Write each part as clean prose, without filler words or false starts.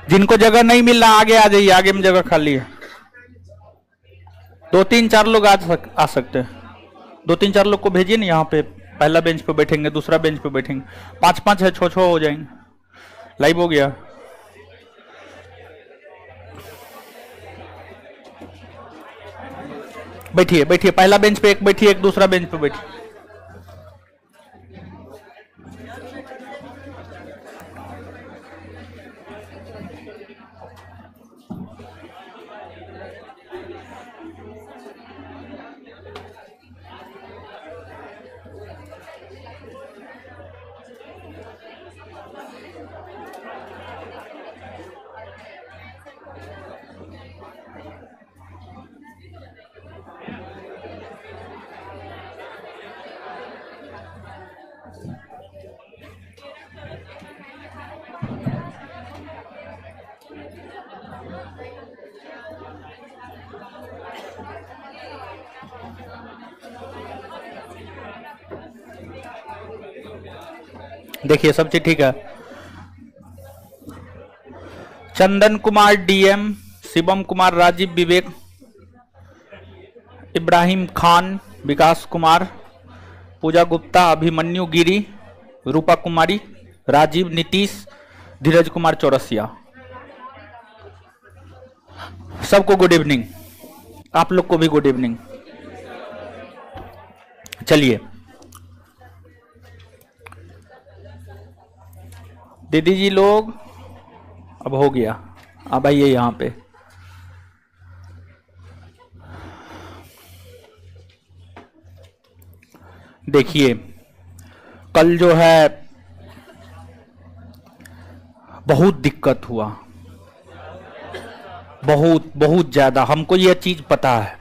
जिनको जगह नहीं मिल रहा आगे आ जाइए, आगे में जगह खाली है। 2-3-4 लोग आ सकते हैं। 2-3-4 लोग को भेजिए ना यहाँ पे, पहला बेंच पे बैठेंगे, दूसरा बेंच पे बैठेंगे, 5-5 है, 6-6 हो जाएंगे। लाइव हो गया। बैठिए बैठिए, पहला बेंच पे एक बैठिए, एक दूसरा बेंच पे बैठिए। देखिए सब चीज ठीक है। चंदन कुमार डीएम, शिवम कुमार, राजीव, विवेक, इब्राहिम खान, विकास कुमार, पूजा गुप्ता, अभिमन्यु गिरी, रूपा कुमारी, राजीव, नीतीश, धीरज कुमार चौरसिया, सबको गुड इवनिंग। आप लोग को भी गुड इवनिंग। चलिए दीदी जी लोग, अब हो गया, अब आइए यहां पे। देखिए कल जो है बहुत दिक्कत हुआ, बहुत बहुत ज्यादा। हमको ये चीज पता है,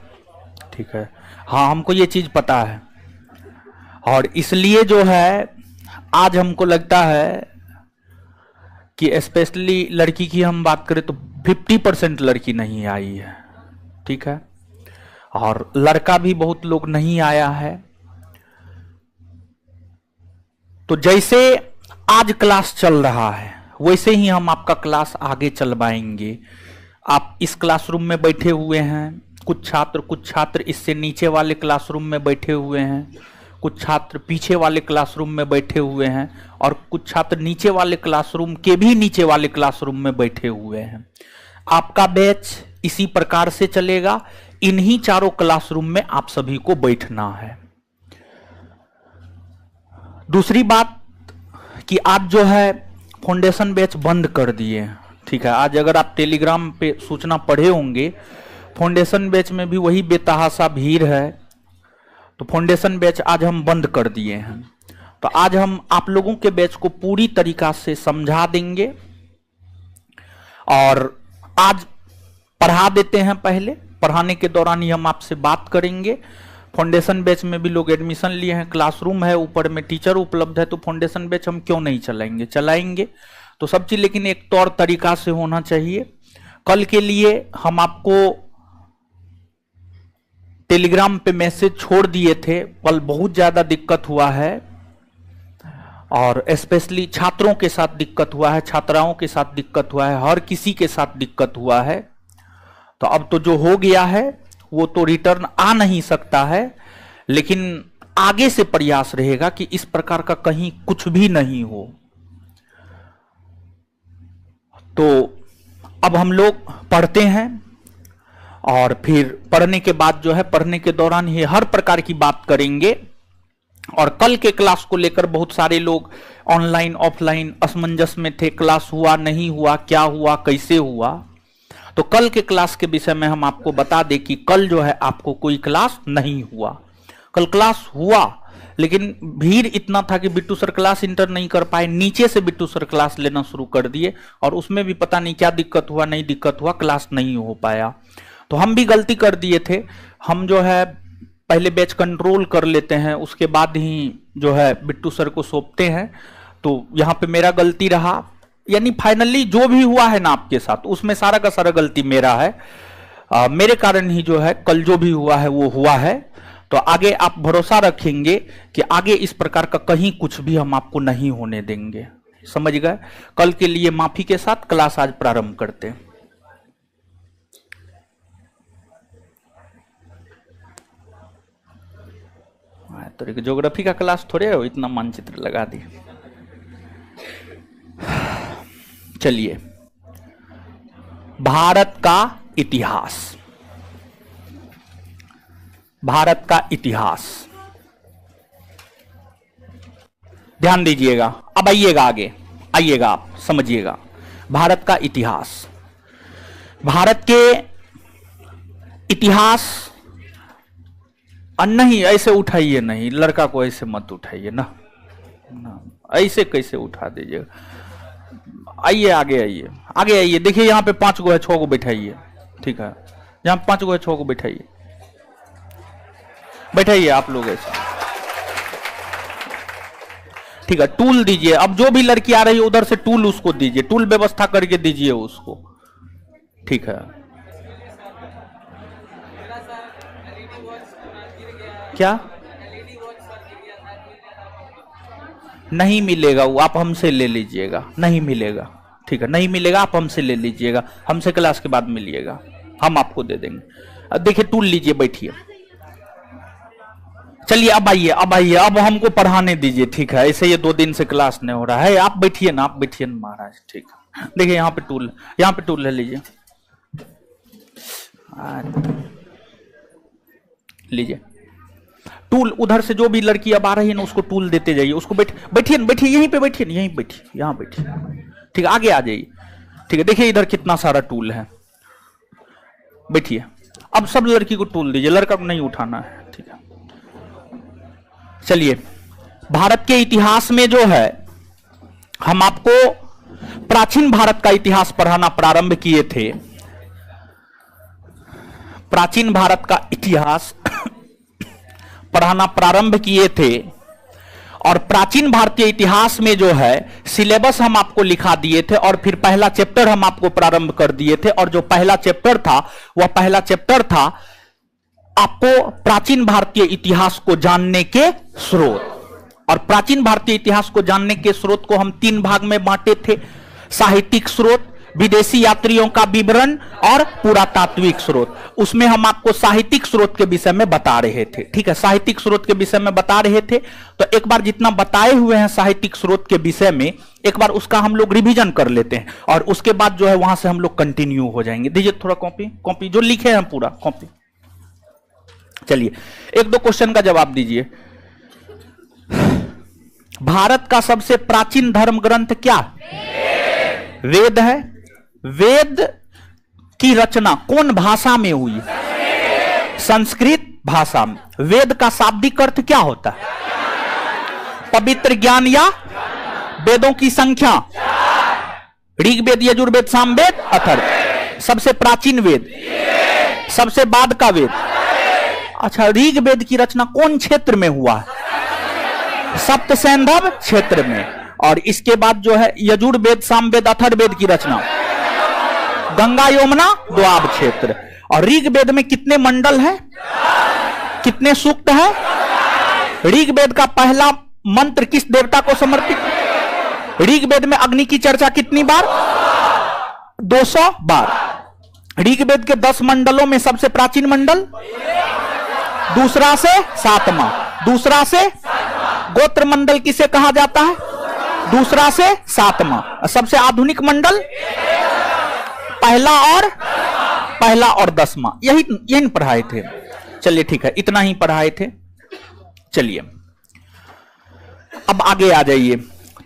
ठीक है, हाँ हमको ये चीज पता है। और इसलिए जो है आज हमको लगता है कि स्पेशली लड़की की हम बात करें तो 50% लड़की नहीं आई है, ठीक है, और लड़का भी बहुत लोग नहीं आया है। तो जैसे आज क्लास चल रहा है वैसे ही हम आपका क्लास आगे चलवाएंगे। आप इस क्लासरूम में बैठे हुए हैं, कुछ छात्र इससे नीचे वाले क्लासरूम में बैठे हुए हैं, कुछ छात्र पीछे वाले क्लासरूम में बैठे हुए हैं, और कुछ छात्र नीचे वाले क्लासरूम के भी नीचे वाले क्लासरूम में बैठे हुए हैं। आपका बैच इसी प्रकार से चलेगा, इन्हीं चारों क्लासरूम में आप सभी को बैठना है। दूसरी बात कि आज जो है फाउंडेशन बैच बंद कर दिए, ठीक है। आज अगर आप टेलीग्राम पे सूचना पढ़े होंगे, फाउंडेशन बैच में भी वही बेतहाशा भीड़ है, तो फाउंडेशन बैच आज हम बंद कर दिए हैं। तो आज हम आप लोगों के बैच को पूरी तरीका से समझा देंगे और आज पढ़ा देते हैं। पहले पढ़ाने के दौरान ही हम आपसे बात करेंगे। फाउंडेशन बैच में भी लोग एडमिशन लिए हैं, क्लासरूम है, ऊपर में टीचर उपलब्ध है, तो फाउंडेशन बैच हम क्यों नहीं चलाएंगे, चलाएंगे। तो सब चीज लेकिन एक तौर तरीका से होना चाहिए। कल के लिए हम आपको टेलीग्राम पे मैसेज छोड़ दिए थे, कल बहुत ज्यादा दिक्कत हुआ है और स्पेशली छात्रों के साथ दिक्कत हुआ है, छात्राओं के साथ दिक्कत हुआ है, हर किसी के साथ दिक्कत हुआ है। तो अब तो जो हो गया है वो तो रिटर्न आ नहीं सकता है, लेकिन आगे से प्रयास रहेगा कि इस प्रकार का कहीं कुछ भी नहीं हो। तो अब हम लोग पढ़ते हैं और फिर पढ़ने के बाद जो है पढ़ने के दौरान ही हर प्रकार की बात करेंगे। और कल के क्लास को लेकर बहुत सारे लोग ऑनलाइन ऑफलाइन असमंजस में थे, क्लास हुआ नहीं हुआ, क्या हुआ, कैसे हुआ। तो कल के क्लास के विषय में हम आपको बता दें कि कल जो है आपको कोई क्लास नहीं हुआ। कल क्लास हुआ लेकिन भीड़ इतना था कि बिट्टू सर क्लास इंटर नहीं कर पाए, नीचे से बिट्टू सर क्लास लेना शुरू कर दिए और उसमें भी पता नहीं क्या दिक्कत हुआ, नहीं दिक्कत हुआ, क्लास नहीं हो पाया। तो हम भी गलती कर दिए थे। हम जो है पहले बैच कंट्रोल कर लेते हैं, उसके बाद ही जो है बिट्टू सर को सौंपते हैं। तो यहाँ पे मेरा गलती रहा, यानी फाइनली जो भी हुआ है ना आपके साथ उसमें सारा का सारा गलती मेरा है। मेरे कारण ही जो है कल जो भी हुआ है वो हुआ है। तो आगे आप भरोसा रखेंगे कि आगे इस प्रकार का कहीं कुछ भी हम आपको नहीं होने देंगे, समझ गए? कल के लिए माफी के साथ क्लास आज प्रारंभ करते हैं। तो ज्योग्राफी का क्लास थोड़े हो, इतना मानचित्र लगा दिए। चलिए, भारत का इतिहास। भारत का इतिहास ध्यान दीजिएगा। अब आइएगा आगे, आइएगा आप समझिएगा। भारत का इतिहास, भारत के इतिहास नहीं ऐसे उठाइए, नहीं लड़का को ऐसे मत उठाइए ना, ऐसे कैसे उठा दीजिएगा। आइए आगे, आइए आगे आइए। देखिए यहाँ पे 5 गो है, 6 गो बैठाइए। ठीक है, यहाँ 5 गो है, 6 गो बैठाइए, बैठाइए आप लोग ऐसे। ठीक है, टूल दीजिए। अब जो भी लड़की आ रही है उधर से टूल उसको दीजिए, टूल व्यवस्था करके दीजिए उसको। ठीक है, क्या नहीं मिलेगा? वो आप हमसे ले लीजिएगा, नहीं मिलेगा। ठीक है, नहीं मिलेगा, आप हमसे ले लीजिएगा, हमसे क्लास के बाद मिलिएगा, हम आपको दे देंगे। अब देखिए टूल लीजिए, बैठिए। चलिए अब आइए, अब आइए, अब हमको पढ़ाने दीजिए। ठीक है, ऐसे ये 2 दिन से क्लास नहीं हो रहा है। आप बैठिए ना, आप बैठिए ना महाराज। ठीक है, देखिए यहाँ पे टूल, यहाँ पे टूल ले लीजिए, लीजिए टूल। उधर से जो भी लड़की अब आ रही है ना उसको टूल देते जाइए, उसको बैठिए ना, बैठिए यहीं पे, बैठिए ना, यहीं बैठिए, यहाँ बैठिए। ठीक है, आगे आ जाइए। ठीक है, देखिए इधर कितना सारा टूल है, बैठिए। अब सब लड़की को टूल दीजिए, लड़का को नहीं उठाना है। ठीक है, चलिए भारत के इतिहास में जो है, हम आपको प्राचीन भारत का इतिहास पढ़ाना प्रारंभ किए थे। प्राचीन भारत का इतिहास पढ़ाना प्रारंभ किए थे, और प्राचीन भारतीय इतिहास में जो है सिलेबस हम आपको लिखा दिए थे, और फिर पहला चैप्टर हम आपको प्रारंभ कर दिए थे। और जो पहला चैप्टर था वह पहला चैप्टर था आपको प्राचीन भारतीय इतिहास को जानने के स्रोत। और प्राचीन भारतीय इतिहास को जानने के स्रोत को हम 3 भाग में बांटे थे: साहित्यिक स्रोत, विदेशी यात्रियों का विवरण और पुरातात्विक स्रोत। उसमें हम आपको साहित्यिक स्रोत के विषय में बता रहे थे। ठीक है, साहित्यिक स्रोत के विषय में बता रहे थे। तो एक बार जितना बताए हुए हैं साहित्यिक स्रोत के विषय में, एक बार उसका हम लोग रिवीजन कर लेते हैं, और उसके बाद जो है वहां से हम लोग कंटिन्यू हो जाएंगे। दीजिए थोड़ा कॉपी, कॉपी जो लिखे हैं पूरा कॉपी। चलिए 1-2 क्वेश्चन का जवाब दीजिए। भारत का सबसे प्राचीन धर्म ग्रंथ क्या? वेद है। वेद की रचना कौन भाषा में हुई? संस्कृत भाषा में। वेद का शाब्दिक अर्थ क्या होता है? पवित्र ज्ञान या वेदों की संख्या? ऋग्वेद, यजुर्वेद, सामवेद, अथर्ववेद। सबसे प्राचीन वेद, सबसे बाद का वेद। अच्छा, ऋग्वेद की रचना कौन क्षेत्र में हुआ है? सप्तसैंधव क्षेत्र में। और इसके बाद जो है यजुर्वेद, सामवेद, अथर्ववेद की रचना गंगा यमुना द्वाब क्षेत्र। और ऋग्वेद में कितने मंडल हैं? कितने सूक्त है? ऋग्वेद का पहला मंत्र किस देवता को समर्पित? ऋग्वेद में अग्नि की चर्चा कितनी बार? 200 बार। ऋग्वेद के 10 मंडलों में सबसे प्राचीन मंडल दूसरा से 7वां, दूसरा से गोत्र मंडल किसे कहा जाता है? दूसरा से 7वां। सबसे आधुनिक मंडल पहला और 10वां। यही पढ़ाए थे। चलिए ठीक है, इतना ही पढ़ाए थे। चलिए अब आगे आ जाइए।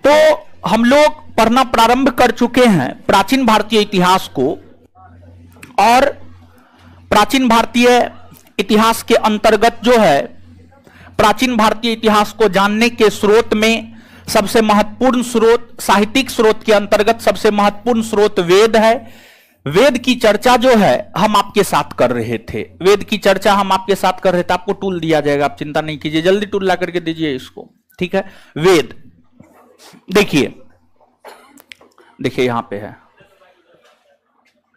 तो हम लोग पढ़ना प्रारंभ कर चुके हैं प्राचीन भारतीय इतिहास को, और प्राचीन भारतीय इतिहास के अंतर्गत जो है, प्राचीन भारतीय इतिहास को जानने के स्रोत में सबसे महत्वपूर्ण स्रोत, साहित्यिक स्रोत के अंतर्गत सबसे महत्वपूर्ण स्रोत वेद है। वेद की चर्चा जो है हम आपके साथ कर रहे थे। वेद की चर्चा हम आपके साथ कर रहे थे। आपको टूल दिया जाएगा, आप चिंता नहीं कीजिए, जल्दी टूल ला करके दीजिए इसको। ठीक है, वेद देखिए, देखिए यहां पे है,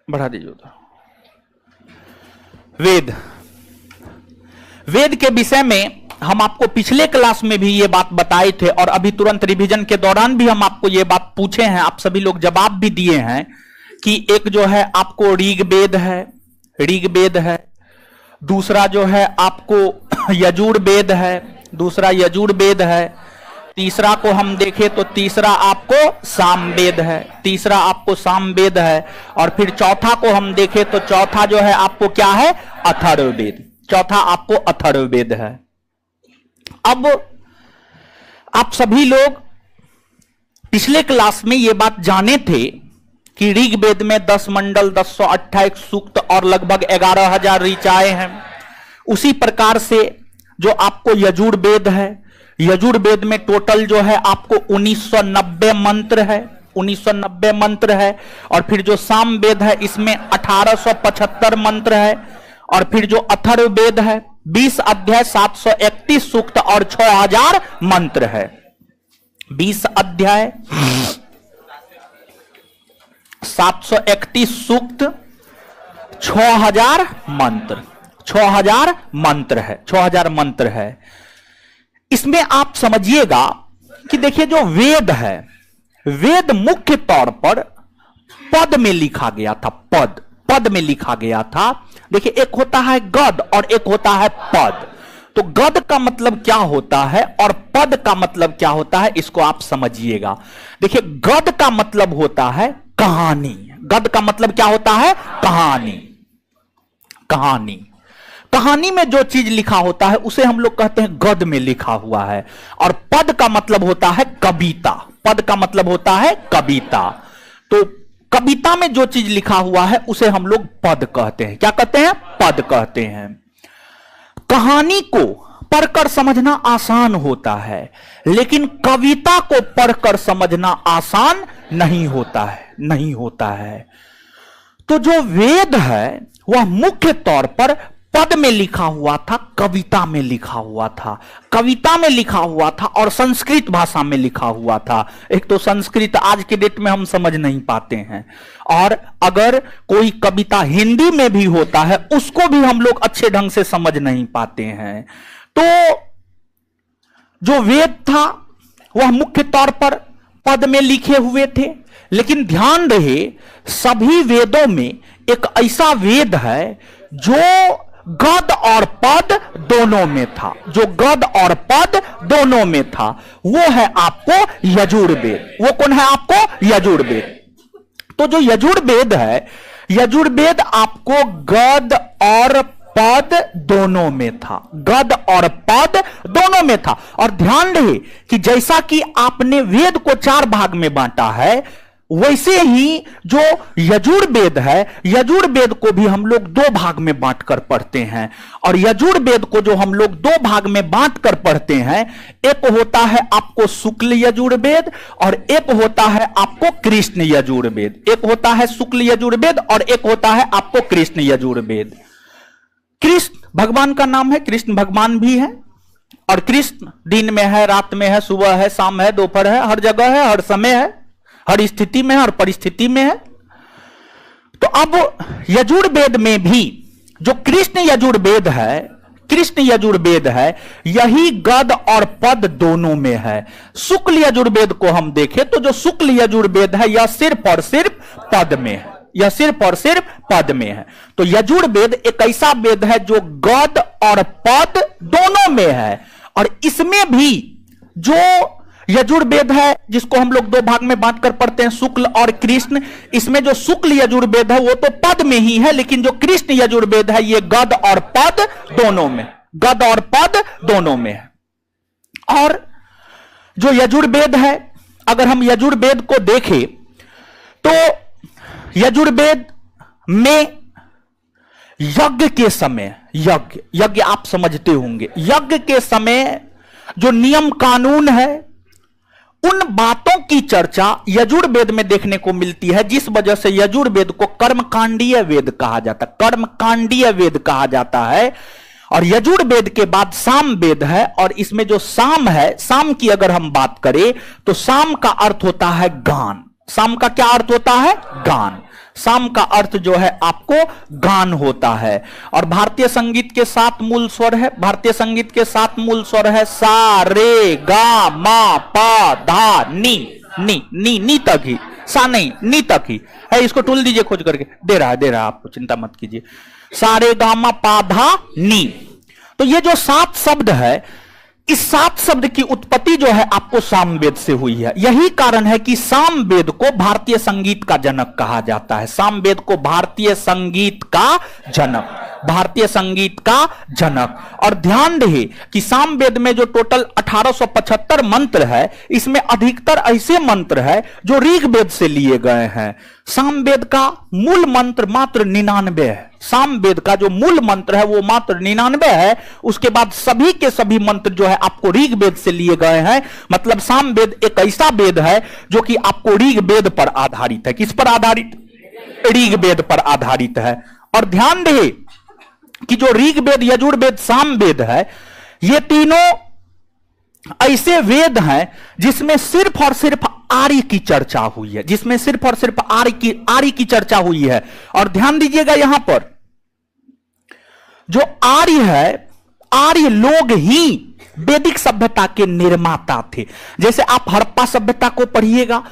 बढ़ा दीजिए उधर। वेद, वेद के विषय में हम आपको पिछले क्लास में भी ये बात बताए थे और अभी तुरंत रिवीजन के दौरान भी हम आपको ये बात पूछे हैं, आप सभी लोग जवाब भी दिए हैं कि एक जो है आपको ऋग्वेद है, दूसरा जो है आपको यजुर्वेद है, दूसरा यजुर्वेद है, तीसरा को हम देखें तो तीसरा आपको सामवेद है, तीसरा आपको सामवेद है, और फिर चौथा को हम देखें तो चौथा जो है आपको क्या है, अथर्ववेद, चौथा आपको अथर्ववेद है। अब आप सभी लोग पिछले क्लास में ये बात जाने थे कि ऋग्वेद में 10 मंडल, 1028 सूक्त और लगभग 11,000 ऋचाएं हैं। उसी प्रकार से जो आपको यजुर्वेद है, यजुर्वेद में टोटल जो है आपको 1990 मंत्र है, 1990 मंत्र है, और फिर जो सामवेद है इसमें 1875 मंत्र है, और फिर जो अथर्ववेद है 20 अध्याय 731 सूक्त और 6000 मंत्र है। 20 अध्याय 731 सूक्त 6000 मंत्र, 6000 मंत्र है, 6000 मंत्र है। इसमें आप समझिएगा कि देखिए जो वेद है, वेद मुख्य तौर पर पद में लिखा गया था, पद में लिखा गया था। देखिए एक होता है गद और एक होता है पद। तो गद का मतलब क्या होता है और पद का मतलब क्या होता है, इसको आप समझिएगा। देखिए गद का मतलब होता है कहानी, गद का मतलब क्या होता है, कहानी। कहानी कहानी में जो चीज लिखा होता है उसे हम लोग कहते हैं गद में लिखा हुआ है। और पद का मतलब होता है कविता, पद का मतलब होता है कविता। तो कविता में जो चीज लिखा हुआ है उसे हम लोग पद कहते हैं। क्या कहते हैं, पद कहते हैं। कहानी को पढ़कर समझना आसान होता है, लेकिन कविता को पढ़कर समझना आसान नहीं होता है, नहीं होता है। तो जो वेद है वह मुख्य तौर पर पद में लिखा हुआ था, कविता में लिखा हुआ था, कविता में लिखा हुआ था और संस्कृत भाषा में लिखा हुआ था। एक तो संस्कृत आज के डेट में हम समझ नहीं पाते हैं, और अगर कोई कविता हिंदी में भी होता है उसको भी हम लोग अच्छे ढंग से समझ नहीं पाते हैं। तो जो वेद था वह मुख्य तौर पर पद में लिखे हुए थे, लेकिन ध्यान रहे सभी वेदों में एक ऐसा वेद है जो गद और पद दोनों में था, जो गद और पद दोनों में था, वो है आपको यजुर्वेद। वो कौन है आपको, यजुर्वेद। तो जो यजुर्वेद है, यजुर्वेद आपको गद और पद दोनों में था, गद और पद दोनों में था। और ध्यान रहे कि जैसा कि आपने वेद को 4 भाग में बांटा है, वैसे ही जो यजुर्वेद है, यजुर्वेद को भी हम लोग 2 भाग में बांट कर पढ़ते हैं। और यजुर्वेद को जो हम लोग 2 भाग में बांट कर पढ़ते हैं, एक होता है आपको शुक्ल यजुर्वेद और एक होता है आपको कृष्ण यजुर्वेद। एक होता है शुक्ल यजुर्वेद और एक होता है आपको कृष्ण यजुर्वेद। कृष्ण भगवान का नाम है, कृष्ण भगवान भी है, और कृष्ण दिन में है, रात में है, सुबह है, शाम है, दोपहर है, हर जगह है, हर समय है, हर स्थिति में है, हर परिस्थिति में है। तो अब यजुर्वेद में भी जो कृष्ण यजुर्वेद है, कृष्ण यजुर्वेद है, यही गद और पद दोनों में है। शुक्ल यजुर्वेद को हम देखें तो जो शुक्ल यजुर्वेद है यह सिर्फ और सिर्फ पद में है, यह सिर्फ और सिर्फ पद में है। तो यजुर्वेद एक ऐसा वेद है जो गद और पद दोनों में है। और इसमें भी जो यजुर्वेद है जिसको हम लोग 2 भाग में बांट कर पढ़ते हैं, शुक्ल और कृष्ण, इसमें जो शुक्ल यजुर्वेद है वो तो पद में ही है, लेकिन जो कृष्ण यजुर्वेद है ये गद और पद दोनों में, गद और पद दोनों में है। और जो यजुर्वेद है, अगर हम यजुर्वेद को देखें तो यजुर्वेद में यज्ञ के समय, यज्ञ आप समझते होंगे, यज्ञ के समय जो नियम कानून है उन बातों की चर्चा यजुर्वेद में देखने को मिलती है, जिस वजह से यजुर्वेद को कर्मकांडीय वेद कहा जाता है, कर्मकांडीय वेद कहा जाता है। और यजुर्वेद के बाद सामवेद है, और इसमें जो साम है, साम की अगर हम बात करें तो साम का अर्थ होता है गान। साम का क्या अर्थ होता है, गान। साम का अर्थ जो है आपको गान होता है। और भारतीय संगीत के 7 मूल स्वर है, भारतीय संगीत के 7 मूल स्वर है सा रे गा मा पा धा नी। नी तक ही, सा नहीं, नी तक ही है। इसको टूल दीजिए खोज करके, दे रहा है आपको, चिंता मत कीजिए। सा रे गा मा पा धा नी। तो ये जो 7 शब्द है, इस 7 शब्द की उत्पत्ति जो है आपको सामवेद से हुई है। यही कारण है कि सामवेद को भारतीय संगीत का जनक कहा जाता है। सामवेद को भारतीय संगीत का जनक, भारतीय संगीत का जनक। और ध्यान रहे कि सामवेद में जो टोटल 1875 मंत्र है, इसमें अधिकतर ऐसे मंत्र है जो ऋग्वेद से लिए गए हैं। सामवेद का मूल मंत्र मात्र 99 है। सामवेद का जो मूल मंत्र है वो मात्र 99 है। उसके बाद सभी के सभी मंत्र जो है आपको ऋग्वेद से लिए गए हैं। मतलब सामवेद एक ऐसा वेद है जो कि आपको ऋग्वेद पर आधारित है। किस पर आधारित? ऋग्वेद पर आधारित है। और ध्यान रहे कि जो ऋग्वेद, यजुर्वेद, सामवेद है, ये तीनों ऐसे वेद हैं जिसमें सिर्फ और सिर्फ आर्य की चर्चा हुई है, जिसमें सिर्फ और सिर्फ आर्य की चर्चा हुई है। और ध्यान दीजिएगा यहां पर जो आर्य है, आर्य लोग ही वैदिक सभ्यता के निर्माता थे। जैसे आप हड़प्पा सभ्यता को पढ़िएगा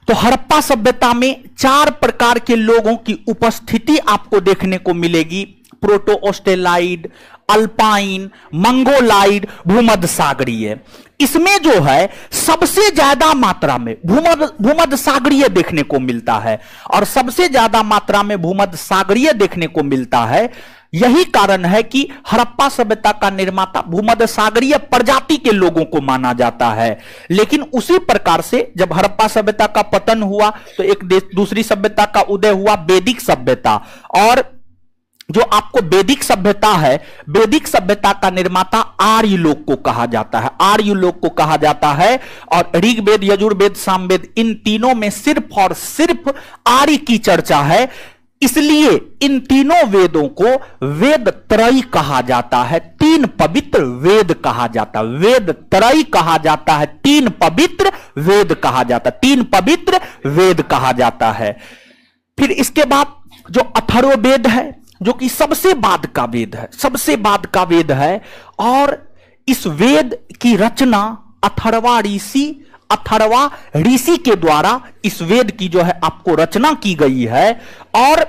तो हड़प्पा सभ्यता में 4 प्रकार के लोगों की उपस्थिति आपको देखने को मिलेगी। प्रोटो ऑस्ट्रेलाइड, अल्पाइन, मंगोलाइड, भूमध्य सागरीय। इसमें जो है सबसे ज्यादा मात्रा में भूमध्य सागरीय देखने को मिलता है, और सबसे ज्यादा मात्रा में भूमध्य सागरीय देखने को मिलता है। यही कारण है कि हड़प्पा सभ्यता का निर्माता भूमध्य सागरीय प्रजाति के लोगों को माना जाता है। लेकिन उसी प्रकार से जब हड़प्पा सभ्यता का पतन हुआ तो एक दूसरी सभ्यता का उदय हुआ, वैदिक सभ्यता। और जो आपको वैदिक सभ्यता है, वैदिक सभ्यता का निर्माता आर्य लोग को कहा जाता है, आर्य लोग को कहा जाता है। और ऋग्वेद, यजुर्वेद, सामवेद, इन तीनों में सिर्फ और सिर्फ आर्य की चर्चा है। इसलिए इन तीनों वेदों को वेद त्रयी कहा जाता है, 3 पवित्र वेद कहा जाता है। वेद त्रयी कहा जाता है, 3 पवित्र वेद कहा जाता है, 3 पवित्र वेद कहा जाता है। फिर इसके बाद जो अथर्ववेद है, जो कि सबसे बाद का वेद है, सबसे बाद का वेद है। और इस वेद की रचना अथर्वा ऋषि के द्वारा इस वेद की जो है आपको रचना की गई है। और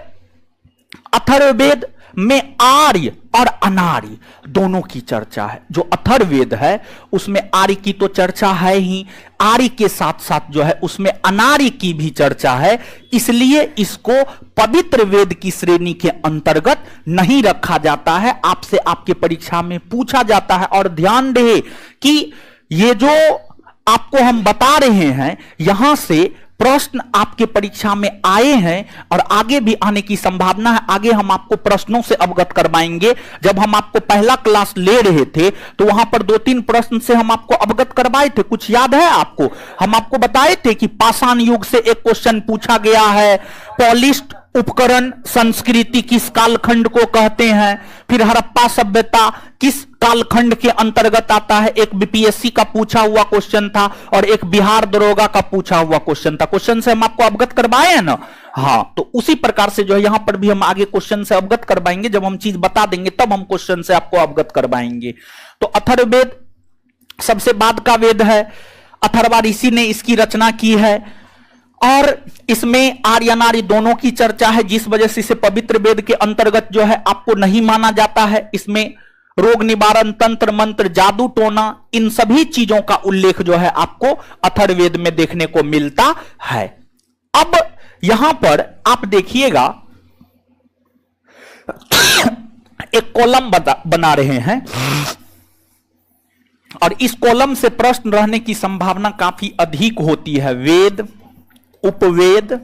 अथर्ववेद में आर्य और अनार्य दोनों की चर्चा है। जो अथर्ववेद है उसमें आर्य की तो चर्चा है ही, आर्य के साथ साथ जो है उसमें अनार्य की भी चर्चा है। इसलिए इसको पवित्र वेद की श्रेणी के अंतर्गत नहीं रखा जाता है। आपसे आपके परीक्षा में पूछा जाता है। और ध्यान रहे कि ये जो आपको हम बता रहे हैं, यहां से प्रश्न आपके परीक्षा में आए हैं और आगे भी आने की संभावना है। आगे हम आपको प्रश्नों से अवगत करवाएंगे। जब हम आपको पहला क्लास ले रहे थे तो वहां पर 2-3 प्रश्न से हम आपको अवगत करवाए थे। कुछ याद है आपको? हम आपको बताए थे कि पाषाण युग से एक क्वेश्चन पूछा गया है, पॉलिश्ड उपकरण संस्कृति किस कालखंड को कहते हैं। फिर हड़प्पा सभ्यता किस कालखंड के अंतर्गत आता है, एक बीपीएससी का पूछा हुआ क्वेश्चन था और एक बिहार दरोगा का पूछा हुआ क्वेश्चन था। क्वेश्चन से हम आपको अवगत करवाए हैं ना? हाँ, तो उसी प्रकार से जो है यहां पर भी हम आगे क्वेश्चन से अवगत करवाएंगे। जब हम चीज बता देंगे तब हम क्वेश्चन से आपको अवगत करवाएंगे। तो अथर्ववेद सबसे बाद का वेद है, अथर्वा ऋषि ने इसकी रचना की है। और इसमें आर्य अनार्य दोनों की चर्चा है, जिस वजह से इसे पवित्र वेद के अंतर्गत जो है आपको नहीं माना जाता है। इसमें रोग निवारण, तंत्र मंत्र, जादू टोना, इन सभी चीजों का उल्लेख जो है आपको अथर्ववेद में देखने को मिलता है। अब यहां पर आप देखिएगा एक कॉलम बना रहे हैं और इस कॉलम से प्रश्न रहने की संभावना काफी अधिक होती है। वेद, उपवेद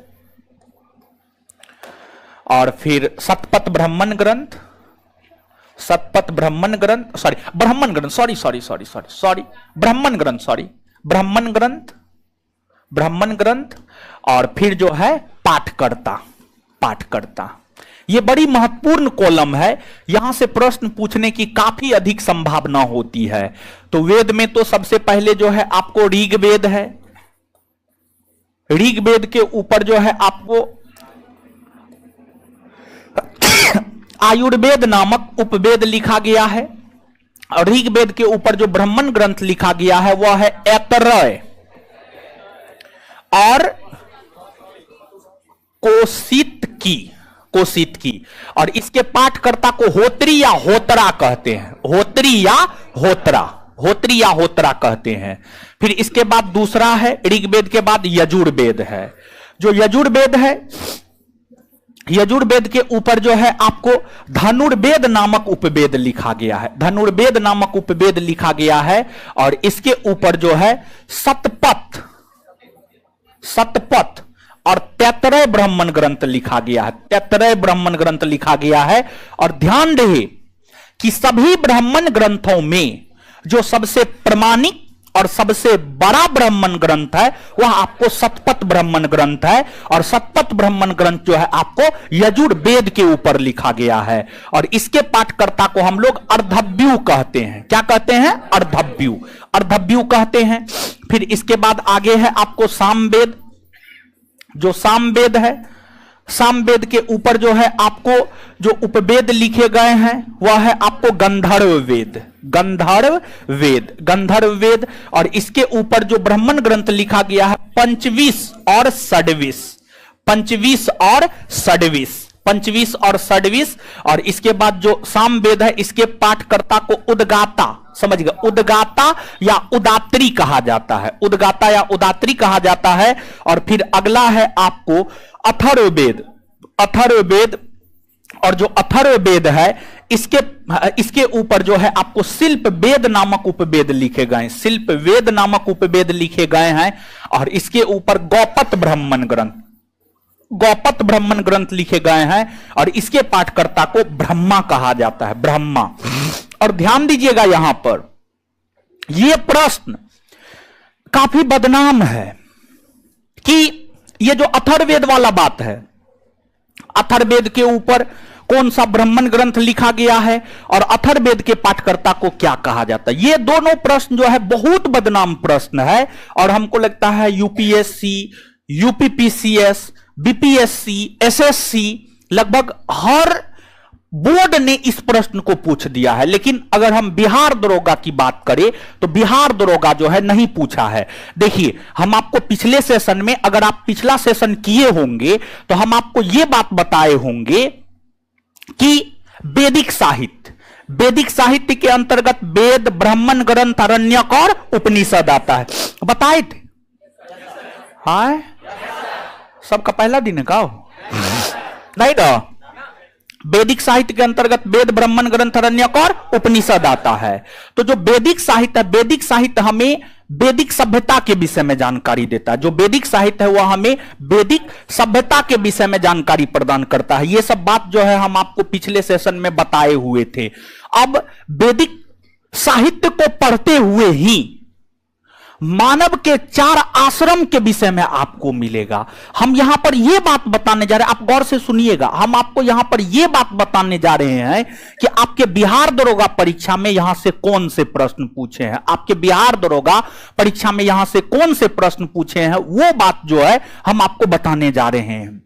और फिर शतपथ ब्राह्मण ग्रंथ, शतपथ ब्राह्मण ग्रंथ, ब्राह्मण ग्रंथ और फिर जो है पाठकर्ता। ये बड़ी महत्वपूर्ण कॉलम है। यहां से प्रश्न पूछने की काफी अधिक संभावना होती है। तो वेद में तो सबसे पहले जो है आपको ऋग्वेद है। ऋग्वेद के ऊपर जो है आपको आयुर्वेद नामक उपवेद लिखा गया है और ऋग्वेद के ऊपर जो ब्राह्मण ग्रंथ लिखा गया है वह है ऐतरेय और कोशित की और इसके पाठकर्ता को होत्री या होतरा कहते हैं। होत्री या होतरा कहते हैं। फिर इसके बाद दूसरा है ऋग्वेद के बाद यजुर्वेद है। जो यजुर्वेद है, यजुर्वेद के ऊपर जो है आपको धनुर्वेद नामक उपवेद लिखा गया है। धनुर्वेद नामक उपवेद लिखा गया है और इसके ऊपर जो है सतपथ और तैतरेय ब्राह्मण ग्रंथ लिखा गया है। तैतरेय ब्राह्मण ग्रंथ लिखा गया है। और ध्यान रहे कि सभी ब्राह्मण ग्रंथों में जो सबसे प्रमाणिक और सबसे बड़ा ब्राह्मण ग्रंथ है वह आपको सतपथ ब्राह्मण ग्रंथ है और सतपथ ब्राह्मण ग्रंथ जो है आपको यजुर्वेद के ऊपर लिखा गया है और इसके पाठकर्ता को हम लोग अर्धव्यू कहते हैं। क्या कहते हैं? अर्धव्यू कहते हैं। फिर इसके बाद आगे है आपको सामवेद। जो सामवेद है, सामवेद के ऊपर जो है आपको जो उपवेद लिखे गए हैं वह है आपको गंधर्व वेद और इसके ऊपर जो ब्राह्मण ग्रंथ लिखा गया है पंचवीस और षड्विश और इसके बाद जो सामवेद है इसके पाठकर्ता को उद्गाता, समझिएगा, उद्गाता या उदात्री कहा जाता है। और फिर अगला है आपको अथर्ववेद और जो अथर्ववेद है इसके ऊपर जो है आपको शिल्प वेद नामक उपवेद लिखे गए हैं और इसके ऊपर गौपत ब्राह्मण ग्रंथ लिखे गए हैं और इसके पाठकर्ता को ब्रह्मा कहा जाता है, ब्रह्मा। और ध्यान दीजिएगा यहां पर यह प्रश्न काफी बदनाम है कि यह जो अथर्ववेद वाला बात है, अथर्ववेद के ऊपर कौन सा ब्राह्मण ग्रंथ लिखा गया है और अथर्ववेद के पाठकर्ता को क्या कहा जाता है, ये दोनों प्रश्न जो है बहुत बदनाम प्रश्न है। और हमको लगता है यूपीएससी, यूपीपीसीएस, बीपीएससी, एसएससी लगभग हर बोर्ड ने इस प्रश्न को पूछ दिया है। लेकिन अगर हम बिहार दरोगा की बात करें तो बिहार दरोगा जो है नहीं पूछा है। देखिए, हम आपको पिछले सेशन में, अगर आप पिछला सेशन किए होंगे तो हम आपको यह बात बताए होंगे कि वैदिक साहित्य के अंतर्गत वेद, ब्राह्मण ग्रंथ, आरण्यक और उपनिषद आता है। बताए थे? हाँ, सबका पहला दिन है का नहीं ना? वैदिक साहित्य के अंतर्गत वेद, ब्राह्मण ग्रंथ, आरण्यक और उपनिषद आता है। तो जो वैदिक साहित्य हमें वैदिक सभ्यता के विषय में जानकारी देता है। जो वैदिक साहित्य है वह हमें वैदिक सभ्यता के विषय में जानकारी प्रदान करता है। यह सब बात जो है हम आपको पिछले सेशन में बताए हुए थे। अब वैदिक साहित्य को पढ़ते हुए ही मानव के 4 आश्रम के विषय में आपको मिलेगा। हम यहां पर यह बात बताने जा रहे हैं, आप गौर से सुनिएगा। हम आपको यहां पर यह बात बताने जा रहे हैं कि आपके बिहार दरोगा परीक्षा में यहां से कौन से प्रश्न पूछे हैं, आपके बिहार दरोगा परीक्षा में यहां से कौन से प्रश्न पूछे हैं, वो बात जो है हम आपको बताने जा रहे हैं।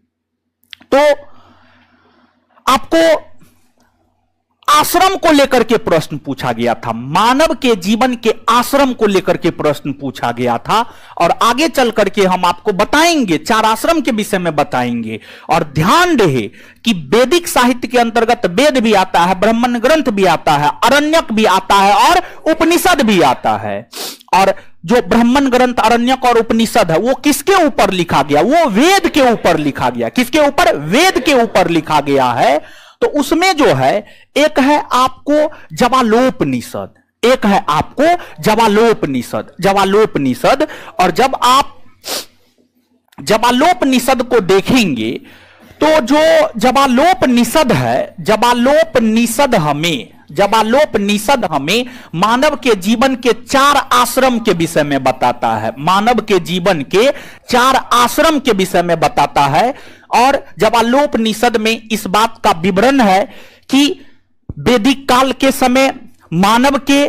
तो आपको आश्रम को लेकर के प्रश्न पूछा गया था, मानव के जीवन के आश्रम को लेकर के प्रश्न पूछा गया था। और आगे चल करके हम आपको बताएंगे, 4 आश्रम के विषय में बताएंगे। और ध्यान रहे कि वैदिक साहित्य के अंतर्गत वेद भी आता है, ब्राह्मण ग्रंथ भी आता है, आरण्यक भी आता है और उपनिषद भी आता है। और जो ब्राह्मण ग्रंथ, आरण्यक और उपनिषद है वो किसके ऊपर लिखा गया? वो वेद के ऊपर लिखा गया। किसके ऊपर? वेद के ऊपर लिखा गया है। तो उसमें जो है एक है आपको जवालोपनिषद, एक है आपको जवालोपनिषद। और जब आप जवालोपनिषद को देखेंगे तो जो जवालोपनिषद है, जवालोपनिषद हमें मानव के जीवन के 4 आश्रम के विषय में बताता है। मानव के जीवन के 4 आश्रम के विषय में बताता है। और जवालोपनिषद में इस बात का विवरण है कि वैदिक काल के समय मानव के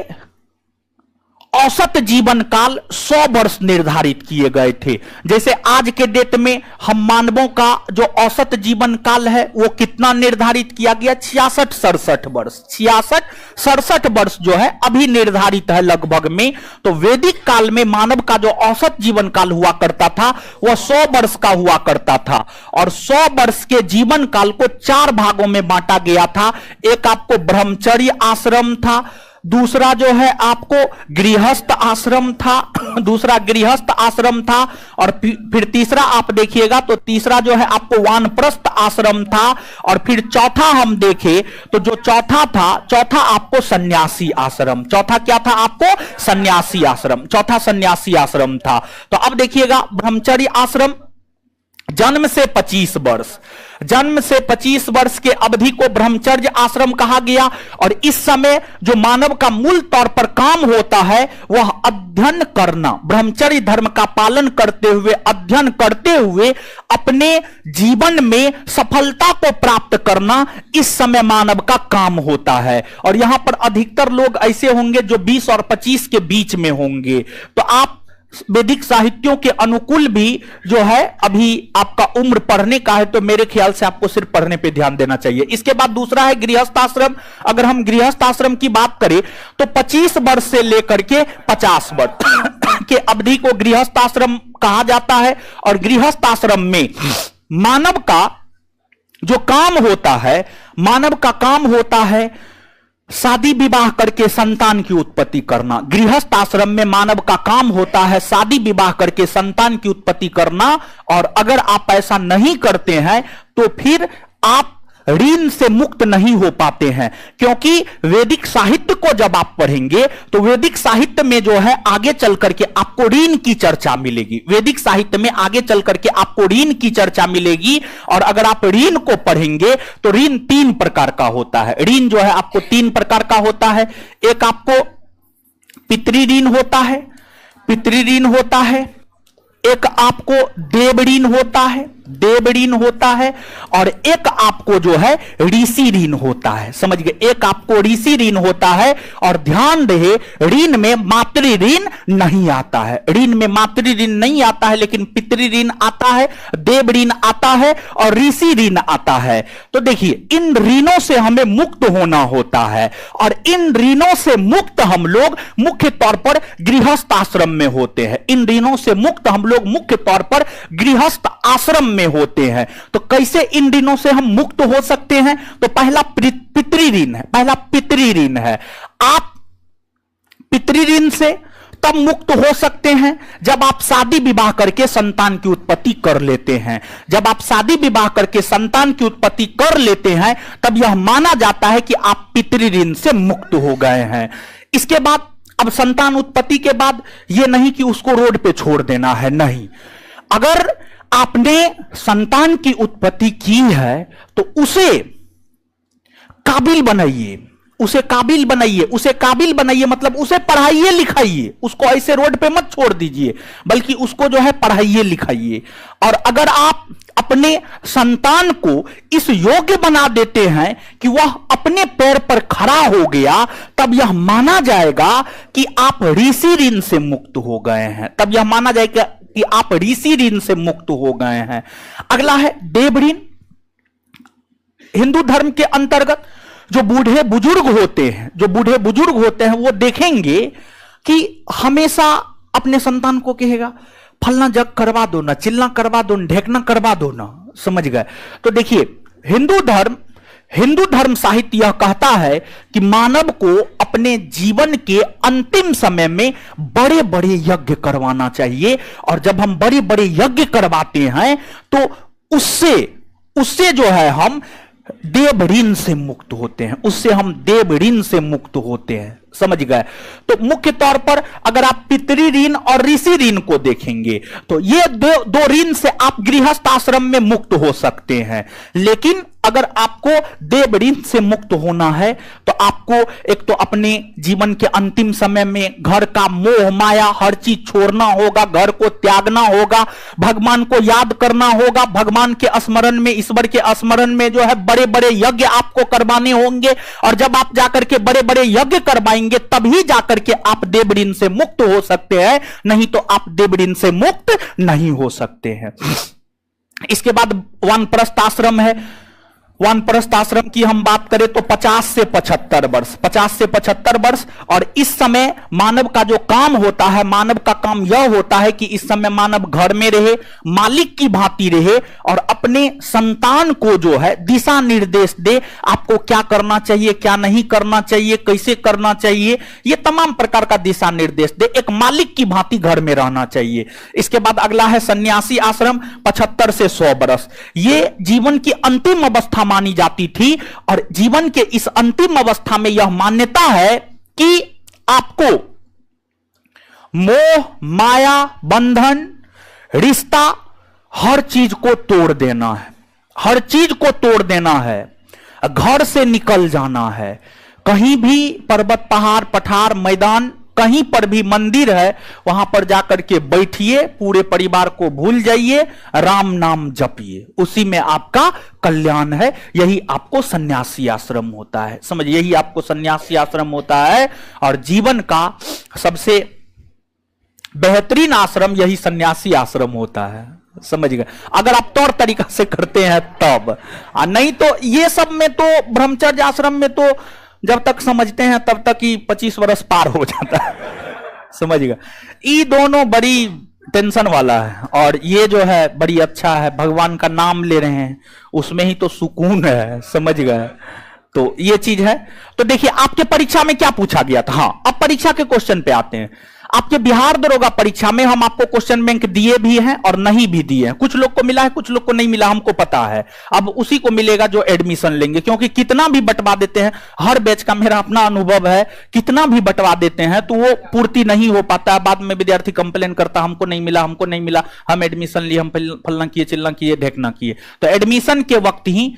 औसत जीवन काल 100 वर्ष निर्धारित किए गए थे। जैसे आज के डेट में हम मानवों का जो औसत जीवन काल है वो कितना निर्धारित किया गया, 66-67 वर्ष। 66-67 वर्ष जो है अभी निर्धारित है लगभग में। तो वैदिक काल में मानव का जो औसत जीवन काल हुआ करता था वह 100 वर्ष का हुआ करता था, और 100 वर्ष के जीवन काल को 4 भागों में बांटा गया था। एक आपको ब्रह्मचर्य आश्रम था, दूसरा जो है आपको गृहस्थ आश्रम था, दूसरा गृहस्थ आश्रम था, और फिर तीसरा आप देखिएगा तो तीसरा जो है आपको वानप्रस्थ आश्रम था, और फिर चौथा हम देखें तो जो चौथा था, चौथा आपको सन्यासी आश्रम। चौथा क्या था आपको, सन्यासी आश्रम। चौथा सन्यासी आश्रम था। तो अब देखिएगा ब्रह्मचर्य आश्रम जन्म से 25 वर्ष, जन्म से 25 वर्ष के अवधि को ब्रह्मचर्य आश्रम कहा गया। और इस समय जो मानव का मूल तौर पर काम होता है वह अध्ययन करना, ब्रह्मचर्य धर्म का पालन करते हुए, अध्ययन करते हुए अपने जीवन में सफलता को प्राप्त करना, इस समय मानव का काम होता है। और यहां पर अधिकतर लोग ऐसे होंगे जो 20 और 25 के बीच में होंगे। तो आप वैदिक साहित्यों के अनुकूल भी जो है अभी आपका उम्र पढ़ने का है, तो मेरे ख्याल से आपको सिर्फ पढ़ने पे ध्यान देना चाहिए। इसके बाद दूसरा है गृहस्थ आश्रम। अगर हम गृहस्थ आश्रम की बात करें तो 25 वर्ष से लेकर के 50 वर्ष के अवधि को गृहस्थ आश्रम कहा जाता है। और गृहस्थ आश्रम में मानव का जो काम होता है, मानव का काम होता है शादी विवाह करके संतान की उत्पत्ति करना। गृहस्थ आश्रम में मानव का काम होता है शादी विवाह करके संतान की उत्पत्ति करना। और अगर आप ऐसा नहीं करते हैं तो फिर आप ऋण से मुक्त नहीं हो पाते हैं, क्योंकि वैदिक साहित्य को जब आप पढ़ेंगे तो वैदिक साहित्य में जो है आगे चल करके आपको ऋण की चर्चा मिलेगी। वैदिक साहित्य में आगे चल करके आपको ऋण की चर्चा मिलेगी। और अगर आप ऋण को पढ़ेंगे तो ऋण 3 प्रकार का होता है। ऋण जो है आपको 3 प्रकार का होता है। एक आपको पितृ ऋण होता है, पितृ ऋण होता है। एक आपको देव ऋण होता है, देव ऋण होता है। और एक आपको जो है ऋषि ऋण होता है। समझ गए, एक आपको ऋषि ऋण होता है। और ध्यान रहे ऋण में मातृ ऋण नहीं आता है, ऋण में मातृ ऋण नहीं आता है, लेकिन पितृ ऋण आता है, देव ऋण आता है और ऋषि ऋण आता है। तो देखिए इन ऋणों से हमें मुक्त होना होता है, और इन ऋणों से मुक्त हम लोग मुख्य तौर पर गृहस्थ आश्रम में होते हैं। इन ऋणों से मुक्त हम लोग मुख्य तौर पर गृहस्थ आश्रम में होते हैं। तो कैसे इन ऋणों से हम मुक्त हो सकते हैं? तो पहला पितृ ऋण है, पहला पितृ ऋण है। आप पितृ ऋण से तब मुक्त हो सकते हैं जब आप शादी विवाह करके संतान की उत्पत्ति कर लेते हैं। जब आप शादी विवाह करके संतान की उत्पत्ति कर लेते हैं तब यह माना जाता है कि आप पितृ ऋण से मुक्त हो गए हैं। इसके बाद अब संतान उत्पत्ति के बाद यह नहीं कि उसको रोड पे छोड़ देना है, नहीं। अगर आपने संतान की उत्पत्ति की है तो उसे काबिल बनाइए, उसे काबिल बनाइए, उसे काबिल बनाइए मतलब उसे पढ़ाइए लिखाइए। उसको ऐसे रोड पे मत छोड़ दीजिए, बल्कि उसको जो है पढ़ाइए लिखाइए। और अगर आप अपने संतान को इस योग्य बना देते हैं कि वह अपने पैर पर खड़ा हो गया, तब यह माना जाएगा कि आप ऋषि ऋण से मुक्त हो गए हैं। तब यह माना जाएगा कि आप ऋषि ऋण से मुक्त हो गए हैं। अगला है देव ऋण। हिंदू धर्म के अंतर्गत जो बूढ़े बुजुर्ग होते हैं, जो बूढ़े बुजुर्ग होते हैं वो देखेंगे कि हमेशा अपने संतान को कहेगा फलना जग करवा दो ना, चिल्ला करवा दो, ढेकना करवा दो ना। समझ गए? तो देखिए हिंदू धर्म साहित्य यह कहता है कि मानव को अपने जीवन के अंतिम समय में बड़े बड़े यज्ञ करवाना चाहिए। और जब हम बड़े बड़े यज्ञ करवाते हैं तो उससे जो है हम देव ऋण से मुक्त होते हैं, उससे हम देव ऋण से मुक्त होते हैं। समझ गए? तो मुख्य तौर पर अगर आप पितृ ऋण और ऋषि ऋण को देखेंगे तो ये दो ऋण से आप गृहस्थ आश्रम में मुक्त हो सकते हैं। लेकिन अगर आपको देव ऋण से मुक्त होना है तो आपको एक तो अपने जीवन के अंतिम समय में घर का मोह माया हर चीज छोड़ना होगा, घर को त्यागना होगा, भगवान को याद करना होगा, भगवान के स्मरण में, ईश्वर के स्मरण में जो है बड़े बड़े यज्ञ आपको करवाने होंगे। और जब आप जाकर के बड़े बड़े यज्ञ करवाएंगे तभी जाकर के आप देव ऋण से मुक्त हो सकते हैं, नहीं तो आप देव ऋण से मुक्त नहीं हो सकते हैं। इसके बाद वानप्रस्थ आश्रम है। वानप्रस्थ आश्रम की हम बात करें तो 50 से 75 वर्ष, 50 से 75 वर्ष। और इस समय मानव का जो काम होता है, मानव का काम यह होता है कि इस समय मानव घर में रहे, मालिक की भांति रहे और अपने संतान को जो है दिशा निर्देश दे, आपको क्या करना चाहिए, क्या नहीं करना चाहिए, कैसे करना चाहिए, यह तमाम प्रकार का दिशा निर्देश दे, एक मालिक की भांति घर में रहना चाहिए। इसके बाद अगला है सन्यासी आश्रम, 75 से 100 वर्ष। यह जीवन की अंतिम अवस्था मानी जाती थी और जीवन के इस अंतिम अवस्था में यह मान्यता है कि आपको मोह माया बंधन रिश्ता हर चीज को तोड़ देना है, हर चीज को तोड़ देना है, घर से निकल जाना है। कहीं भी पर्वत पहाड़ पठार मैदान कहीं पर भी मंदिर है वहां पर जाकर के बैठिए, पूरे परिवार को भूल जाइए, राम नाम जपिए, उसी में आपका कल्याण है। यही आपको सन्यासी आश्रम होता है, समझिए, यही आपको सन्यासी आश्रम होता है। और जीवन का सबसे बेहतरीन आश्रम यही सन्यासी आश्रम होता है, समझ गए, अगर आप तौर तरीका से करते हैं तब। नहीं तो ये सब में तो ब्रह्मचर्य आश्रम में तो जब तक समझते हैं तब तक ही 25 वर्ष पार हो जाता है, समझ गए। ये दोनों बड़ी टेंशन वाला है और ये जो है बड़ी अच्छा है, भगवान का नाम ले रहे हैं उसमें ही तो सुकून है, समझ गए। तो ये चीज है। तो देखिए आपके परीक्षा में क्या पूछा गया था। हाँ, अब परीक्षा के क्वेश्चन पे आते हैं। आपके बिहार दरोगा परीक्षा में हम आपको क्वेश्चन बैंक दिए भी हैं और नहीं भी दिए हैं, कुछ लोग को मिला है, कुछ लोग को नहीं मिला, हमको पता है। अब उसी को मिलेगा जो एडमिशन लेंगे, क्योंकि कितना भी बंटवा देते हैं, हर बैच का मेरा अपना अनुभव है, कितना भी बंटवा देते हैं तो वो पूर्ति नहीं हो पाता है। बाद में विद्यार्थी कंप्लेन करता हमको नहीं मिला, हमको नहीं मिला, हम एडमिशन लिए, हम फलना किए चिल्ला किए ढेकना किए। तो एडमिशन के वक्त ही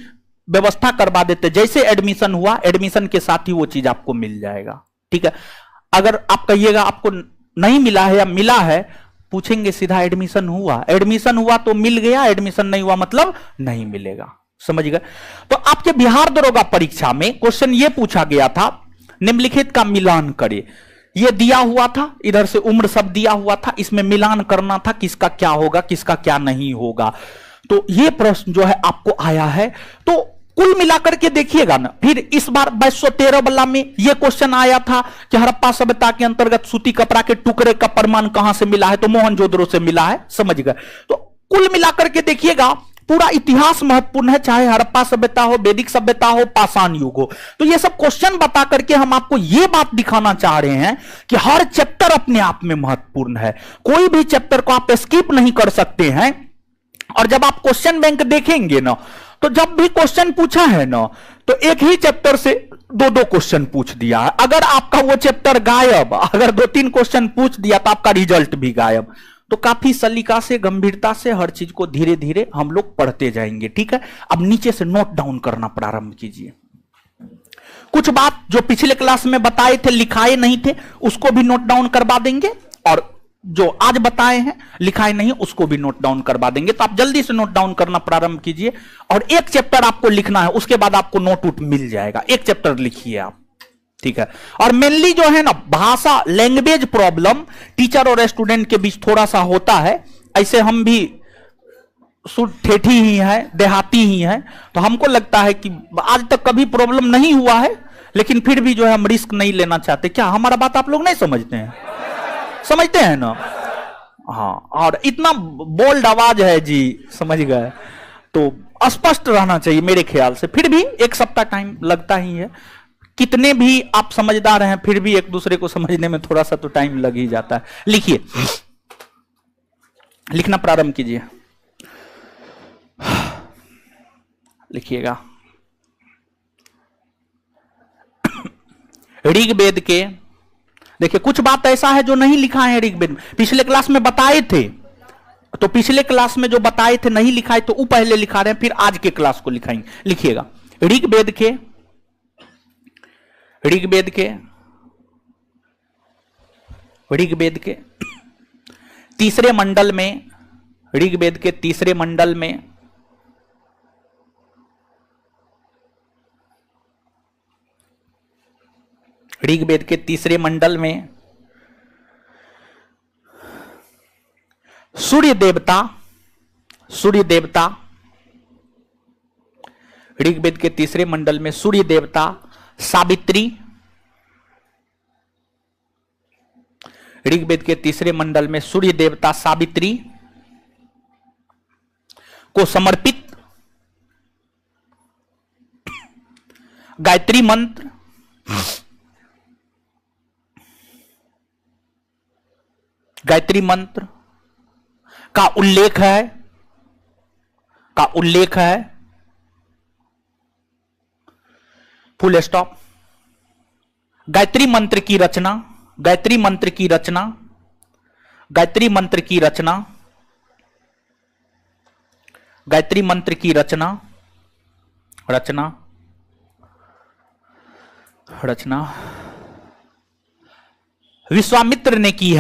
व्यवस्था करवा देते, जैसे एडमिशन हुआ एडमिशन के साथ ही वो चीज आपको मिल जाएगा, ठीक है। अगर आप कहिएगा आपको नहीं मिला है या मिला है, पूछेंगे सीधा एडमिशन हुआ, एडमिशन हुआ तो मिल गया, एडमिशन नहीं हुआ मतलब नहीं मिलेगा, समझ गए। तो आपके बिहार दरोगा परीक्षा में क्वेश्चन ये पूछा गया था, निम्नलिखित का मिलान करे। ये दिया हुआ था, इधर से उम्र सब दिया हुआ था, इसमें मिलान करना था किसका क्या होगा किसका क्या नहीं होगा। तो ये प्रश्न जो है आपको आया है, तो कुल मिलाकर के देखिएगा ना। फिर इस बार 2213 वाला में यह क्वेश्चन आया था कि हड़प्पा सभ्यता के अंतर्गत सूती कपड़ा के टुकड़े का प्रमाण कहां से मिला है, तो मोहनजोदड़ो से मिला है, समझ गए। तो कुल मिलाकर के देखिएगा पूरा इतिहास महत्वपूर्ण है, चाहे हड़प्पा सभ्यता हो, वैदिक सभ्यता हो, पाषाण युग हो। तो ये सब क्वेश्चन बता करके हम आपको यह बात दिखाना चाह रहे हैं कि हर चैप्टर अपने आप में महत्वपूर्ण है, कोई भी चैप्टर को आप स्किप नहीं कर सकते हैं। और जब आप क्वेश्चन बैंक देखेंगे ना, तो जब भी क्वेश्चन पूछा है ना, तो एक ही चैप्टर से दो दो क्वेश्चन पूछ दिया है। अगर आपका वो चैप्टर गायब, अगर 2-3 क्वेश्चन पूछ दिया तो आपका रिजल्ट भी गायब। तो काफी सलीका से, गंभीरता से हर चीज को धीरे धीरे हम लोग पढ़ते जाएंगे, ठीक है। अब नीचे से नोट डाउन करना प्रारंभ कीजिए। कुछ बात जो पिछले क्लास में बताए थे, लिखाए नहीं थे, उसको भी नोट डाउन करवा देंगे, और जो आज बताए हैं लिखाए नहीं उसको भी नोट डाउन करवा देंगे। तो आप जल्दी से नोट डाउन करना प्रारंभ कीजिए। और एक चैप्टर आपको लिखना है, उसके बाद आपको नोट उट मिल जाएगा। एक चैप्टर लिखिए आप, ठीक है। और मेनली जो है ना, भाषा लैंग्वेज प्रॉब्लम टीचर और स्टूडेंट के बीच थोड़ा सा होता है। ऐसे हम भी ठेठी ही है, देहाती ही है, तो हमको लगता है कि आज तक कभी प्रॉब्लम नहीं हुआ है, लेकिन फिर भी जो है हम रिस्क नहीं लेना चाहते। क्या हमारा बात आप लोग नहीं समझते हैं? समझते हैं ना? हाँ, और इतना बोल्ड आवाज है जी, समझ गए। तो स्पष्ट रहना चाहिए मेरे ख्याल से। फिर भी एक सप्ताह टाइम लगता ही है, कितने भी आप समझदार हैं फिर भी एक दूसरे को समझने में थोड़ा सा तो टाइम लग ही जाता है। लिखिए, लिखना प्रारंभ कीजिए, लिखिएगा। ऋग्वेद के देखिए, कुछ बात ऐसा है जो नहीं लिखा है ऋग्वेद में, पिछले क्लास में बताए थे तो पिछले क्लास में जो बताए थे नहीं लिखाए तो वो पहले लिखा रहे हैं, फिर आज के क्लास को लिखाएंगे। लिखिएगा ऋग्वेद के तीसरे मंडल में, ऋग्वेद के तीसरे मंडल में ऋग्वेद के तीसरे मंडल में सूर्य देवता ऋग्वेद के तीसरे मंडल में सूर्य देवता सावित्री, ऋग्वेद के तीसरे मंडल में सूर्य देवता सावित्री को समर्पित गायत्री मंत्र का उल्लेख है, फुल स्टॉप। गायत्री मंत्र की रचना विश्वामित्र ने की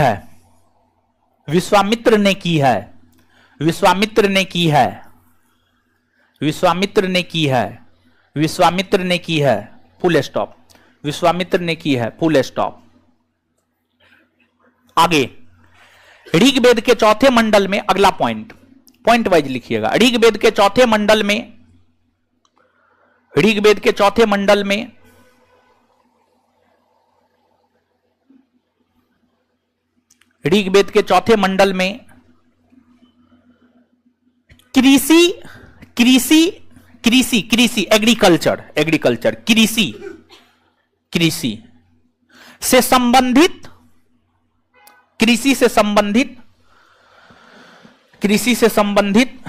है, विश्वामित्र ने की है, फुल स्टॉप। विश्वामित्र ने की है, फुल स्टॉप। आगे ऋग्वेद के चौथे मंडल में, अगला पॉइंट वाइज लिखिएगा। ऋग्वेद के चौथे मंडल में कृषि से संबंधित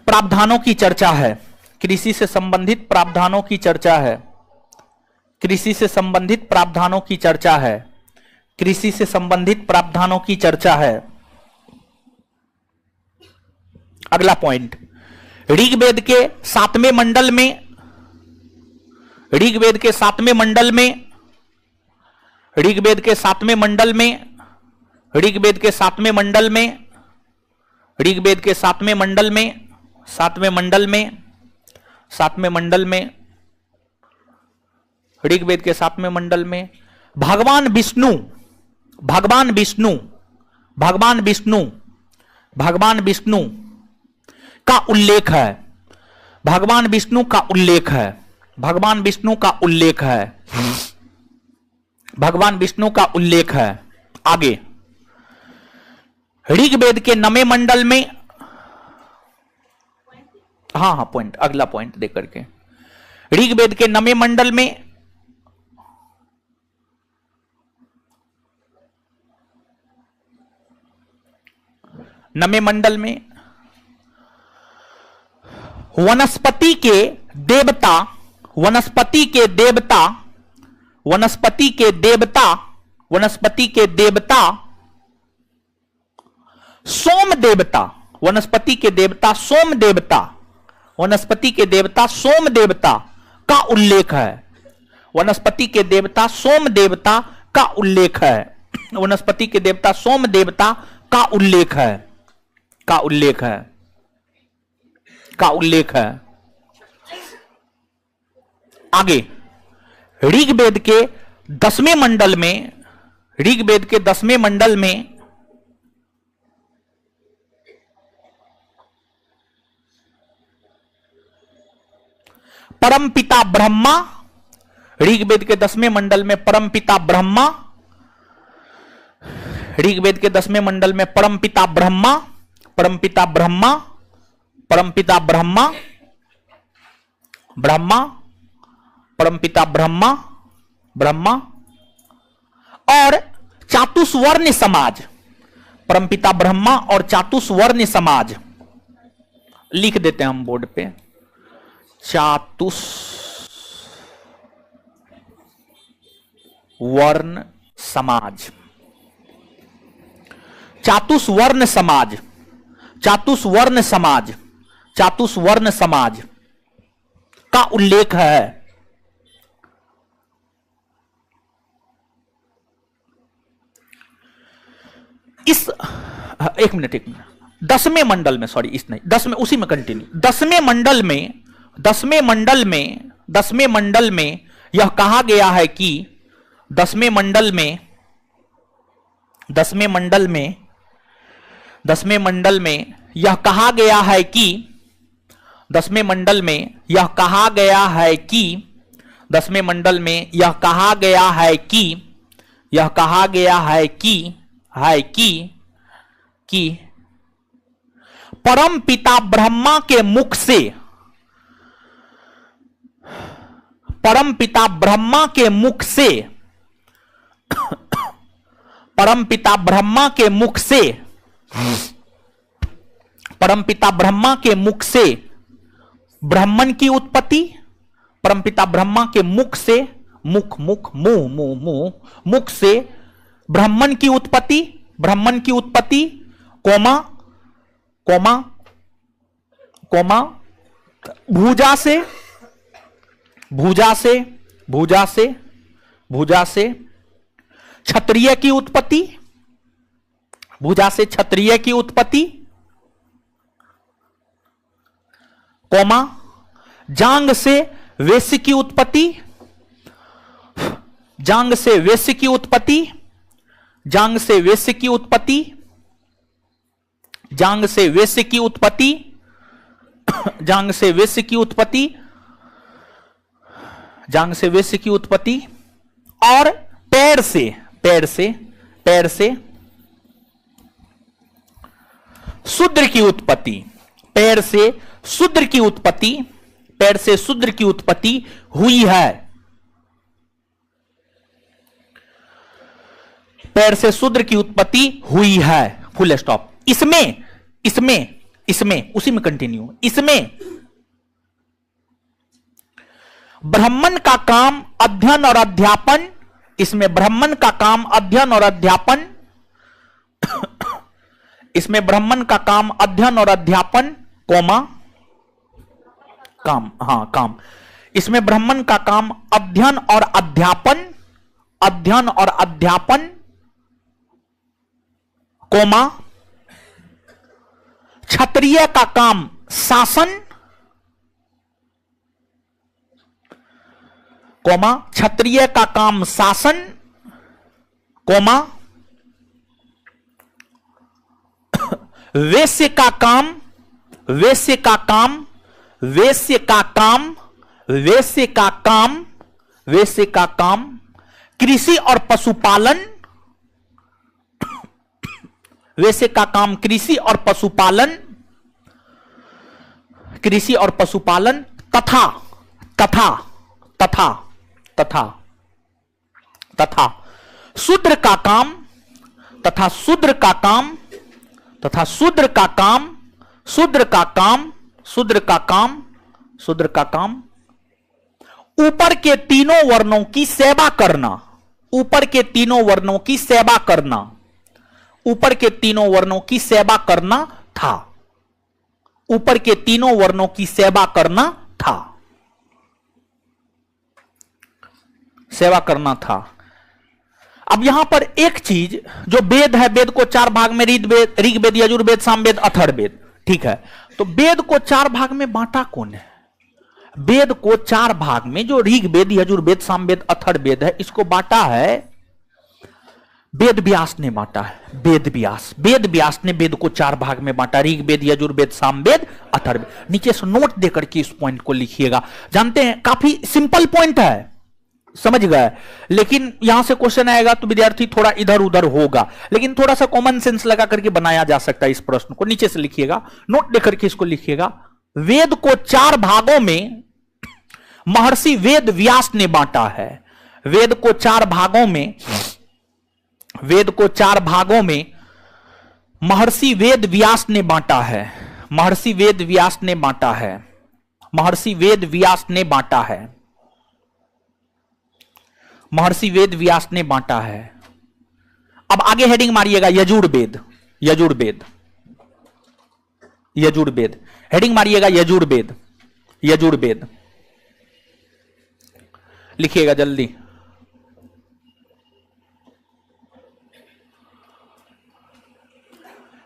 प्रावधानों की चर्चा है। कृषि से संबंधित प्रावधानों की चर्चा है। अगला पॉइंट, ऋग्वेद के सातवें मंडल में भगवान विष्णु का उल्लेख है। आगे ऋग्वेद के नवे मंडल में, पॉइंट, अगला पॉइंट देकर के, ऋग्वेद के नवे मंडल में वनस्पति के देवता सोम देवता का उल्लेख है। वनस्पति के देवता सोम देवता का उल्लेख है। आगे ऋग्वेद के 10वें मंडल में परमपिता ब्रह्मा, ऋग्वेद के 10वें मंडल में परमपिता ब्रह्मा, ब्रह्मा और चातुस्वर्ण समाज, परमपिता ब्रह्मा और चातुस्वर्ण समाज, लिख देते हैं हम बोर्ड पे, चातुस्वर्ण समाज। चातुस्वर्ण समाज, चातुस्वर्ण समाज का उल्लेख है। इस एक मिनट 10वें मंडल में, सॉरी इस नहीं 10वें, उसी में कंटिन्यू, 10वें मंडल में यह कहा गया है कि 10वें मंडल में यह कहा गया है कि 10वें मंडल में यह कहा गया है कि 10वें मंडल में यह कहा गया है कि यह कहा गया है कि परम पिता ब्रह्मा के मुख से, परम पिता ब्रह्मा के मुख से, परम पिता ब्रह्मा के मुख से, परम पिता ब्रह्मा के मुख से ब्राह्मण की उत्पत्ति, परमपिता ब्रह्मा के मुख से, मुख मुख मुंह मुंह मुंह, मुख से ब्राह्मण की उत्पत्ति, ब्राह्मण की उत्पत्ति, कोमा कोमा कोमा भुजा से, भुजा से, भुजा से, भुजा से क्षत्रिय की उत्पत्ति, भुजा से क्षत्रिय की उत्पत्ति, कोमा जांग से वेश्य की उत्पत्ति, जांग से वेश्य की उत्पत्ति, जांग से वेश्य की उत्पत्ति, जांग से वेश्य की उत्पत्ति, जांग से वेश्य की उत्पत्ति, जांग से वेश्य की उत्पत्ति, और पैर से, पैर से, पैर से शूद्र की उत्पत्ति, पैर से शूद्र की उत्पत्ति, पैर से शूद्र की उत्पत्ति हुई है, पैर से शूद्र की उत्पत्ति हुई है, फुल स्टॉप। इसमें इसमें इसमें उसी में कंटिन्यू, इसमें ब्राह्मण का काम अध्ययन और अध्यापन, इसमें ब्राह्मण का काम अध्ययन और अध्यापन, इसमें ब्राह्मण का काम अध्ययन और अध्यापन, कोमा काम, हां काम, इसमें ब्राह्मण का काम अध्ययन और अध्यापन, अध्ययन और अध्यापन, कोमा क्षत्रिय का काम शासन, कोमा क्षत्रिय का काम शासन, कोमा वेश्य का काम, वेश्य का काम, वेश्य का काम, वेश्य का काम, वेश्य का काम कृषि और पशुपालन, वैसे का काम कृषि और पशुपालन, कृषि और पशुपालन, तथा तथा तथा तथा तथा शूद्र का काम, तथा शूद्र का काम, तथा शूद्र का काम, शूद्र का काम, शूद्र का काम, शूद्र का काम ऊपर के तीनों वर्णों की सेवा करना, ऊपर के तीनों वर्णों की सेवा करना, ऊपर के तीनों वर्णों की सेवा करना था, ऊपर के तीनों वर्णों की सेवा करना था, सेवा करना था। अब यहां पर एक चीज जो वेद है, वेद को 4 भाग में ऋग्वेद, यजुर्वेद, सामवेद, अथर्ववेद, ठीक है। तो वेद को 4 भाग में बांटा कौन है? वेद को 4 भाग में, जो ऋग्वेद, यजुर्वेद, सामवेद, अथर्ववेद है, इसको बांटा है वेद व्यास ने बांटा है, वेद व्यास, वेद व्यास ने वेद को 4 भाग में बांटा, ऋग्वेद, यजुर्वेद, सामवेद, अथर्ववेद। नीचे से नोट देकर के इस पॉइंट को लिखिएगा। जानते हैं काफी सिंपल पॉइंट है, समझ गए, लेकिन यहां से क्वेश्चन आएगा तो विद्यार्थी थोड़ा इधर उधर होगा, लेकिन थोड़ा सा कॉमन सेंस लगा करके बनाया जा सकता है इस प्रश्न को। नीचे से लिखिएगा, नोट देकर के इसको लिखिएगा। वेद को 4 भागों में महर्षि वेद व्यास ने बांटा है, वेद को 4 भागों में, वेद को 4 भागों में महर्षि वेद व्यास ने बांटा है, महर्षि वेद व्यास ने बांटा है, महर्षि वेद व्यास ने बांटा है, महर्षि वेद व्यास ने बांटा है। अब आगे हेडिंग मारिएगा यजुर्वेद, यजुर्वेद, यजुर्वेद, हेडिंग मारिएगा यजुर्वेद, यजुर्वेद लिखिएगा जल्दी।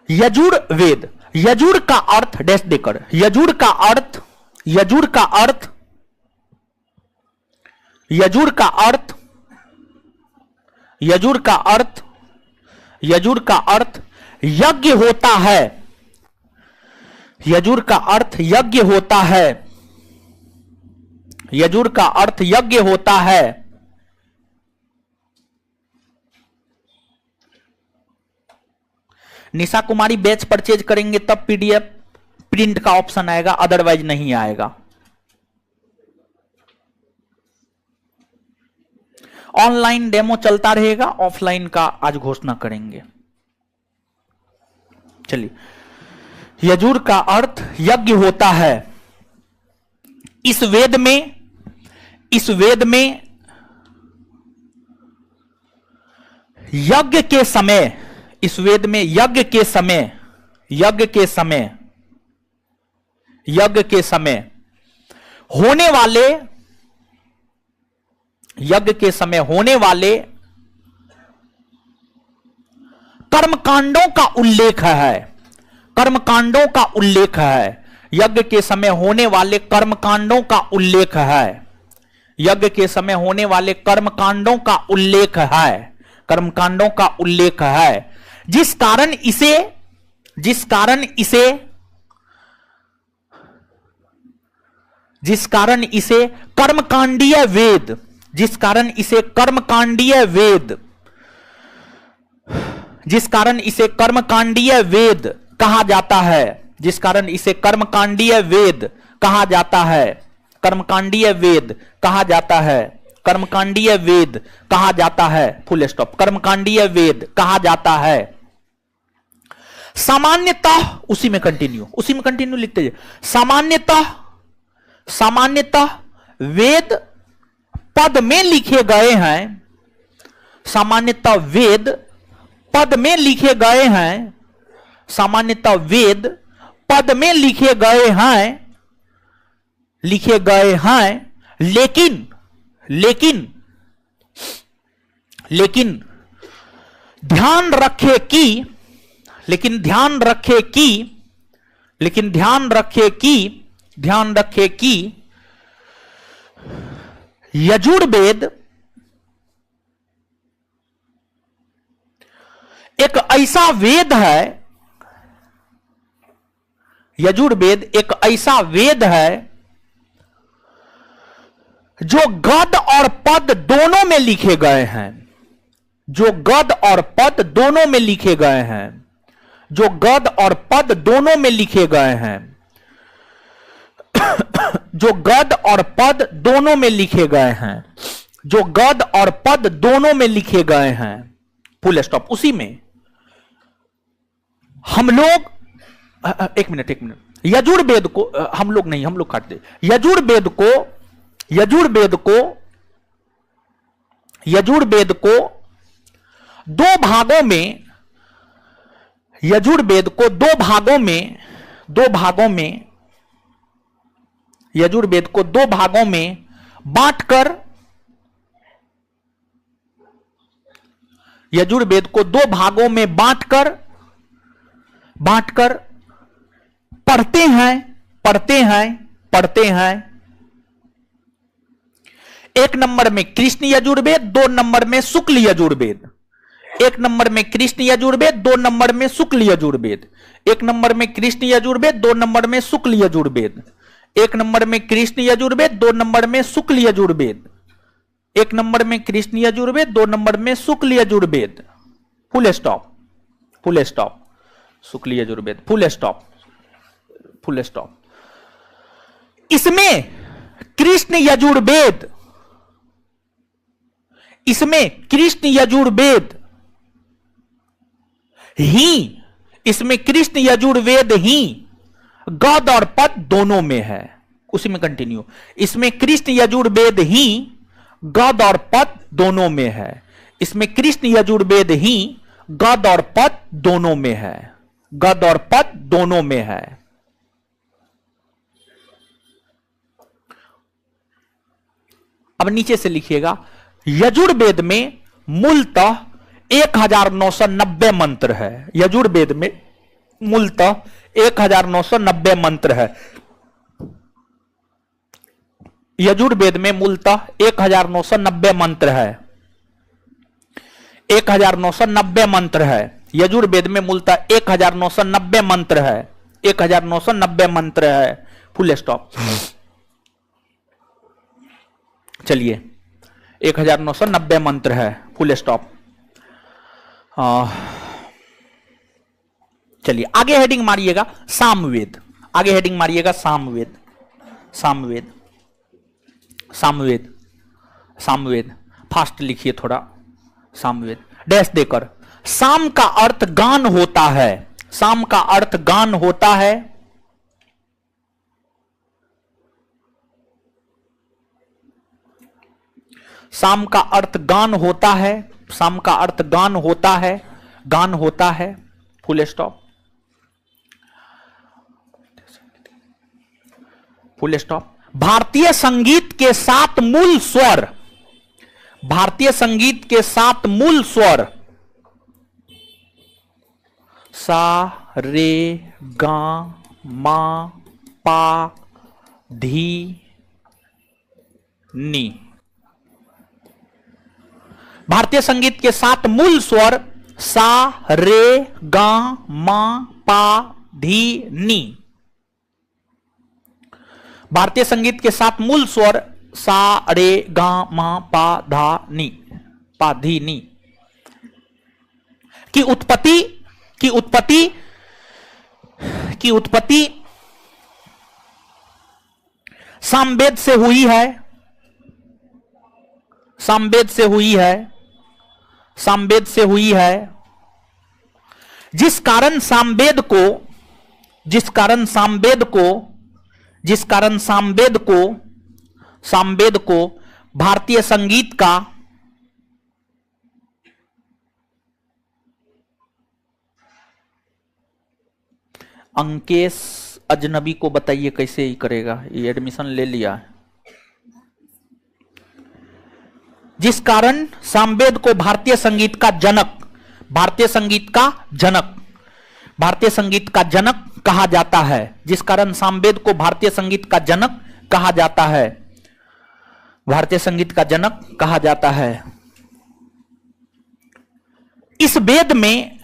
यजुर्वेद, यजुर का अर्थ डैश देकर, यजुर का अर्थ, यजुर का अर्थ, यजुर का अर्थ, यजुर का अर्थ, यजुर का अर्थ यज्ञ होता है, यजुर का अर्थ यज्ञ होता है, यजुर का अर्थ यज्ञ होता है। निशा कुमारी बैच परचेज करेंगे तब पीडीएफ प्रिंट का ऑप्शन आएगा, अदरवाइज नहीं आएगा। ऑनलाइन डेमो चलता रहेगा, ऑफलाइन का आज घोषणा करेंगे। चलिए, यजुर का अर्थ यज्ञ होता है। इस वेद में, इस वेद में यज्ञ के समय, इस वेद में यज्ञ के समय, यज्ञ के समय, यज्ञ के समय होने वाले, यज्ञ के समय होने वाले कर्मकांडों का उल्लेख है, कर्मकांडों का उल्लेख है। यज्ञ के समय होने वाले कर्मकांडों का उल्लेख है, यज्ञ के समय होने वाले कर्मकांडों का उल्लेख है, कर्मकांडों का उल्लेख है। जिस कारण इसे, जिस कारण इसे, जिस कारण इसे कर्मकांडीय वेद, जिस कारण इसे कर्मकांडीय वेद, जिस कारण इसे कर्मकांडीय वेद कहा जाता है, जिस कारण इसे कर्मकांडीय वेद कहा जाता है, कर्मकांडीय वेद कहा जाता है, कर्मकांडीय वेद कहा जाता है, फुल स्टॉप, कर्मकांडीय वेद कहा जाता है। सामान्यतः, उसी में कंटिन्यू, उसी में कंटिन्यू लिखते जाइए। सामान्यतः, सामान्यतः वेद पद में लिखे गए हैं, सामान्यतः वेद पद में लिखे गए हैं, सामान्यतः वेद पद में लिखे गए हैं, लिखे गए हैं, लेकिन, लेकिन, लेकिन ध्यान रखे कि, लेकिन ध्यान रखे कि, लेकिन ध्यान रखे कि, ध्यान रखे कि यजुर्वेद एक ऐसा वेद है, यजुर्वेद एक ऐसा वेद है जो गद और पद दोनों में लिखे गए हैं, जो गद और पद दोनों में लिखे गए हैं, जो गद और पद दोनों में लिखे गए हैं, जो गद और पद दोनों में लिखे गए हैं, जो गद और पद दोनों में लिखे गए हैं, फुल स्टॉप। उसी में हम लोग, एक मिनट, एक मिनट, यजुर्वेद को हम लोग नहीं, हम लोग काटते, यजुर्वेद को, यजुर्वेद को, यजुर्वेद को दो भागों में, यजुर्वेद को दो भागों में, दो भागों में, यजुर्वेद को दो भागों में बांटकर, यजुर्वेद को दो भागों में बांटकर, बांटकर पढ़ते हैं, पढ़ते हैं, पढ़ते हैं। एक नंबर में कृष्ण यजुर्वेद, दो नंबर में शुक्ल यजुर्वेद, एक नंबर में कृष्ण यजुर्वेद, दो नंबर में शुक्ल यजुर्वेद, एक नंबर में कृष्ण यजुर्वेद, दो नंबर में शुक्ल यजुर्वेद, एक नंबर में कृष्ण यजुर्वेद, दो नंबर में शुक्ल यजुर्वेद, एक नंबर में कृष्ण यजुर्वेद, दो नंबर में Shukla Yajurveda, full stop, full stop, Shukla Yajurveda, full stop, full stop. इसमें कृष्ण यजुर्वेद, इसमें कृष्ण यजुर्वेद ही, इसमें कृष्ण यजुर्वेद ही गद और पद दोनों में है। उसी में कंटिन्यू, इसमें कृष्ण यजुर्वेद ही गद और पद दोनों में है, इसमें कृष्ण यजुर्वेद ही गद और पद दोनों में है, गद और पद दोनों में है, अब नीचे से लिखिएगा, यजुर्वेद में मूलतः 1990 मंत्र है। यजुर्वेद में मूलतः 1990 मंत्र है। यजुर्वेद में मूलतः 1990 मंत्र है। 1990 मंत्र है। यजुर्वेद में मूलतः 1990 मंत्र है। 1990 मंत्र है। Full stop. चलिए, 1990 मंत्र है। Full stop. चलिए आगे हेडिंग मारिएगा सामवेद। आगे हेडिंग मारिएगा सामवेद। सामवेद, सामवेद, सामवेद। फास्ट लिखिए थोड़ा। सामवेद डैश देकर। साम का अर्थ गान होता है। साम का अर्थ गान होता है। साम का अर्थ गान होता है। साम का अर्थ गान होता है। गान होता है। Full stop. Full stop. भारतीय संगीत के 7 मूल स्वर। भारतीय संगीत के 7 मूल स्वर सा, रे, गा, मा, पा, धी, नी। भारतीय संगीत के 7 मूल स्वर सा, रे, गा, मा, पा, धी, नी। भारतीय संगीत के 7 मूल स्वर सा, रे, गा, मा, पा, धा, नी, पा, धी, नी की उत्पत्ति सामवेद से हुई है। सामवेद से हुई है। सामवेद से हुई है। जिस कारण सामवेद को भारतीय संगीत का अंकेश अजनबी को बताइए कैसे ही करेगा, ये एडमिशन ले लिया है। जिस कारण सामवेद को भारतीय संगीत का जनक कहा जाता है। जिस कारण सामवेद को भारतीय संगीत का जनक कहा जाता है। भारतीय संगीत का जनक कहा जाता है। इस वेद में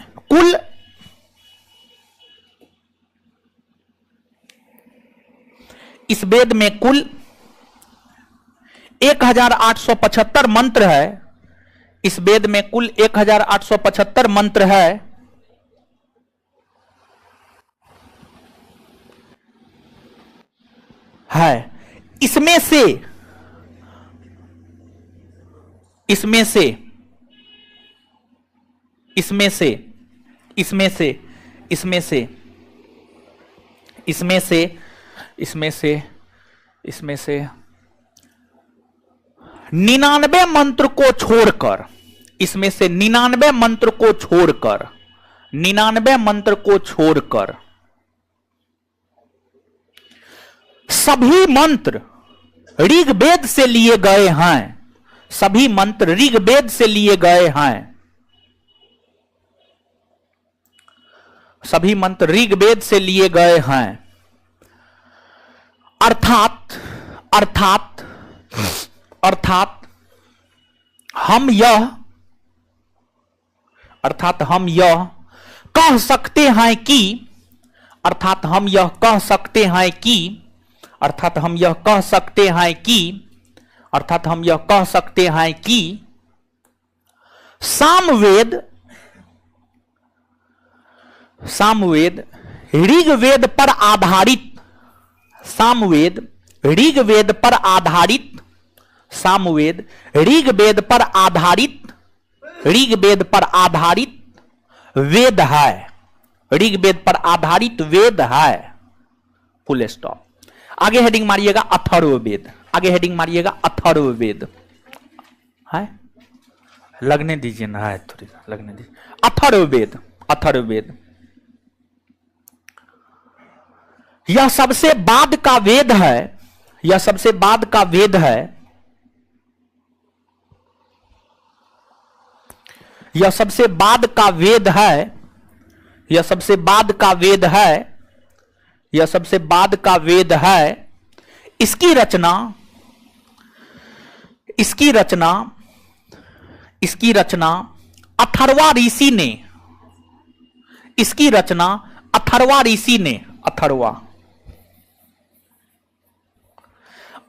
कुल 1875 मंत्र है। इस वेद में कुल 1875 मंत्र है। इसमें से 99 मंत्र को छोड़कर, इसमें से 99 मंत्र को छोड़कर, 99 मंत्र को छोड़कर सभी मंत्र ऋग्वेद से लिए गए हैं। सभी मंत्र ऋग्वेद से लिए गए हैं। सभी मंत्र ऋग्वेद से लिए गए हैं। अर्थात हम यह कह सकते हैं कि सामवेद ऋग्वेद पर आधारित वेद है। ऋग्वेद पर आधारित वेद है। Full stop. आगे हेडिंग मारिएगा अथर्ववेद। आगे हेडिंग मारिएगा अथर्ववेद। है, लगने दीजिए ना, है थोड़ी लगने दीजिए। अथर्ववेद यह सबसे बाद का वेद है। यह सबसे बाद का वेद है, यह सबसे बाद का वेद है, यह सबसे बाद का वेद है। इसकी रचना, इसकी रचना, इसकी रचना अथर्वा ऋषि ने, इसकी रचना अथर्वा ऋषि ने,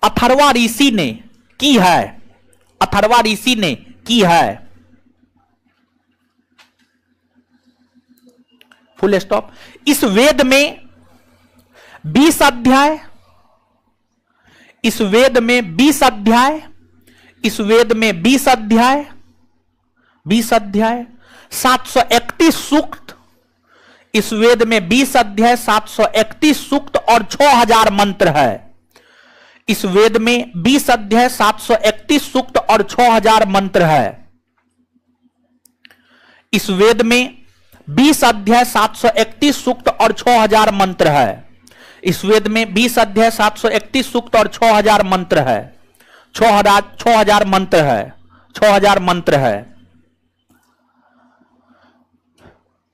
अथर्वा ऋषि ने की है, अथर्वा ऋषि ने की है। Full stop. इस वेद में 20 अध्याय, इस वेद में 20 अध्याय, इस वेद में 20 अध्याय, 20 अध्याय, 731 सूक्त, इस वेद में 20 अध्याय, 731 सूक्त और 6000 मंत्र है। इस वेद में 20 अध्याय, 731 सूक्त और 6000 मंत्र है। इस वेद में 20 अध्याय, 731 सूक्त और 6000 मंत्र है। इस वेद में 20 अध्याय, 731 सूक्त और 6000 मंत्र है। 6000 मंत्र है, 6000 मंत्र है।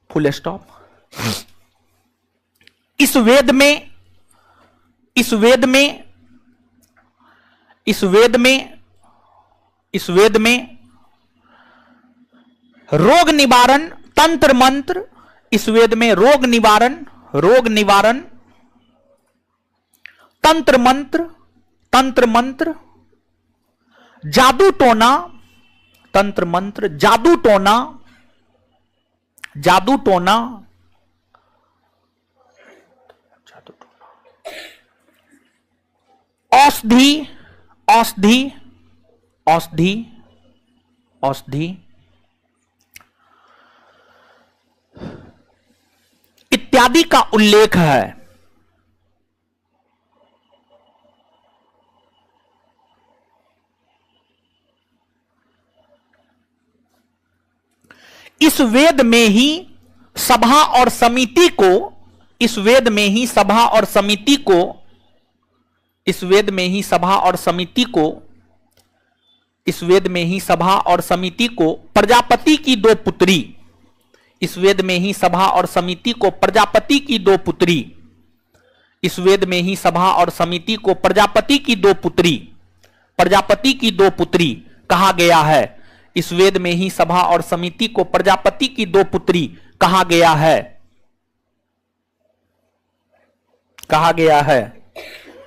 Full stop. इस वेद में, इस वेद में, इस वेद में, इस वेद में रोग निवारण तंत्र मंत्र, इस वेद में रोग निवारण, रोग निवारण तंत्र मंत्र, तंत्र मंत्र, जादू टोना, तंत्र मंत्र, जादू टोना, जादू टोना, जादू टोना, औषधि, औषधि, औषधि, औषधि इत्यादि का उल्लेख है। इस वेद में ही सभा और समिति को, इस वेद में ही सभा और समिति को, इस वेद में ही सभा और समिति को, इस वेद में ही सभा और समिति को प्रजापति की 2 पुत्री, इस वेद में ही सभा और समिति को प्रजापति की 2 पुत्री, इस वेद में ही सभा और समिति को प्रजापति की 2 पुत्री, प्रजापति की 2 पुत्री कहा गया है। इस वेद में ही सभा और समिति को प्रजापति की 2 पुत्री कहा गया है, कहा गया है।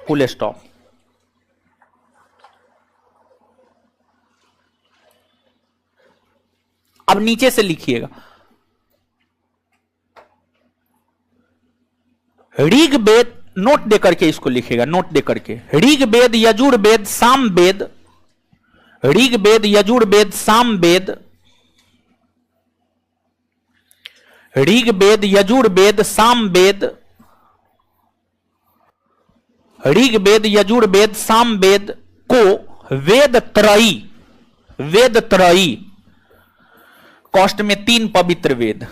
Full stop. अब नीचे से लिखिएगा, ऋग वेद, नोट देकर के इसको लिखिएगा, नोट देकर के, ऋग वेद, यजुर वेद, साम वेद, ऋग वेद, यजुर वेद, साम वेद, ऋग वेद, यजुर वेद, साम वेद, ऋग वेद, यजुर वेद, साम वेद को वेद त्रयी, वेद त्रयी, कॉस्ट में 3 पवित्र वेद,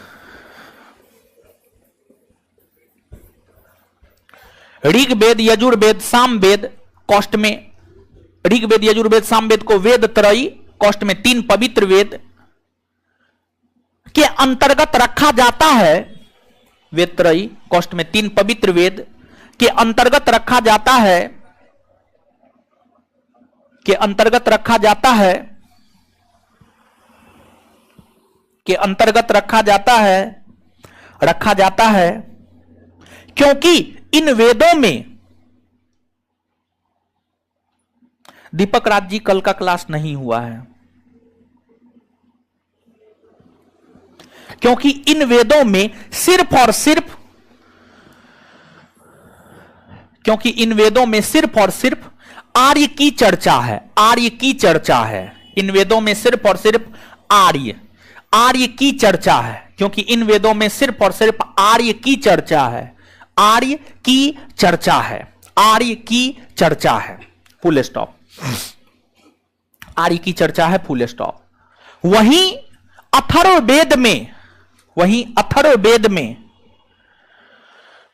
ऋग वेद, यजुर वेद, साम वेद, कॉस्ट में ऋग वेद, यजुर वेद, साम वेद को वेद त्रयी, कॉस्ट में 3 पवित्र वेद के अंतर्गत रखा जाता है। वेद त्रयी, कॉस्ट में 3 पवित्र वेद के अंतर्गत रखा जाता है, के अंतर्गत रखा जाता है, के अंतर्गत रखा जाता है, रखा जाता है, क्योंकि इन वेदों में, दीपक राज जी कल का क्लास नहीं हुआ है, क्योंकि इन वेदों में सिर्फ और सिर्फ, क्योंकि इन वेदों में सिर्फ और सिर्फ आर्य की चर्चा है, आर्य की चर्चा है। इन वेदों में सिर्फ और सिर्फ आर्य, आर्य की चर्चा है, क्योंकि इन वेदों में सिर्फ और सिर्फ आर्य की चर्चा है, आर्य की चर्चा है, आर्य की चर्चा है। Full stop. आर्य की चर्चा है, फुल स्टॉप। वहीं अथर्ववेद में, वहीं अथर्ववेद में,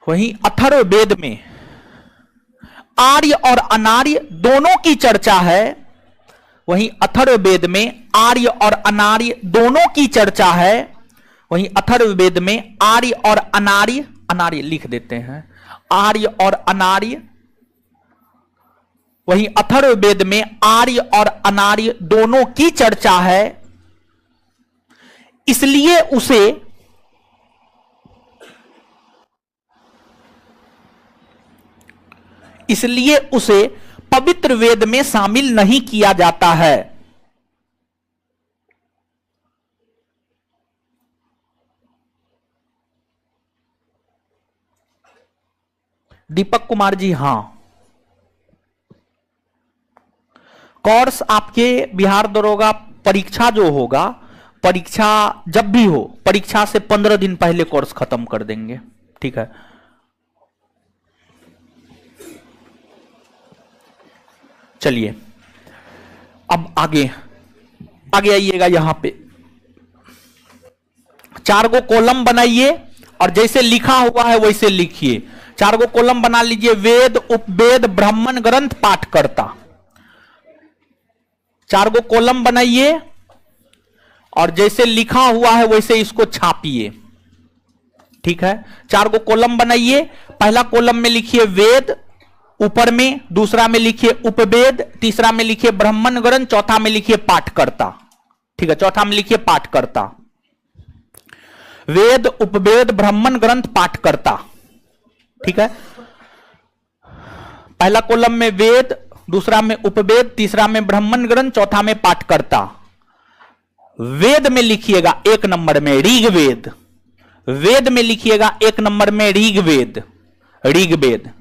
वहीं अथर्ववेद में आर्य और अनार्य दोनों की चर्चा है। वहीं अथर्ववेद में आर्य और अनार्य दोनों की चर्चा है, वहीं अथर्ववेद में आर्य और अनार्य, अनार्य लिख देते हैं, आर्य और अनार्य, वहीं अथर्ववेद में आर्य और अनार्य दोनों की चर्चा है, इसलिए उसे पवित्र वेद में शामिल नहीं किया जाता है। दीपक कुमार जी, हां, कोर्स आपके बिहार दरोगा परीक्षा जो होगा, परीक्षा जब भी हो, परीक्षा से 15 दिन पहले कोर्स खत्म कर देंगे, ठीक है। चलिए अब आगे आइएगा, यहां पे 4 गो कॉलम बनाइए और जैसे लिखा हुआ है वैसे लिखिए। 4 गो कॉलम बना लीजिए, वेद, उपवेद, ब्राह्मण ग्रंथ, पाठकर्ता। 4 गो कॉलम बनाइए और जैसे लिखा हुआ है वैसे इसको छापिए, ठीक है। 4 गो कॉलम बनाइए। पहला कॉलम में लिखिए वेद, ऊपर में, दूसरा में लिखिए उपवेद, तीसरा में लिखिए ब्राह्मण ग्रंथ, चौथा में लिखिए पाठकर्ता, ठीक है। चौथा में लिखिए पाठकर्ता, वेद, उपवेद, ब्राह्मण ग्रंथ, पाठकर्ता, ठीक है। पहला कॉलम में वेद, दूसरा में उपवेद, तीसरा में ब्राह्मण ग्रंथ, चौथा में पाठकर्ता। वेद में लिखिएगा 1 नंबर में ऋग्वेद, वेद में लिखिएगा 1 नंबर में ऋग्वेद, ऋग्वेद।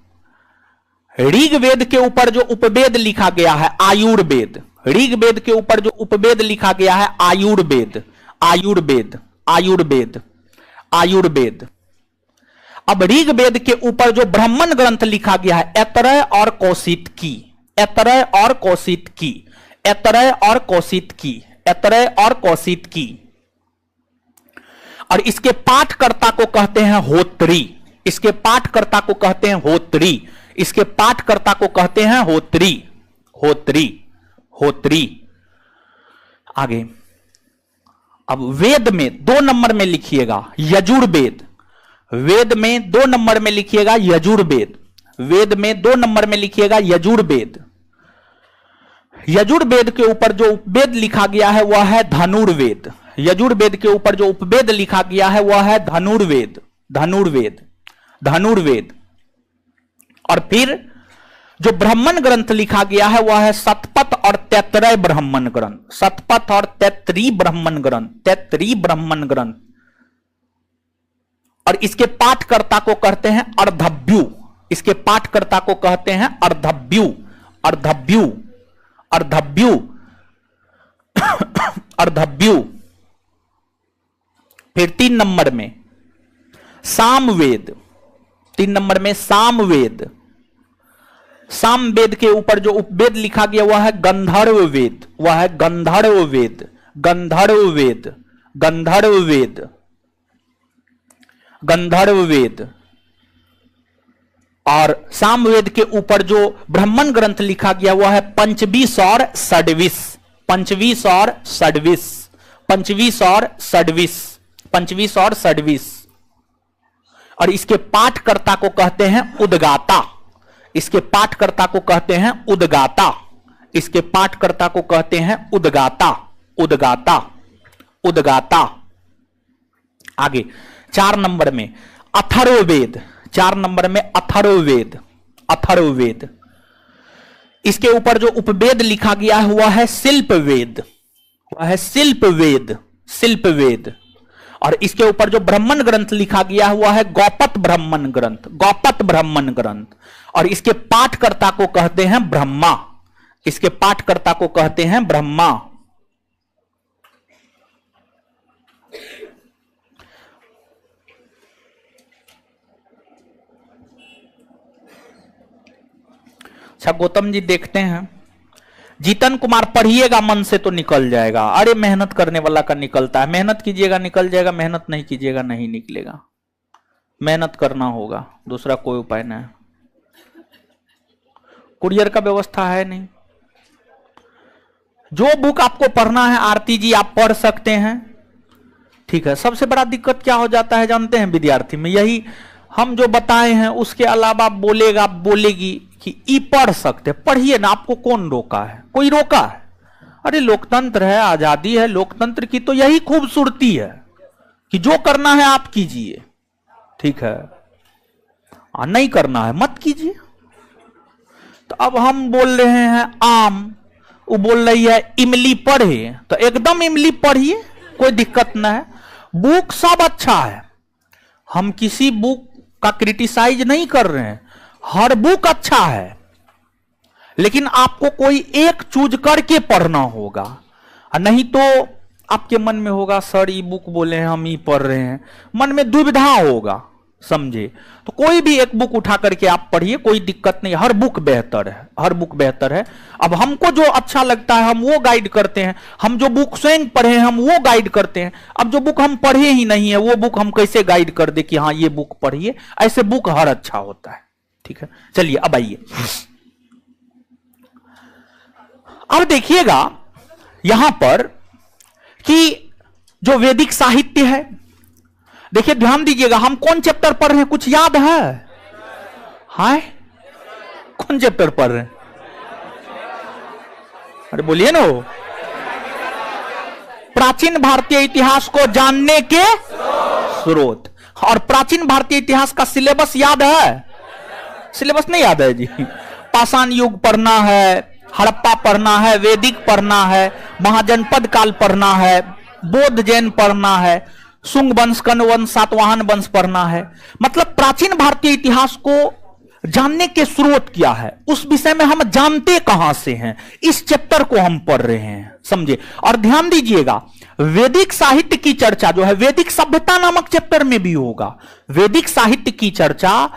ऋग्वेद के ऊपर जो उपवेद लिखा गया है आयुर्वेद, ऋग्वेद के ऊपर जो उपवेद लिखा गया है आयुर्वेद, आयुर्वेद, आयुर्वेद, आयुर्वेद। अब ऋग्वेद के ऊपर जो ब्राह्मण ग्रंथ लिखा गया है ऐतरेय और कौशितकी, ऐतरेय और कौशितकी, ऐतरेय और कौशितकी, ऐतरेय और कौशितकी। और इसके पाठकर्ता को कहते हैं होत्री, इसके पाठकर्ता को कहते हैं होत्री, इसके पाठकर्ता को कहते हैं होत्री, होत्री, होत्री। आगे अब वेद में 2 नंबर में लिखिएगा यजुर्वेद, वेद में 2 नंबर में लिखिएगा यजुर्वेद, वेद में 2 नंबर में लिखिएगा यजुर्वेद। यजुर्वेद के ऊपर जो उपवेद लिखा गया है वह है धनुर्वेद, यजुर्वेद के ऊपर जो उपवेद लिखा गया है वह है धनुर्वेद, धनुर्वेद, धनुर्वेद। और फिर जो ब्राह्मण ग्रंथ लिखा गया है वह है शतपथ और तैत्तरीय ब्राह्मण ग्रंथ, शतपथ और तैत्तरीय ब्राह्मण ग्रंथ, तैत्तरीय ब्राह्मण ग्रंथ। और इसके पाठकर्ता को कहते हैं अर्धव्यू, इसके पाठकर्ता को कहते हैं अर्धव्यू, अर्धव्यू, अर्धव्यू, अर्धव्यू। फिर 3 नंबर में सामवेद, 3 नंबर में सामवेद, सामवेद के ऊपर जो उपवेद लिखा गया वह है गंधर्व वेद, वह है गंधर्व वेद, गंधर्व वेद, गंधर्व वेद, गंधर्व वेद। और सामवेद के ऊपर जो ब्राह्मण ग्रंथ लिखा गया वह है पंचवीस और षड्विश, पंचवीस और षड्विश, पंचवीस और षड्विश, पंचवीस और षड्विश। और इसके पाठकर्ता को कहते हैं उद्गाता, इसके पाठकर्ता को कहते हैं उद्गाता, इसके पाठकर्ता को कहते हैं उद्गाता, उद्गाता, उद्गाता। आगे 4 नंबर में अथर्ववेद, 4 नंबर में अथर्ववेद, अथर्ववेद। इसके ऊपर जो उपवेद लिखा गया है वह है शिल्पवेद, वह है शिल्पवेद, शिल्पवेद। और इसके ऊपर जो ब्राह्मण ग्रंथ लिखा गया है वह है गौपत ब्राह्मण ग्रंथ, गौपत ब्राह्मण ग्रंथ। और इसके पाठकर्ता को कहते हैं ब्रह्मा, इसके पाठकर्ता को कहते हैं ब्रह्मा। अच्छा गौतम जी देखते हैं, जीतन कुमार पढ़िएगा मन से तो निकल जाएगा। अरे मेहनत करने वाला का निकलता है, मेहनत कीजिएगा निकल जाएगा, मेहनत नहीं कीजिएगा नहीं निकलेगा। मेहनत करना होगा, दूसरा कोई उपाय नहीं। कुरियर का व्यवस्था है नहीं, जो बुक आपको पढ़ना है आरती जी आप पढ़ सकते हैं, ठीक है। सबसे बड़ा दिक्कत क्या हो जाता है जानते हैं विद्यार्थी में, यही हम जो बताए हैं उसके अलावा बोलेगा बोलेगी कि ई पढ़ सकते, पढ़िए ना, आपको कौन रोका है, कोई रोका है? अरे लोकतंत्र है, आजादी है, लोकतंत्र की तो यही खूबसूरती है कि जो करना है आप कीजिए, ठीक है, नहीं करना है मत कीजिए। तो अब हम बोल रहे हैं आम, वो बोल रही है इमली पढ़े, तो एकदम इमली पढ़िए, कोई दिक्कत ना है। बुक सब अच्छा है, हम किसी बुक का क्रिटिसाइज नहीं कर रहे हैं, हर बुक अच्छा है, लेकिन आपको कोई एक चूज करके पढ़ना होगा, नहीं तो आपके मन में होगा सर ये बुक बोले हैं हम ही पढ़ रहे हैं, मन में दुविधा होगा, समझे। तो कोई भी एक बुक उठा करके आप पढ़िए, कोई दिक्कत नहीं, हर बुक बेहतर है, हर बुक बेहतर है। अब हमको जो अच्छा लगता है हम वो गाइड करते हैं, हम जो बुक स्वयं पढ़े हैं हम वो गाइड करते हैं। अब जो बुक हम पढ़े ही नहीं है वो बुक हम कैसे गाइड कर दे कि हाँ ये बुक पढ़िए, ऐसे बुक हर अच्छा होता है, ठीक है। चलिए अब आइए, अब देखिएगा यहां पर कि जो वैदिक साहित्य है, देखिए ध्यान दीजिएगा, हम कौन चैप्टर पढ़ रहे हैं, कुछ याद है? हाय, कौन चैप्टर पढ़ रहे हैं? अरे बोलिए ना। प्राचीन भारतीय इतिहास को जानने के स्रोत। और प्राचीन भारतीय इतिहास का सिलेबस याद है? सिलेबस नहीं याद है जी। पाषाण युग पढ़ना है, हड़प्पा पढ़ना है, वैदिक पढ़ना है, महाजनपद काल पढ़ना है, बौद्ध जैन पढ़ना है, शुंग वंश, कण्व वंश, सातवाहन वंश पढ़ना है। मतलब प्राचीन भारतीय इतिहास को जानने के स्रोत क्या है, उस विषय में हम जानते कहां से हैं, इस चैप्टर को हम पढ़ रहे हैं, समझे। और ध्यान दीजिएगा वैदिक साहित्य की चर्चा जो है वैदिक सभ्यता नामक चैप्टर में भी होगा, वैदिक साहित्य की चर्चा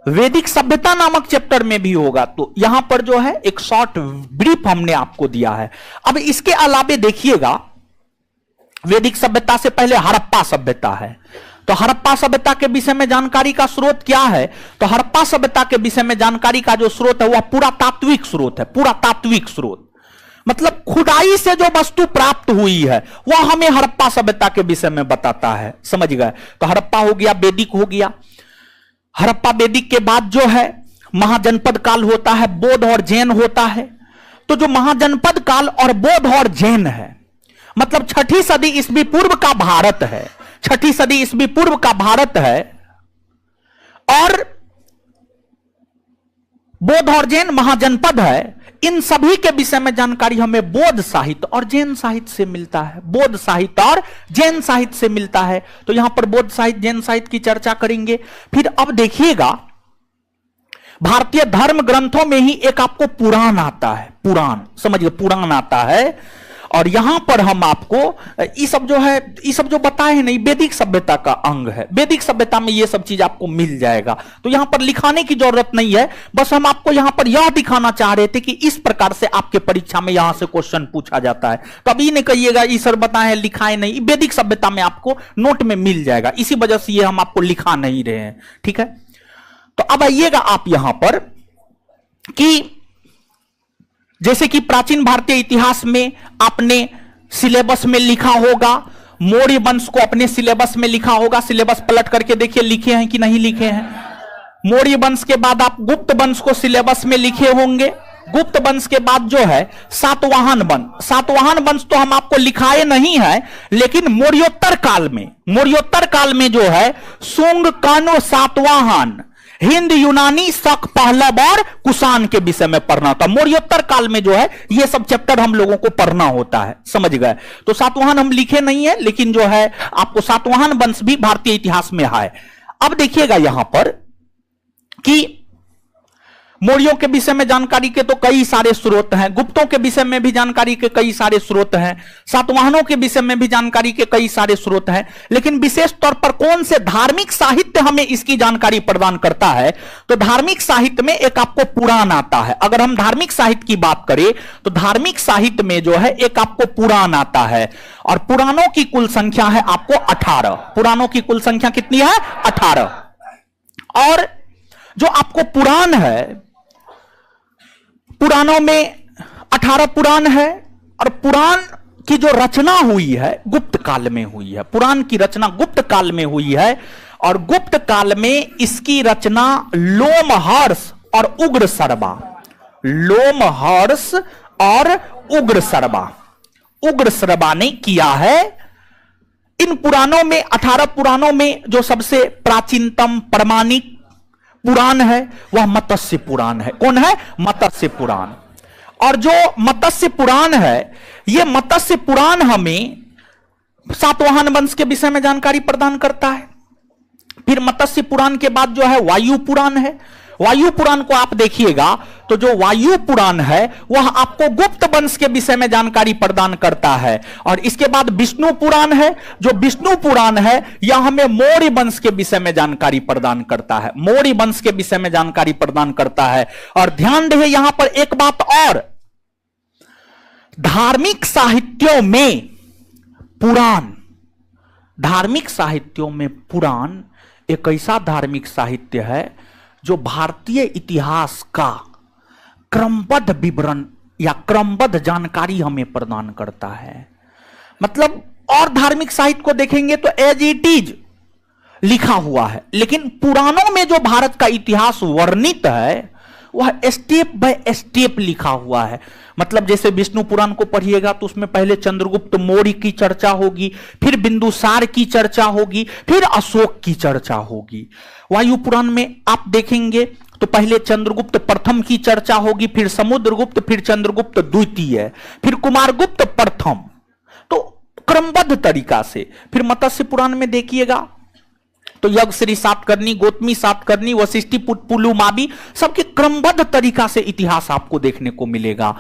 वैदिक सभ्यता नामक चैप्टर में भी होगा। तो यहां पर जो है एक शॉर्ट ब्रीफ हमने आपको दिया है। अब इसके अलावे देखिएगा वैदिक सभ्यता से पहले हड़प्पा सभ्यता है, तो हड़प्पा सभ्यता के विषय में जानकारी का स्रोत क्या है? तो हड़प्पा सभ्यता के विषय में जानकारी का जो स्रोत है वह पूरा तात्विक स्रोत है, पूरा तात्विक स्रोत, मतलब खुदाई से जो वस्तु प्राप्त हुई है वह हमें हड़प्पा सभ्यता के विषय में बताता है, समझ गए। तो हड़प्पा हो गया, वैदिक हो गया। हड़प्पा वैदिक के बाद जो है महाजनपद काल होता है, बौद्ध और जैन होता है। तो जो महाजनपद काल और बौद्ध और जैन है, मतलब 6ठी सदी ईस्वी पूर्व का भारत है, 6ठी सदी ईस्वी पूर्व का भारत है, और बौद्ध और जैन महाजनपद है। इन सभी के विषय में जानकारी हमें बौद्ध साहित्य और जैन साहित्य से मिलता है, बौद्ध साहित्य और जैन साहित्य से मिलता है। तो यहां पर बौद्ध साहित्य जैन साहित्य की चर्चा करेंगे। फिर अब देखिएगा भारतीय धर्म ग्रंथों में ही एक आपको पुराण आता है, पुराण समझिए, पुराण आता है। और यहां पर हम आपको ये सब जो है, ये सब जो बताए हैं नहीं, वैदिक सभ्यता का अंग है, वैदिक सभ्यता में ये सब चीज आपको मिल जाएगा। तो यहां पर लिखाने की जरूरत नहीं है, बस हम आपको यहां पर यह दिखाना चाह रहे थे कि इस प्रकार से आपके परीक्षा में यहां से क्वेश्चन पूछा जाता है। कभी नहीं कहिएगा ये सर बताए हैं लिखाए नहीं, वैदिक सभ्यता में आपको नोट में मिल जाएगा, इसी वजह से ये हम आपको लिखा नहीं रहे हैं, ठीक है। तो अब आइएगा आप यहां पर कि जैसे कि प्राचीन भारतीय इतिहास में आपने सिलेबस में लिखा होगा, मौर्य वंश को अपने सिलेबस में लिखा होगा, सिलेबस पलट करके देखिए लिखे हैं कि नहीं लिखे हैं। मौर्य वंश के बाद आप गुप्त वंश को सिलेबस में लिखे होंगे, गुप्त वंश के बाद जो है सातवाहन वंश, सातवाहन वंश तो हम आपको लिखाए नहीं है, लेकिन मौर्योत्तर काल में, मौर्योत्तर काल में जो है शुंग, कण्व, सातवाहन, हिंद, यूनानी, शक, पहलव और कुषाण के विषय में पढ़ना होता है। मौर्योत्तर काल में जो है ये सब चैप्टर हम लोगों को पढ़ना होता है, समझ गए। तो सातवाहन हम लिखे नहीं है, लेकिन जो है आपको सातवाहन वंश भी भारतीय इतिहास में है। अब देखिएगा यहां पर कि मौर्यों के विषय में जानकारी के तो कई सारे स्रोत हैं, गुप्तों के विषय में भी जानकारी के कई सारे स्रोत हैं, सातवाहनों के विषय में भी जानकारी के कई सारे स्रोत हैं, लेकिन विशेष तौर पर कौन से धार्मिक साहित्य हमें इसकी जानकारी प्रदान करता है? तो धार्मिक साहित्य में एक आपको पुराण आता है। अगर हम धार्मिक साहित्य की बात करें तो धार्मिक साहित्य में जो है एक आपको पुराण आता है, और पुराणों की कुल संख्या है आपको 18। पुराणों की कुल संख्या कितनी है? 18। और जो आपको पुराण है, पुराणों में 18 पुराण है, और पुराण की जो रचना हुई है गुप्त काल में हुई है। पुराण की रचना गुप्त काल में हुई है और गुप्त काल में इसकी रचना लोमहर्ष और उग्रसर्वा, लोमहर्ष और उग्रसर्वा ने किया है। इन पुराणों में 18 पुराणों में जो सबसे प्राचीनतम प्रमाणिक पुराण है वह मत्स्य पुराण है। कौन है? मत्स्य पुराण। और जो मत्स्य पुराण है, यह मत्स्य पुराण हमें सातवाहन वंश के विषय में जानकारी प्रदान करता है। फिर मत्स्य पुराण के बाद जो है वायु पुराण है। वायु पुराण को आप देखिएगा तो जो वायु पुराण है वह आपको गुप्त वंश के विषय में जानकारी प्रदान करता है। और इसके बाद विष्णु पुराण है। जो विष्णु पुराण है यह हमें मौर्य वंश के विषय में जानकारी प्रदान करता है, मौर्य वंश के विषय में जानकारी प्रदान करता है। और ध्यान रहे यहां पर एक बात और, धार्मिक साहित्यों में पुराण, धार्मिक साहित्यों में पुराण एक ऐसा धार्मिक साहित्य है जो भारतीय इतिहास का क्रमबद्ध विवरण या क्रमबद्ध जानकारी हमें प्रदान करता है। मतलब और धार्मिक साहित्य को देखेंगे तो एज इट इज लिखा हुआ है, लेकिन पुराणों में जो भारत का इतिहास वर्णित है वह स्टेप बाय स्टेप लिखा हुआ है। मतलब जैसे विष्णु पुराण को पढ़िएगा तो उसमें पहले चंद्रगुप्त मौर्य की चर्चा होगी, फिर बिंदुसार की चर्चा होगी, फिर अशोक की चर्चा होगी। वायु पुराण में आप देखेंगे तो पहले चंद्रगुप्त प्रथम की चर्चा होगी, फिर समुद्रगुप्त, फिर चंद्रगुप्त द्वितीय, फिर कुमारगुप्त प्रथम, तो क्रमबद्ध तरीका से। फिर मत्स्य पुराण में देखिएगा तो यज्ञश्री सातकर्णी, गौतमी सातकर्णी, वशिष्ठी, पुलुमावी, सबके क्रमबद्ध तरीका से इतिहास आपको देखने को मिलेगा।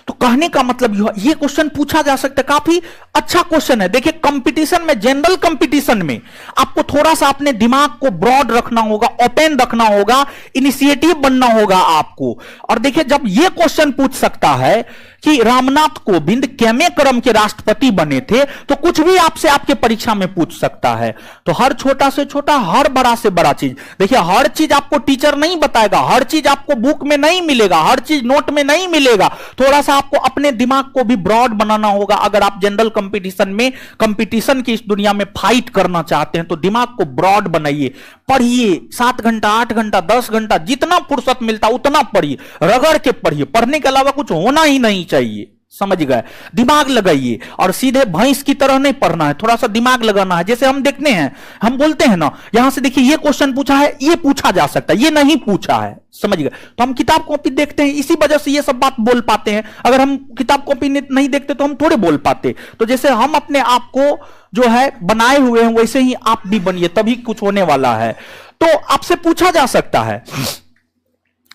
तो कहने का मतलब यह क्वेश्चन पूछा जा सकता है, काफी अच्छा क्वेश्चन है। देखिए कंपटीशन में, जनरल कंपटीशन में आपको थोड़ा सा अपने दिमाग को ब्रॉड रखना होगा, ओपन रखना होगा, इनिशिएटिव बनना होगा आपको। और देखिए जब यह क्वेश्चन पूछ सकता है कि रामनाथ कोविंद केमे क्रम के राष्ट्रपति बने थे, तो कुछ भी आपसे आपके परीक्षा में पूछ सकता है। तो हर छोटा से छोटा, हर बड़ा से बड़ा चीज, देखिए हर चीज आपको टीचर नहीं बताएगा, हर चीज आपको बुक में नहीं मिलेगा, हर चीज नोट में नहीं मिलेगा। थोड़ा सा आपको अपने दिमाग को भी ब्रॉड बनाना होगा। अगर आप जनरल कंपटीशन में, कंपटीशन की इस दुनिया में फाइट करना चाहते हैं तो दिमाग को ब्रॉड बनाइए, पढ़िए, 7 घंटा, 8 घंटा, 10 घंटा, जितना फुर्सत मिलता उतना पढ़िए, रगड़ के पढ़िए। पढ़ने के अलावा कुछ होना ही नहीं चाहिए, समझ गए? दिमाग लगाइए और सीधे भैंस की तरह नहीं पढ़ना है, थोड़ा सा दिमाग लगाना है। जैसे हम देखते हैं, हम बोलते हैं ना, यहां से देखिए ये क्वेश्चन पूछा है, ये पूछा जा सकता है, ये नहीं पूछा है, समझ गए? तो हम किताब कॉपी देखते हैं, इसी वजह से ये सब बात बोल पाते हैं। अगर हम किताब कॉपी नहीं देखते तो हम थोड़े बोल पाते। तो जैसे हम अपने आप को जो है बनाए हुए हैं वैसे ही आप भी बनिए, तभी कुछ होने वाला है। तो आपसे पूछा जा सकता है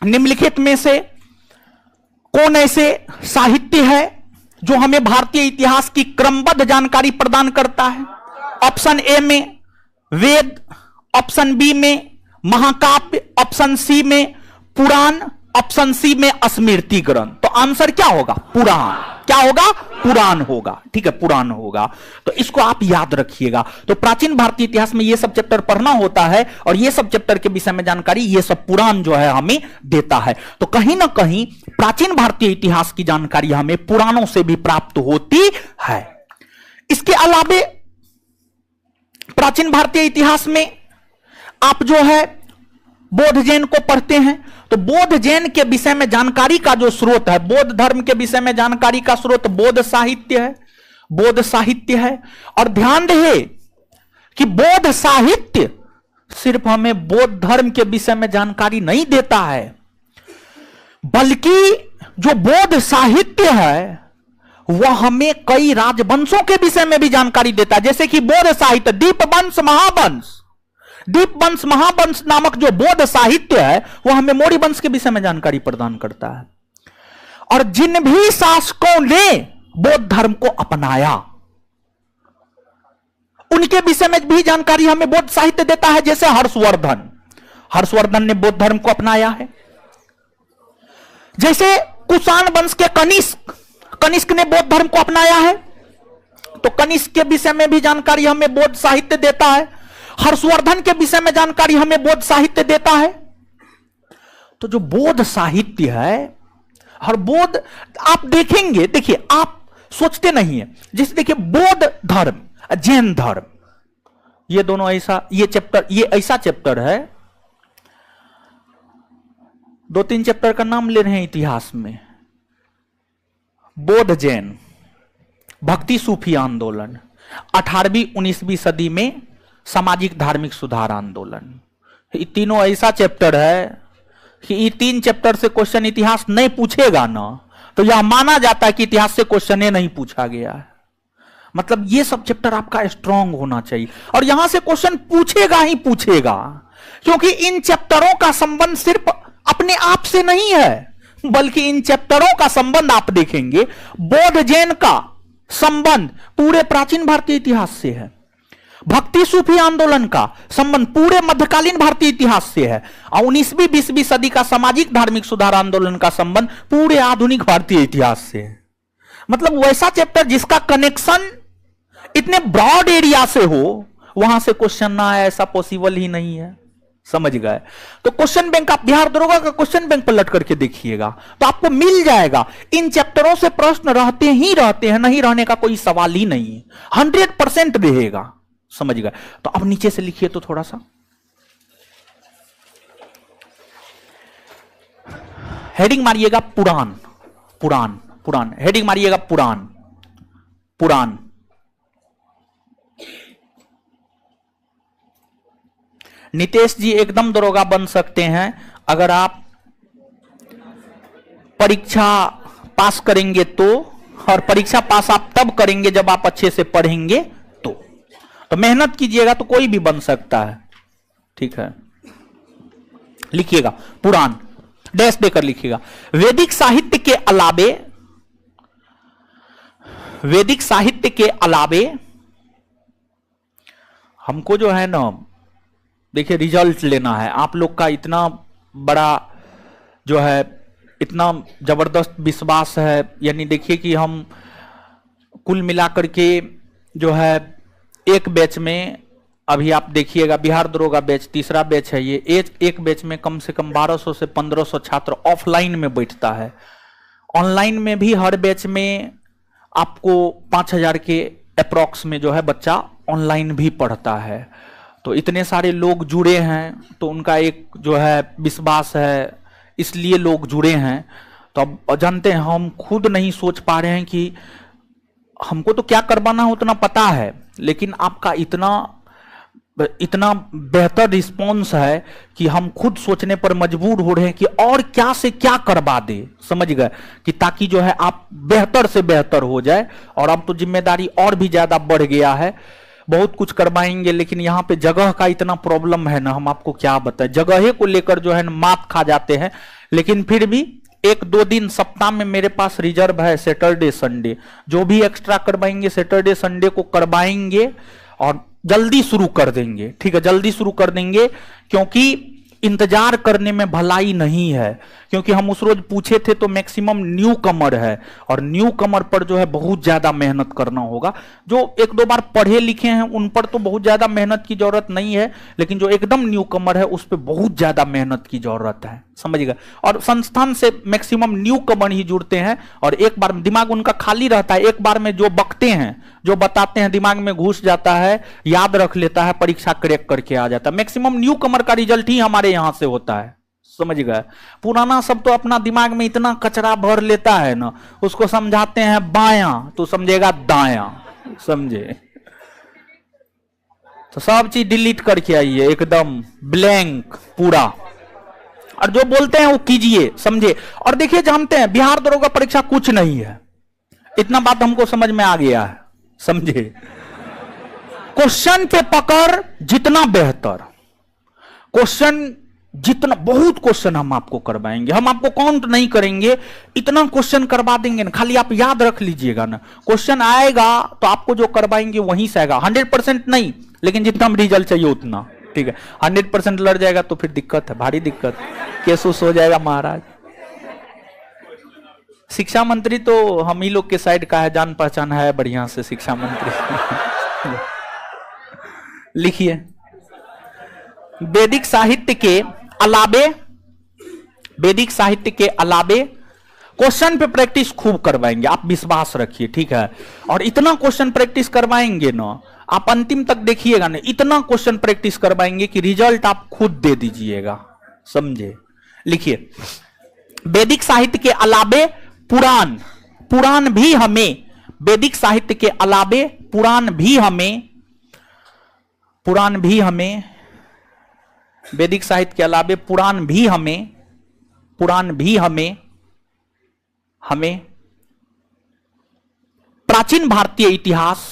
निम्नलिखित में से कौन ऐसे साहित्य है जो हमें भारतीय इतिहास की क्रमबद्ध जानकारी प्रदान करता है? ऑप्शन ए में वेद, ऑप्शन बी में महाकाव्य, ऑप्शन सी में पुराण, ऑप्शन सी में स्मृति ग्रंथ। तो आंसर क्या होगा? पुराण। क्या होगा? पुराण होगा। ठीक है, पुराण होगा। तो इसको आप याद रखिएगा। तो प्राचीन भारतीय इतिहास में ये सब चैप्टर पढ़ना होता है और ये सब चैप्टर के विषय में जानकारी ये सब पुराण जो है हमें देता है। तो कहीं ना कहीं प्राचीन भारतीय इतिहास की जानकारी हमें पुराणों से भी प्राप्त होती है। इसके अलावे प्राचीन भारतीय इतिहास में आप जो है बौद्ध जैन को पढ़ते हैं तो बौद्ध जैन के विषय में जानकारी का जो स्रोत है, बौद्ध धर्म के विषय में जानकारी का स्रोत बौद्ध साहित्य है, बौद्ध साहित्य है। और ध्यान रहे कि बौद्ध साहित्य सिर्फ हमें बौद्ध धर्म के विषय में जानकारी नहीं देता है, बल्कि जो बौद्ध साहित्य है वह हमें कई राजवंशों के विषय में भी जानकारी देता है। जैसे कि बौद्ध साहित्य दीपवंश, महावंश, दीपवंश, महावंश नामक जो बौद्ध साहित्य है वह हमें मौर्य वंश के विषय में जानकारी प्रदान करता है। और जिन भी शासकों ने बौद्ध धर्म को अपनाया उनके विषय में भी जानकारी हमें बौद्ध साहित्य देता है। जैसे हर्षवर्धन ने बौद्ध धर्म को अपनाया है। जैसे कुषाण वंश के कनिष्क ने बौद्ध धर्म को अपनाया है, तो कनिष्क के विषय में भी जानकारी हमें बौद्ध साहित्य देता है। हर्षवर्धन के विषय में जानकारी हमें बौद्ध साहित्य देता है। तो जो बौद्ध साहित्य है, हर बौद्ध आप देखेंगे, देखिए आप सोचते नहीं है। जैसे देखिए बौद्ध धर्म, जैन धर्म, ये दोनों ऐसा, ये ऐसा चैप्टर है, 2-3 चैप्टर का नाम ले रहे हैं इतिहास में। बौद्ध जैन, भक्ति सूफी आंदोलन, 18वीं 19वीं सदी में सामाजिक धार्मिक सुधार आंदोलन, ये तीनों ऐसा चैप्टर है कि ये 3 चैप्टर से क्वेश्चन इतिहास नहीं पूछेगा ना तो यह माना जाता है कि इतिहास से क्वेश्चन नहीं पूछा गया है। मतलब ये सब चैप्टर आपका स्ट्रांग होना चाहिए, और यहां से क्वेश्चन पूछेगा ही पूछेगा, क्योंकि इन चैप्टरों का संबंध सिर्फ अपने आप से नहीं है, बल्कि इन चैप्टरों का संबंध आप देखेंगे बौद्ध जैन का संबंध पूरे प्राचीन भारतीय इतिहास से है, भक्ति सूफी आंदोलन का संबंध पूरे मध्यकालीन भारतीय इतिहास से है, और 19वीं 20वीं सदी का सामाजिक धार्मिक सुधार आंदोलन का संबंध पूरे आधुनिक भारतीय इतिहास से है। मतलब वैसा चैप्टर जिसका कनेक्शन इतने ब्रॉड एरिया से हो, वहां से क्वेश्चन ना आए ऐसा पॉसिबल ही नहीं है। समझ गए? तो क्वेश्चन बैंक, आप बिहार दरोगा का क्वेश्चन बैंक पलट करके देखिएगा तो आपको मिल जाएगा। इन चैप्टरों से प्रश्न रहते ही रहते हैं, नहीं रहने का कोई सवाल ही नहीं है, 100% रहेगा। समझ गए? तो अब नीचे से लिखिए तो थोड़ा सा, हेडिंग मारिएगा पुराण, पुराण, पुराण, हेडिंग मारिएगा पुराण, पुराण। नितेश जी एकदम दरोगा बन सकते हैं अगर आप परीक्षा पास करेंगे तो, और परीक्षा पास आप तब करेंगे जब आप अच्छे से पढ़ेंगे तो मेहनत कीजिएगा तो कोई भी बन सकता है। ठीक है, लिखिएगा पुराण, डैश देकर लिखिएगा। वैदिक साहित्य के अलावे, वैदिक साहित्य के अलावे हमको जो है ना, देखिए रिजल्ट लेना है। आप लोग का इतना बड़ा जो है, इतना जबरदस्त विश्वास है, यानी देखिए कि हम कुल मिलाकर के जो है एक बैच में, अभी आप देखिएगा बिहार दरोगा बैच तीसरा बैच है ये, एक बैच में कम से कम 1200 से 1500 छात्र ऑफलाइन में बैठता है। ऑनलाइन में भी हर बैच में आपको 5000 के अप्रॉक्स में जो है बच्चा ऑनलाइन भी पढ़ता है। तो इतने सारे लोग जुड़े हैं तो उनका एक जो है विश्वास है, इसलिए लोग जुड़े हैं। तो अब जानते हैं, हम खुद नहीं सोच पा रहे हैं कि हमको तो क्या करवाना है उतना पता है, लेकिन आपका इतना बेहतर रिस्पॉन्स है कि हम खुद सोचने पर मजबूर हो रहे हैं कि और क्या से क्या करवा दे। समझ गए? कि ताकि जो है आप बेहतर से बेहतर हो जाए। और अब तो जिम्मेदारी और भी ज्यादा बढ़ गया है, बहुत कुछ करवाएंगे, लेकिन यहाँ पे जगह का इतना प्रॉब्लम है ना, हम आपको क्या बताएं। जगह को लेकर जो है ना मात खा जाते हैं, लेकिन फिर भी 1-2 दिन सप्ताह में मेरे पास रिजर्व है, सैटरडे संडे। जो भी एक्स्ट्रा करवाएंगे सैटरडे संडे को करवाएंगे और जल्दी शुरू कर देंगे। ठीक है, जल्दी शुरू कर देंगे, क्योंकि इंतजार करने में भलाई नहीं है। क्योंकि हम उस रोज पूछे थे तो मैक्सिमम न्यू कमर है, और न्यू कमर पर जो है बहुत ज्यादा मेहनत करना होगा। जो 1-2 बार पढ़े लिखे हैं उन पर तो बहुत ज्यादा मेहनत की जरूरत नहीं है, लेकिन जो एकदम न्यू कमर है उस पर बहुत ज्यादा मेहनत की जरूरत है। समझ गए? और संस्थान से मैक्सिमम न्यू कमर ही जुड़ते हैं, और एक बार दिमाग उनका खाली रहता है, एक बार में जो बकते हैं, जो बताते हैं दिमाग में घुस जाता है, याद रख लेता है, परीक्षा क्रैक करके आ जाता है। मैक्सिमम न्यू कमर का रिजल्ट ही हमारे यहां से होता है। समझ गए? पुराना सब तो अपना दिमाग में इतना कचरा भर लेता है ना, उसको समझाते हैं बायां तो समझेगा दायां। समझे? तो सब चीज डिलीट करके आइए, एकदम ब्लैंक पूरा, और जो बोलते हैं वो कीजिए। समझे? और देखिए, जानते हैं बिहार दरोगा परीक्षा कुछ नहीं है, इतना बात हमको समझ में आ गया है। समझे? क्वेश्चन पे पकड़ जितना बेहतर, क्वेश्चन जितना, बहुत क्वेश्चन हम आपको करवाएंगे, हम आपको काउंट नहीं करेंगे, इतना क्वेश्चन करवा देंगे ना। खाली आप याद रख लीजिएगा ना, क्वेश्चन आएगा तो आपको जो करवाएंगे वहीं से आएगा। 100% नहीं, लेकिन जितना रिजल्ट चाहिए उतना। ठीक है, 100% लड़ जाएगा तो फिर दिक्कत है, भारी दिक्कत, केस उस हो जाएगा महाराज। शिक्षा मंत्री तो हम ही लोग के साइड का है, जान पहचान है बढ़िया से शिक्षा मंत्री। लिखिए, वैदिक साहित्य के अलावे, वैदिक साहित्य के अलावे क्वेश्चन पे प्रैक्टिस खूब करवाएंगे, आप विश्वास रखिए, ठीक है। और इतना क्वेश्चन प्रैक्टिस करवाएंगे ना, आप अंतिम तक देखिएगा ना, इतना क्वेश्चन प्रैक्टिस करवाएंगे कि रिजल्ट आप खुद दे दीजिएगा, समझे। लिखिए, वैदिक साहित्य के अलावे पुराण, पुराण भी हमें, वैदिक साहित्य के अलावे पुराण भी हमें, पुराण भी हमें, वैदिक साहित्य के अलावे पुराण भी हमें, पुराण भी हमें प्राचीन भारतीय इतिहास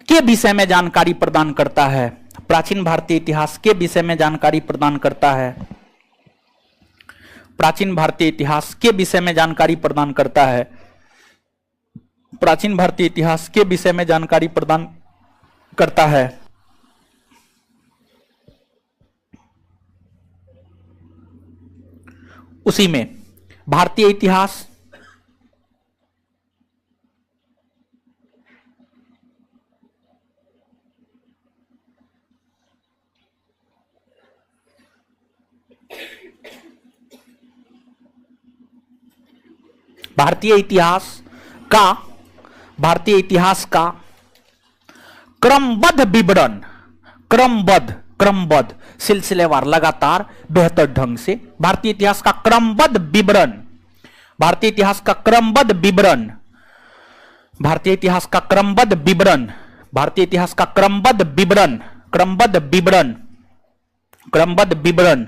के विषय में जानकारी प्रदान करता है, प्राचीन भारतीय इतिहास के विषय में जानकारी प्रदान करता है, प्राचीन भारतीय इतिहास के विषय में जानकारी प्रदान करता है, प्राचीन भारतीय इतिहास के विषय में जानकारी प्रदान करता है। उसी में भारतीय इतिहास, भारतीय इतिहास का क्रमबद्ध विवरण, क्रमबद्ध सिलसिलेवार लगातार बेहतर ढंग से, भारतीय इतिहास का क्रमबद्ध विवरण, भारतीय इतिहास का क्रमबद्ध विवरण, भारतीय इतिहास का क्रमबद्ध विवरण, भारतीय इतिहास का क्रमबद्ध विवरण, क्रमबद्ध विवरण, क्रमबद्ध विवरण,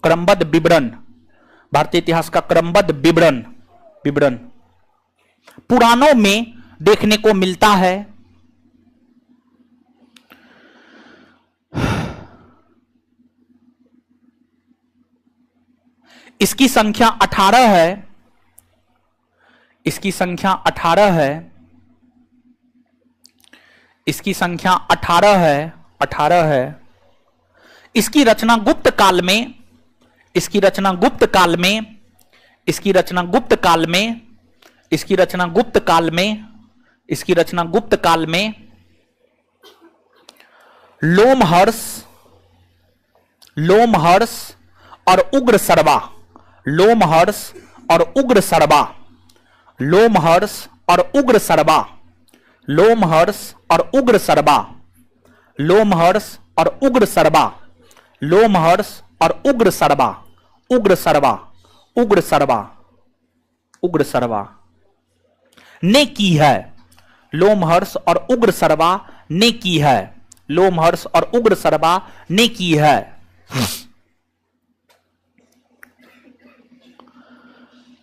क्रमबद्ध विवरण, भारतीय इतिहास का क्रमबद्ध विवरण, विवरण पुराणों में देखने को मिलता है। इसकी संख्या 18 है, इसकी संख्या 18 है, इसकी संख्या 18 है, 18 है। इसकी रचना गुप्त काल में, इसकी रचना गुप्त काल में, इसकी रचना गुप्त काल में, इसकी रचना गुप्त काल में, इसकी रचना गुप्त काल में लोमहर्ष, लोमहर्ष और उग्र सर्वा, लोमहर्ष और उग्र सर्वा, लोमहर्ष और उग्र सर्वा, लोमहर्ष और उग्र सर्वा, लोमहर्ष और उग्र सर्वा, लोमहर्ष और उग्र सर्वा, उग्र सर्वा, उग्र सर्वा, उग्र सर्वा ने की है, लोमहर्ष और उग्र सर्वा ने की है, लोमहर्ष और उग्र सर्वा ने की है।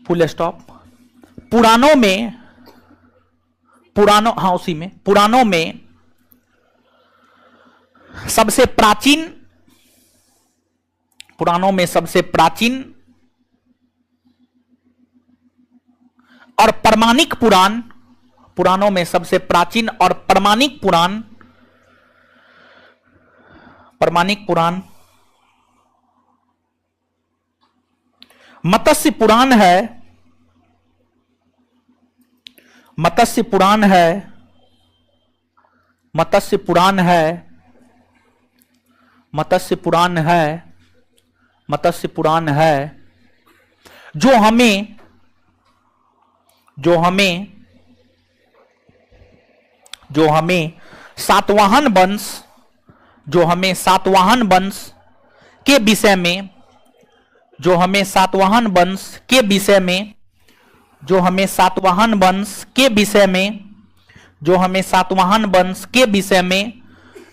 Full stop. पुराणों में, पुराणों, हाँ उसी में, पुराणों में सबसे प्राचीन, पुराणों में सबसे प्राचीन और प्रमाणिक पुराण, पुराणों में सबसे प्राचीन और प्रमाणिक पुराण, प्रमाणिक पुराण मत्स्य पुराण है, मत्स्य पुराण है, मत्स्य पुराण है, मत्स्य पुराण है, मत्स्य पुराण है, जो हमें, जो हमें, जो हमें सातवाहन वंश, जो हमें सातवाहन वंश के विषय में, जो हमें सातवाहन वंश के विषय में, जो हमें सातवाहन वंश के विषय में, जो हमें सातवाहन वंश के विषय में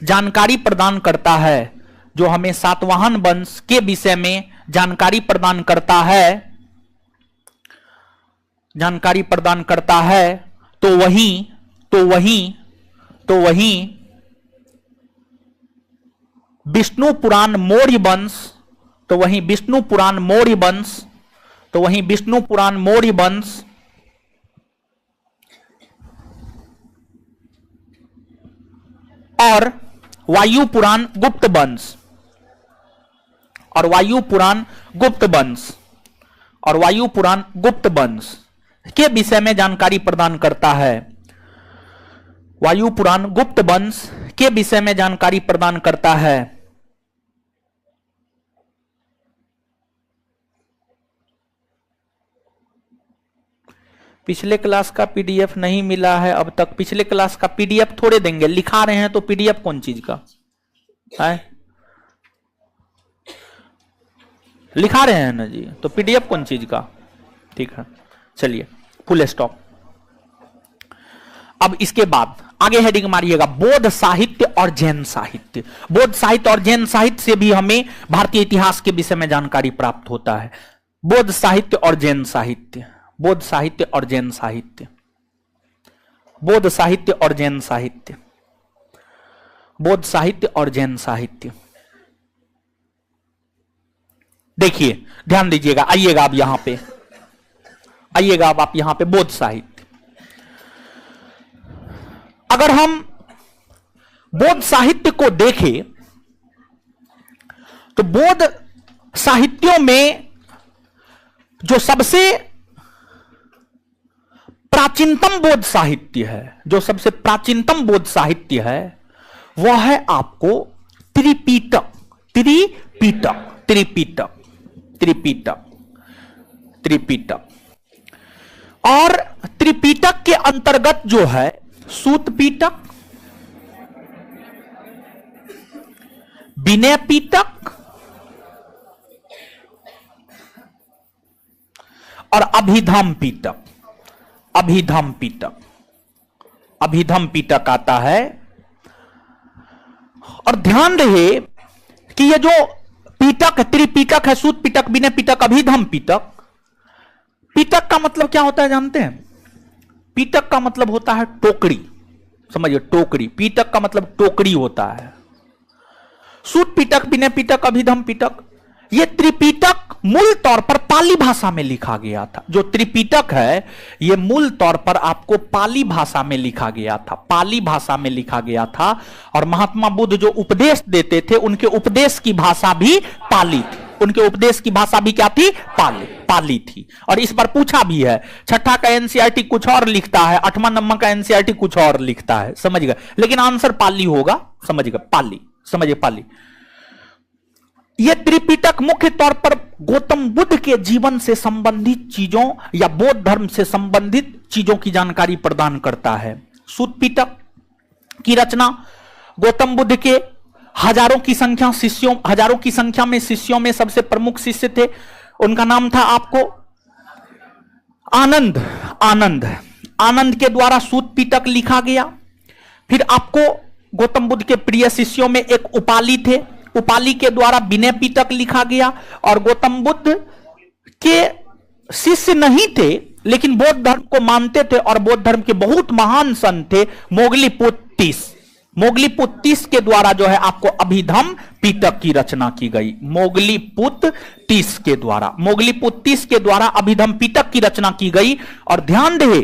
जानकारी प्रदान करता है, जो हमें सातवाहन वंश के विषय में जानकारी प्रदान करता है, जानकारी प्रदान करता है, तो वही, तो वही, तो वही विष्णु पुराण मौर्य वंश, तो वही विष्णु पुराण मौर्य वंश, तो वही विष्णु पुराण मौर्य वंश और वायु पुराण गुप्त वंश, और वायु पुराण गुप्त वंश, और वायु पुराण गुप्त वंश के विषय में जानकारी प्रदान करता है, वायु पुराण गुप्त वंश के विषय में जानकारी प्रदान करता है। पिछले क्लास का पीडीएफ नहीं मिला है अब तक। पिछले क्लास का पीडीएफ थोड़े देंगे, लिखा रहे हैं तो पीडीएफ कौन चीज का है? लिखा रहे हैं ना जी, तो पीडीएफ कौन चीज का? ठीक है, चलिए फुल स्टॉप। अब इसके बाद आगे हेडिंग मारिएगा, बौद्ध साहित्य और जैन साहित्य। बौद्ध साहित्य और जैन साहित्य से भी हमें भारतीय इतिहास के विषय में जानकारी प्राप्त होता है। बौद्ध साहित्य और जैन साहित्य, बौद्ध साहित्य और जैन साहित्य, बौद्ध साहित्य और जैन साहित्य, बौद्ध साहित्य और जैन साहित्य। देखिए, ध्यान दीजिएगा, आइएगा आप यहां पे, आइएगा अब आप यहां पे बौद्ध साहित्य। अगर हम बौद्ध साहित्य को देखें तो बौद्ध साहित्यों में जो सबसे प्राचीनतम बौद्ध साहित्य है, जो सबसे प्राचीनतम बौद्ध साहित्य है, वह है आपको त्रिपिटक। त्रिपिटक, त्रिपिटक, त्रिपिटक, त्रिपिटक। और त्रिपिटक के अंतर्गत जो है सूत पिटक, विनय पिटक और अभिधम पिटक। अभिधम पिटक, अभिधम पिटक आता है। और ध्यान रहे कि ये जो पिटक, त्रिपिटक है, सूत पिटक, विनय पिटक, अभिधम पिटक। पिटक का मतलब क्या होता है जानते हैं? पिटक का मतलब होता है टोकरी, समझिए, टोकरी। पिटक का मतलब टोकरी होता है। सूत पिटक, विनय पिटक, अभिधम पिटक, यह त्रिपिटक मूल तौर पर पाली भाषा में लिखा गया था। जो त्रिपिटक है यह मूल तौर पर आपको पाली भाषा में लिखा गया था, पाली भाषा में लिखा गया था। और महात्मा बुद्ध जो उपदेश देते थे उनके उपदेश की भाषा भी पाली थी। उनके उपदेश की भाषा भी क्या थी? पाली, पाली थी। और इस बार पूछा भी है, छठा का एनसीईआरटी कुछ और लिखता है, 8वां नंबर का एनसीईआरटी कुछ और लिखता है, समझ गए, लेकिन आंसर पाली होगा, समझ गए, पाली, समझिए, पाली। यह त्रिपिटक मुख्य तौर पर गौतम बुद्ध के जीवन से संबंधित चीजों या बौद्ध धर्म से संबंधित चीजों की जानकारी प्रदान करता है। सूत पिटक की रचना गौतम बुद्ध के हजारों की संख्या में शिष्यों में सबसे प्रमुख शिष्य थे, उनका नाम था आपको आनंद। आनंद, आनंद के द्वारा सूत पिटक लिखा गया। फिर आपको गौतम बुद्ध के प्रिय शिष्यों में एक उपाली थे, उपाली के द्वारा विनय पिटक लिखा गया। और गौतम बुद्ध के शिष्य नहीं थे लेकिन बौद्ध धर्म को मानते थे और बौद्ध धर्म के बहुत महान संत थे मोगलीपुत्तीस। मोगलीपुत्तीस के द्वारा जो है आपको अभिधम पिटक की रचना की गई। मोगलीपुत्तीस के द्वारा, मोगलीपुत्तीस के द्वारा अभिधम पिटक की रचना की गई। और ध्यान रहे,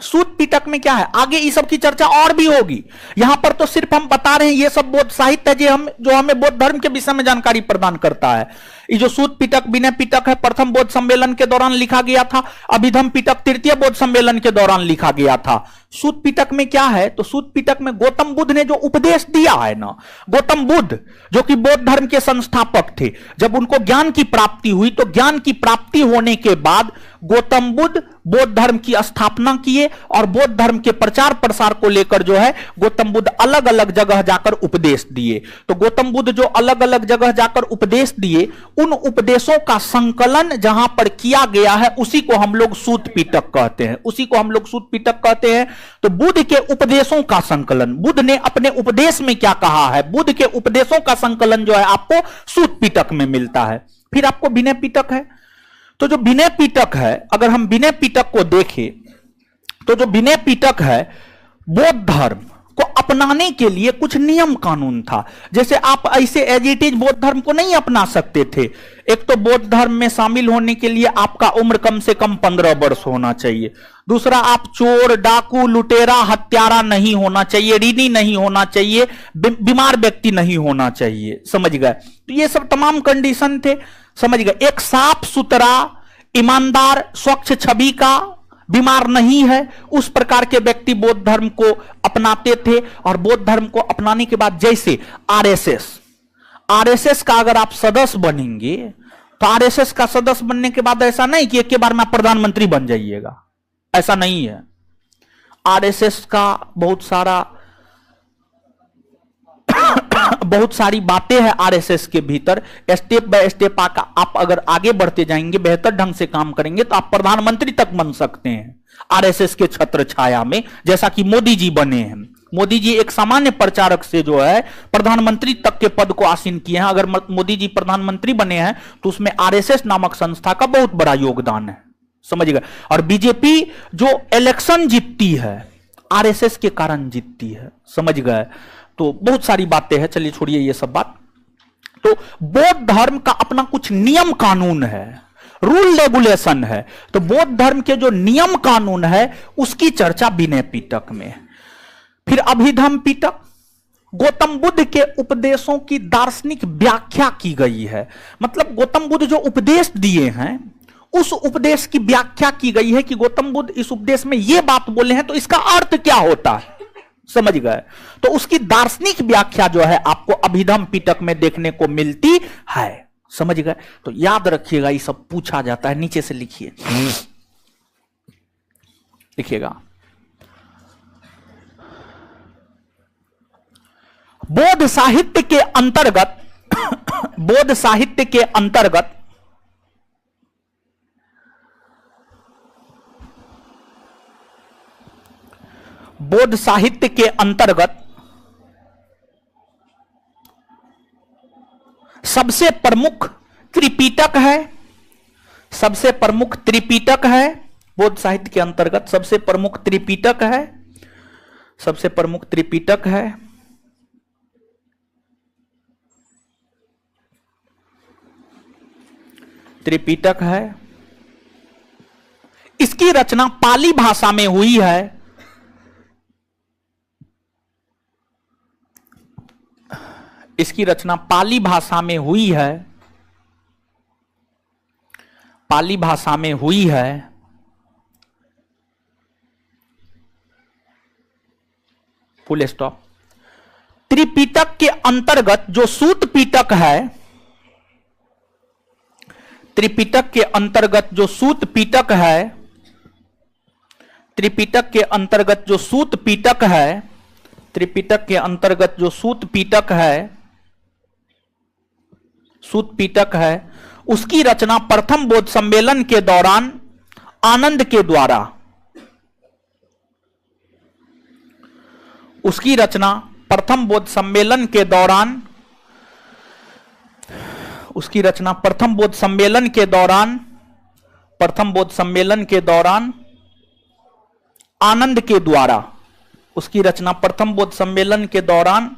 सूत पिटक में क्या है, आगे इस सब की चर्चा और भी होगी। यहां पर तो सिर्फ हम बता रहे हैं ये सब बौद्ध साहित्य है जो हमें बौद्ध धर्म के विषय में जानकारी प्रदान करता है। ये जो सूत पिटक, विनय पिटक है, प्रथम बौद्ध सम्मेलन के दौरान लिखा गया था। अभिधम पिटक तृतीय बौद्ध सम्मेलन के दौरान लिखा गया था। सूत पिटक में क्या है, तो सूत पिटक में गौतम बुद्ध ने जो उपदेश दिया है ना, गौतम बुद्ध जो कि बौद्ध धर्म के संस्थापक थे, जब उनको ज्ञान की प्राप्ति हुई तो ज्ञान की प्राप्ति होने के बाद गौतम बुद्ध बौद्ध धर्म की स्थापना किए और बौद्ध धर्म के प्रचार प्रसार को लेकर जो है गौतम बुद्ध अलग अलग जगह जाकर उपदेश दिए। तो गौतम बुद्ध जो अलग अलग जगह जाकर उपदेश दिए, उन उपदेशों का संकलन जहां पर किया गया है उसी को हम लोग सूत पिटक कहते हैं, उसी को हम लोग सूत पिटक कहते हैं। तो बुद्ध के उपदेशों का संकलन, बुद्ध ने अपने उपदेश में क्या कहा है, बुद्ध के उपदेशों का संकलन जो है आपको सूत पिटक में मिलता है। फिर आपको विनय पिटक है। तो जो विनय पिटक है, अगर हम विनय पिटक को देखें तो जो विनय पिटक है, बौद्ध धर्म को अपनाने के लिए कुछ नियम कानून था। जैसे आप ऐसे एज इट इज बौद्ध धर्म को नहीं अपना सकते थे। एक तो बौद्ध धर्म में शामिल होने के लिए आपका उम्र कम से कम 15 वर्ष होना चाहिए। दूसरा, आप चोर, डाकू, लुटेरा, हत्यारा नहीं होना चाहिए, ऋणी नहीं होना चाहिए, बीमार व्यक्ति नहीं होना चाहिए, समझ गए। तो ये सब तमाम कंडीशन थे, समझ गए। एक साफ सुथरा, ईमानदार, स्वच्छ छवि का, बीमार नहीं है, उस प्रकार के व्यक्ति बौद्ध धर्म को अपनाते थे। और बौद्ध धर्म को अपनाने के बाद जैसे आरएसएस का अगर आप सदस्य बनेंगे तो आरएसएस का सदस्य बनने के बाद ऐसा नहीं कि एक के बार में प्रधानमंत्री बन जाइएगा, ऐसा नहीं है। आरएसएस का बहुत सारी बातें हैं आरएसएस के भीतर। स्टेप बाय स्टेप आप अगर आगे बढ़ते जाएंगे, बेहतर ढंग से काम करेंगे, तो आप प्रधानमंत्री तक बन सकते हैं आरएसएस के छत्र छाया में, जैसा कि मोदी जी बने हैं। मोदी जी एक सामान्य प्रचारक से जो है प्रधानमंत्री तक के पद को आसीन किए हैं। अगर मोदी जी प्रधानमंत्री बने हैं तो उसमें आरएसएस नामक संस्था का बहुत बड़ा योगदान है, समझ गए। और बीजेपी जो इलेक्शन जीतती है आरएसएस के कारण जीतती है, समझ गए। तो बहुत सारी बातें हैं, चलिए छोड़िए ये सब बात। तो बौद्ध धर्म का अपना कुछ नियम कानून है, रूल रेगुलेशन है। तो बौद्ध धर्म के जो नियम कानून है उसकी चर्चा विनय पिटक में। फिर अभिधम्म पिटक, गौतम बुद्ध के उपदेशों की दार्शनिक व्याख्या की गई है। मतलब गौतम बुद्ध जो उपदेश दिए हैं उस उपदेश की व्याख्या की गई है कि गौतम बुद्ध इस उपदेश में यह बात बोले हैं तो इसका अर्थ क्या होता है, समझ गए। तो उसकी दार्शनिक व्याख्या जो है आपको अभिधम्म पिटक में देखने को मिलती है, समझ गए। तो याद रखिएगा, ये सब पूछा जाता है। नीचे से लिखिए, लिखिएगा बौद्ध साहित्य के अंतर्गत बौद्ध साहित्य के अंतर्गत बौद्ध साहित्य के अंतर्गत सबसे प्रमुख त्रिपिटक है। सबसे प्रमुख त्रिपिटक है बौद्ध साहित्य के अंतर्गत, सबसे प्रमुख त्रिपिटक है, सबसे प्रमुख त्रिपिटक है। त्रिपिटक है। इसकी रचना पाली भाषा में हुई है। इसकी रचना पाली भाषा में हुई है, पाली भाषा में हुई है। Full stop. त्रिपिटक के अंतर्गत जो सूत पिटक है, त्रिपिटक के अंतर्गत जो सूत पिटक है, त्रिपिटक के अंतर्गत जो सूत पिटक है, त्रिपिटक के अंतर्गत जो सूत पिटक है, सूत पिटक है, उसकी रचना प्रथम बौद्ध सम्मेलन के दौरान आनंद के द्वारा, उसकी रचना प्रथम बौद्ध सम्मेलन के दौरान, उसकी रचना प्रथम बौद्ध सम्मेलन के दौरान, प्रथम बौद्ध सम्मेलन के दौरान आनंद के द्वारा, उसकी रचना प्रथम बौद्ध सम्मेलन के दौरान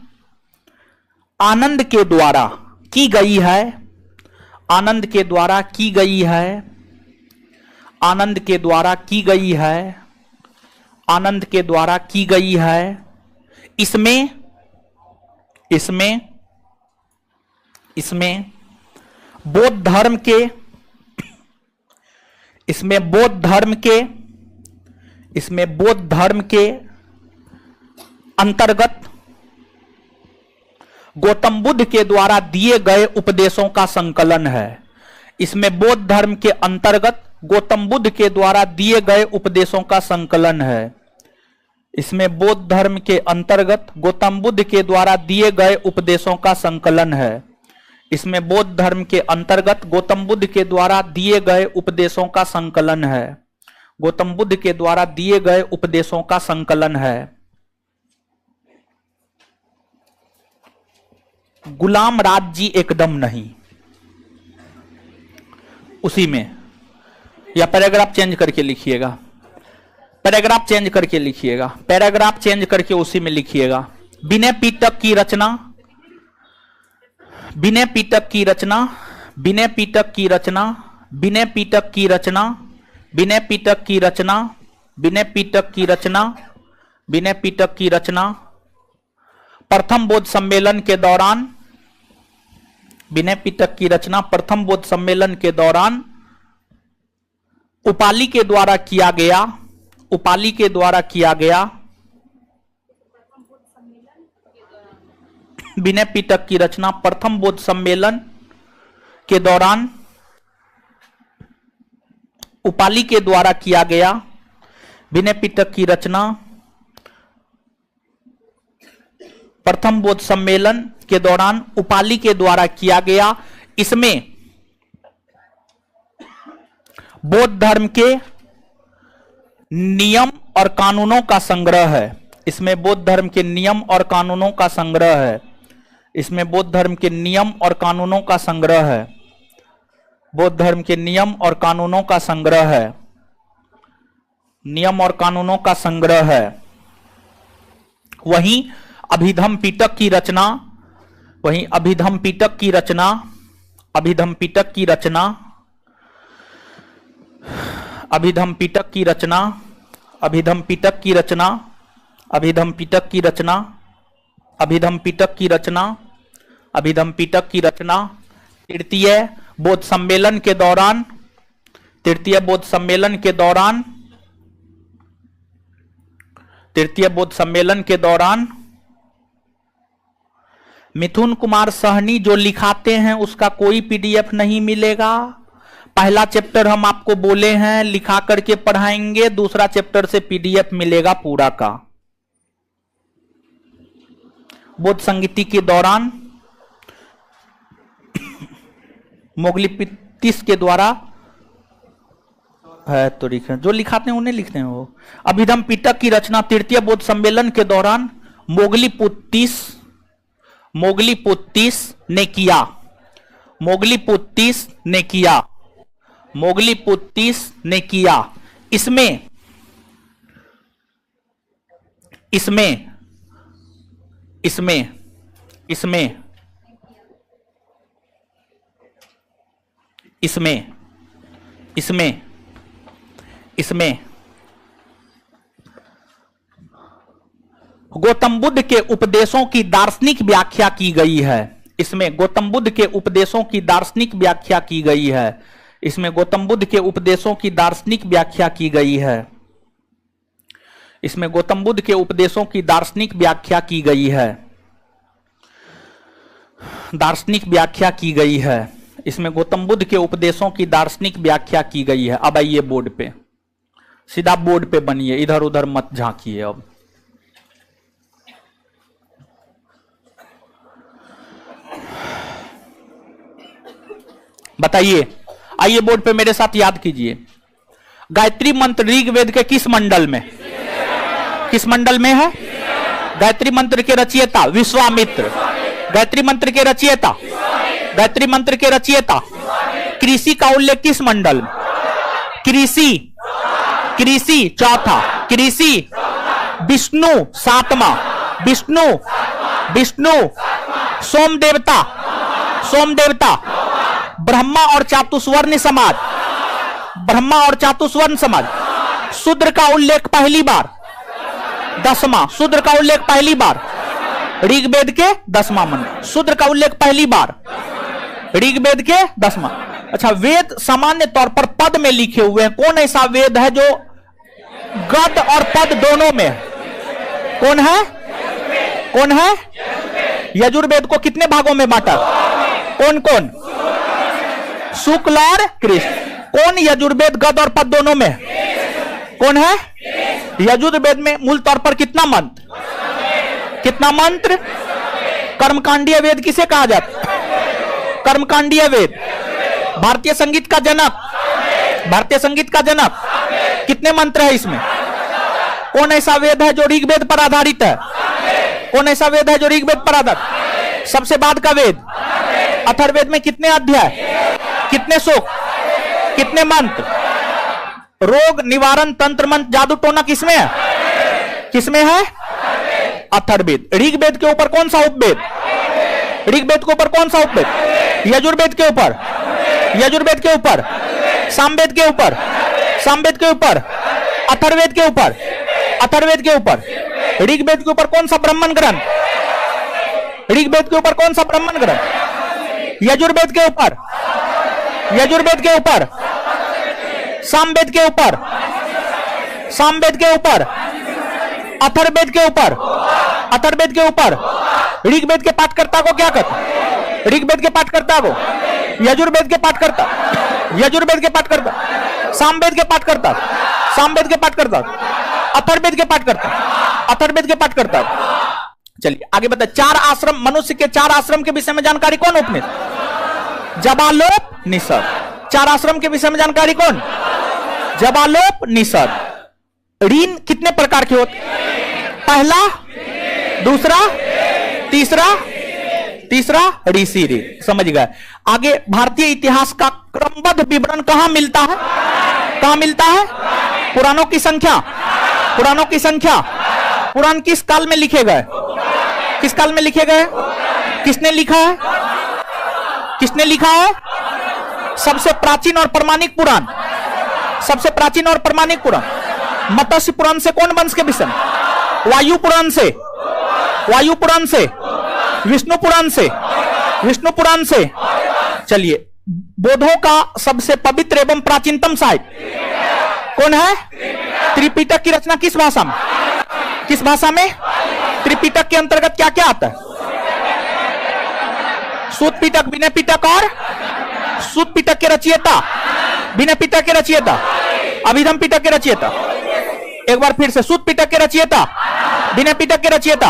आनंद के द्वारा की गई है। आनंद के द्वारा की गई है। आनंद के द्वारा की गई है। आनंद के द्वारा की गई है। इसमें इसमें इसमें बौद्ध धर्म के, इसमें बौद्ध धर्म के, इसमें बौद्ध धर्म के अंतर्गत गौतम बुद्ध के द्वारा दिए गए उपदेशों का संकलन है। इसमें बौद्ध धर्म के अंतर्गत गौतम बुद्ध के द्वारा दिए गए उपदेशों का संकलन है। इसमें बौद्ध धर्म के अंतर्गत गौतम बुद्ध के द्वारा दिए गए उपदेशों का संकलन है। इसमें बौद्ध धर्म के अंतर्गत गौतम बुद्ध के द्वारा दिए गए उपदेशों का संकलन है। गौतम बुद्ध के द्वारा दिए गए उपदेशों का संकलन है। गुलाम राज जी एकदम नहीं, उसी में, या पैराग्राफ चेंज करके लिखिएगा, पैराग्राफ चेंज करके लिखिएगा, पैराग्राफ चेंज करके उसी में लिखिएगा। विनय पिटक की रचना, विनय पिटक की रचना, विनय पिटक की रचना, विनय पिटक की रचना, विनय पिटक की रचना, विनय पिटक की रचना, विनय पिटक की रचना प्रथम बौद्ध सम्मेलन के दौरान, विनय पिटक की रचना प्रथम बौद्ध सम्मेलन के दौरान उपाली के द्वारा किया गया, उपाली के द्वारा किया गया। विनय पिटक की रचना प्रथम बौद्ध सम्मेलन के दौरान उपाली के द्वारा किया गया। विनय पिटक की रचना प्रथम बौद्ध सम्मेलन के दौरान उपाली के द्वारा किया गया। इसमें बौद्ध धर्म के नियम और कानूनों का संग्रह है। इसमें बौद्ध धर्म के नियम और कानूनों का संग्रह है। इसमें बौद्ध धर्म के नियम और कानूनों का संग्रह है। बौद्ध धर्म के नियम और कानूनों का संग्रह है। नियम और कानूनों का संग्रह है। वहीं अभिधम पिटक की रचना, वहीं अभिधम पिटक की रचना, अभिधम पिटक की रचना, अभिधम पिटक की रचना, अभिधम पिटक की रचना, अभिधम पिटक की रचना, अभिधम पिटक की रचना, अभिधम पिटक की रचना तृतीय बौद्ध सम्मेलन के दौरान, तृतीय बौद्ध सम्मेलन के दौरान, तृतीय बौद्ध सम्मेलन के दौरान मिथुन कुमार सहनी जो लिखाते हैं उसका कोई पीडीएफ नहीं मिलेगा। पहला चैप्टर हम आपको बोले हैं लिखा करके पढ़ाएंगे, दूसरा चैप्टर से पीडीएफ मिलेगा पूरा का। बौद्ध संगीति के दौरान मोगलीपित्तिस के द्वारा है तो लिखे जो लिखाते हैं उन्हें लिखते हैं वो। अभिधम पिटक की रचना तृतीय बौद्ध सम्मेलन के दौरान मोगलीपुत्तिस ने किया। मोगलीपुत्तिस ने किया। मोगलीपुत्तिस ने किया। इसमें इसमें इसमें इसमें इसमें इसमें इसमें गौतम बुद्ध के उपदेशों की दार्शनिक व्याख्या की गई है। इसमें गौतम बुद्ध के उपदेशों की दार्शनिक व्याख्या की गई है। इसमें गौतम बुद्ध के उपदेशों की दार्शनिक व्याख्या की गई है। इसमें गौतम बुद्ध के उपदेशों की दार्शनिक व्याख्या की गई है। दार्शनिक व्याख्या की गई है। इसमें गौतम बुद्ध के उपदेशों की दार्शनिक व्याख्या की गई है। अब आइए बोर्ड पे, सीधा बोर्ड पे बनिए, इधर उधर मत झांकिए। अब बताइए, आइए बोर्ड पे मेरे साथ याद कीजिए। गायत्री मंत्र ऋग्वेद के किस मंडल में, किस मंडल में है? गायत्री मंत्र के रचयिता विश्वामित्र। गायत्री मंत्र के रचयिता, गायत्री मंत्र के रचयिता। कृषि का उल्लेख किस मंडल में? कृषि, कृषि चौथा, कृषि विष्णु सातवां, विष्णु, विष्णु सोम देवता, सोम देवता। ब्रह्मा और चातुस्वर्ण समाज, ब्रह्मा और चातुस्वर्ण समाज। शूद्र का उल्लेख पहली बार 10वां, शूद्र का उल्लेख पहली बार ऋग्वेद के 10वां मंडल। शूद्र का उल्लेख पहली बार ऋग्वेद के 10वां। अच्छा, वेद सामान्य तौर पर पद में लिखे हुए हैं। कौन ऐसा वेद है जो गद और पद दोनों में है? कौन है? कौन है? यजुर्वेद को कितने भागों में बांटा? कौन कौन? शुक्ल और कृष्ण। कौन यजुर्वेद गद और पद दोनों में? कौन है? यजुर्वेद में मूल तौर पर कितना मंत्र? कितना मंत्र? कर्मकांडीय वेद किसे कहा जाता है? कर्मकांडीय वेद। भारतीय संगीत का जनक, भारतीय संगीत का जनक। कितने मंत्र है इसमें? कौन ऐसा वेद है जो ऋग्वेद पर आधारित है? कौन ऐसा वेद है जो ऋग्वेद पर आधारित? सबसे बाद का वेद अथर्ववेद में कितने अध्याय, कितने श्लोक, कितने मंत्र? रोग निवारण तंत्र मंत्र जादू टोना किसमें है? किसमें है? अथर्ववेद। ऋग्वेद के ऊपर कौन सा उपवेद? ऋग्वेद के ऊपर कौन सा उपवेद? यजुर्वेद के ऊपर, यजुर्वेद के ऊपर, सामवेद के ऊपर, सामवेद के ऊपर, अथर्ववेद के ऊपर, अथर्ववेद के ऊपर। ऋग्वेद के ऊपर कौन सा ब्राह्मण ग्रंथ? ऋग्वेद के ऊपर कौन सा ब्राह्मण ग्रंथ? यजुर्वेद के ऊपर, यजुर्वेद के ऊपर, सामवेद के ऊपर, सामवेद के ऊपर, अथर्ववेद के ऊपर, अथर्ववेद के ऊपर। ऋग्वेद के पाठकर्ता को क्या कहते? ऋग्वेद के पाठकर्ता को यजुर्वेद के पाठ करता, यजुर्वेद के पाठ करता, सामवेद के पाठ करता, सामवेद के पाठ करता, अथर्ववेद के पाठ करता, अथर्ववेद के पाठ करता। चलिए आगे बता, चार आश्रम, मनुष्य के चार आश्रम के विषय में जानकारी कौन? उपनिषद, जबालोपनिषद। चार आश्रम के विषय में जानकारी कौन? जबालोपनिषद। ऋण कितने प्रकार के होते? पहला, दूसरा, तीसरा ऋषि ऋण। समझ गए? आगे भारतीय इतिहास का क्रमबद्ध विवरण कहां मिलता है? कहां मिलता है? पुराणों की संख्या, पुराणों की संख्या। पुराण किस काल में लिखे गए? किस काल में लिखे गए? किसने लिखा है? किसने लिखा है? सबसे प्राचीन और प्रमाणिक पुराण, सबसे प्राचीन और प्रमाणिक पुराण मत्स्य पुराण से कौन वंश के विषय? वायु पुराण से, वायु पुराण से, विष्णु पुराण से, विष्णु पुराण से। चलिए, बौद्धों का सबसे पवित्र एवं प्राचीनतम साहित्य कौन है? त्रिपिटक की रचना किस भाषा में? किस भाषा में? त्रिपिटक के अंतर्गत क्या क्या आता है? सूत पिटक, विनय पिटक और सूत पिटक के रचयिता, विनय पिटक के रचयिता, अभिधम पिटक के रचयिता। एक बार फिर से, सूत पिटक के रचयिता, विनय पिटक के रचयिता,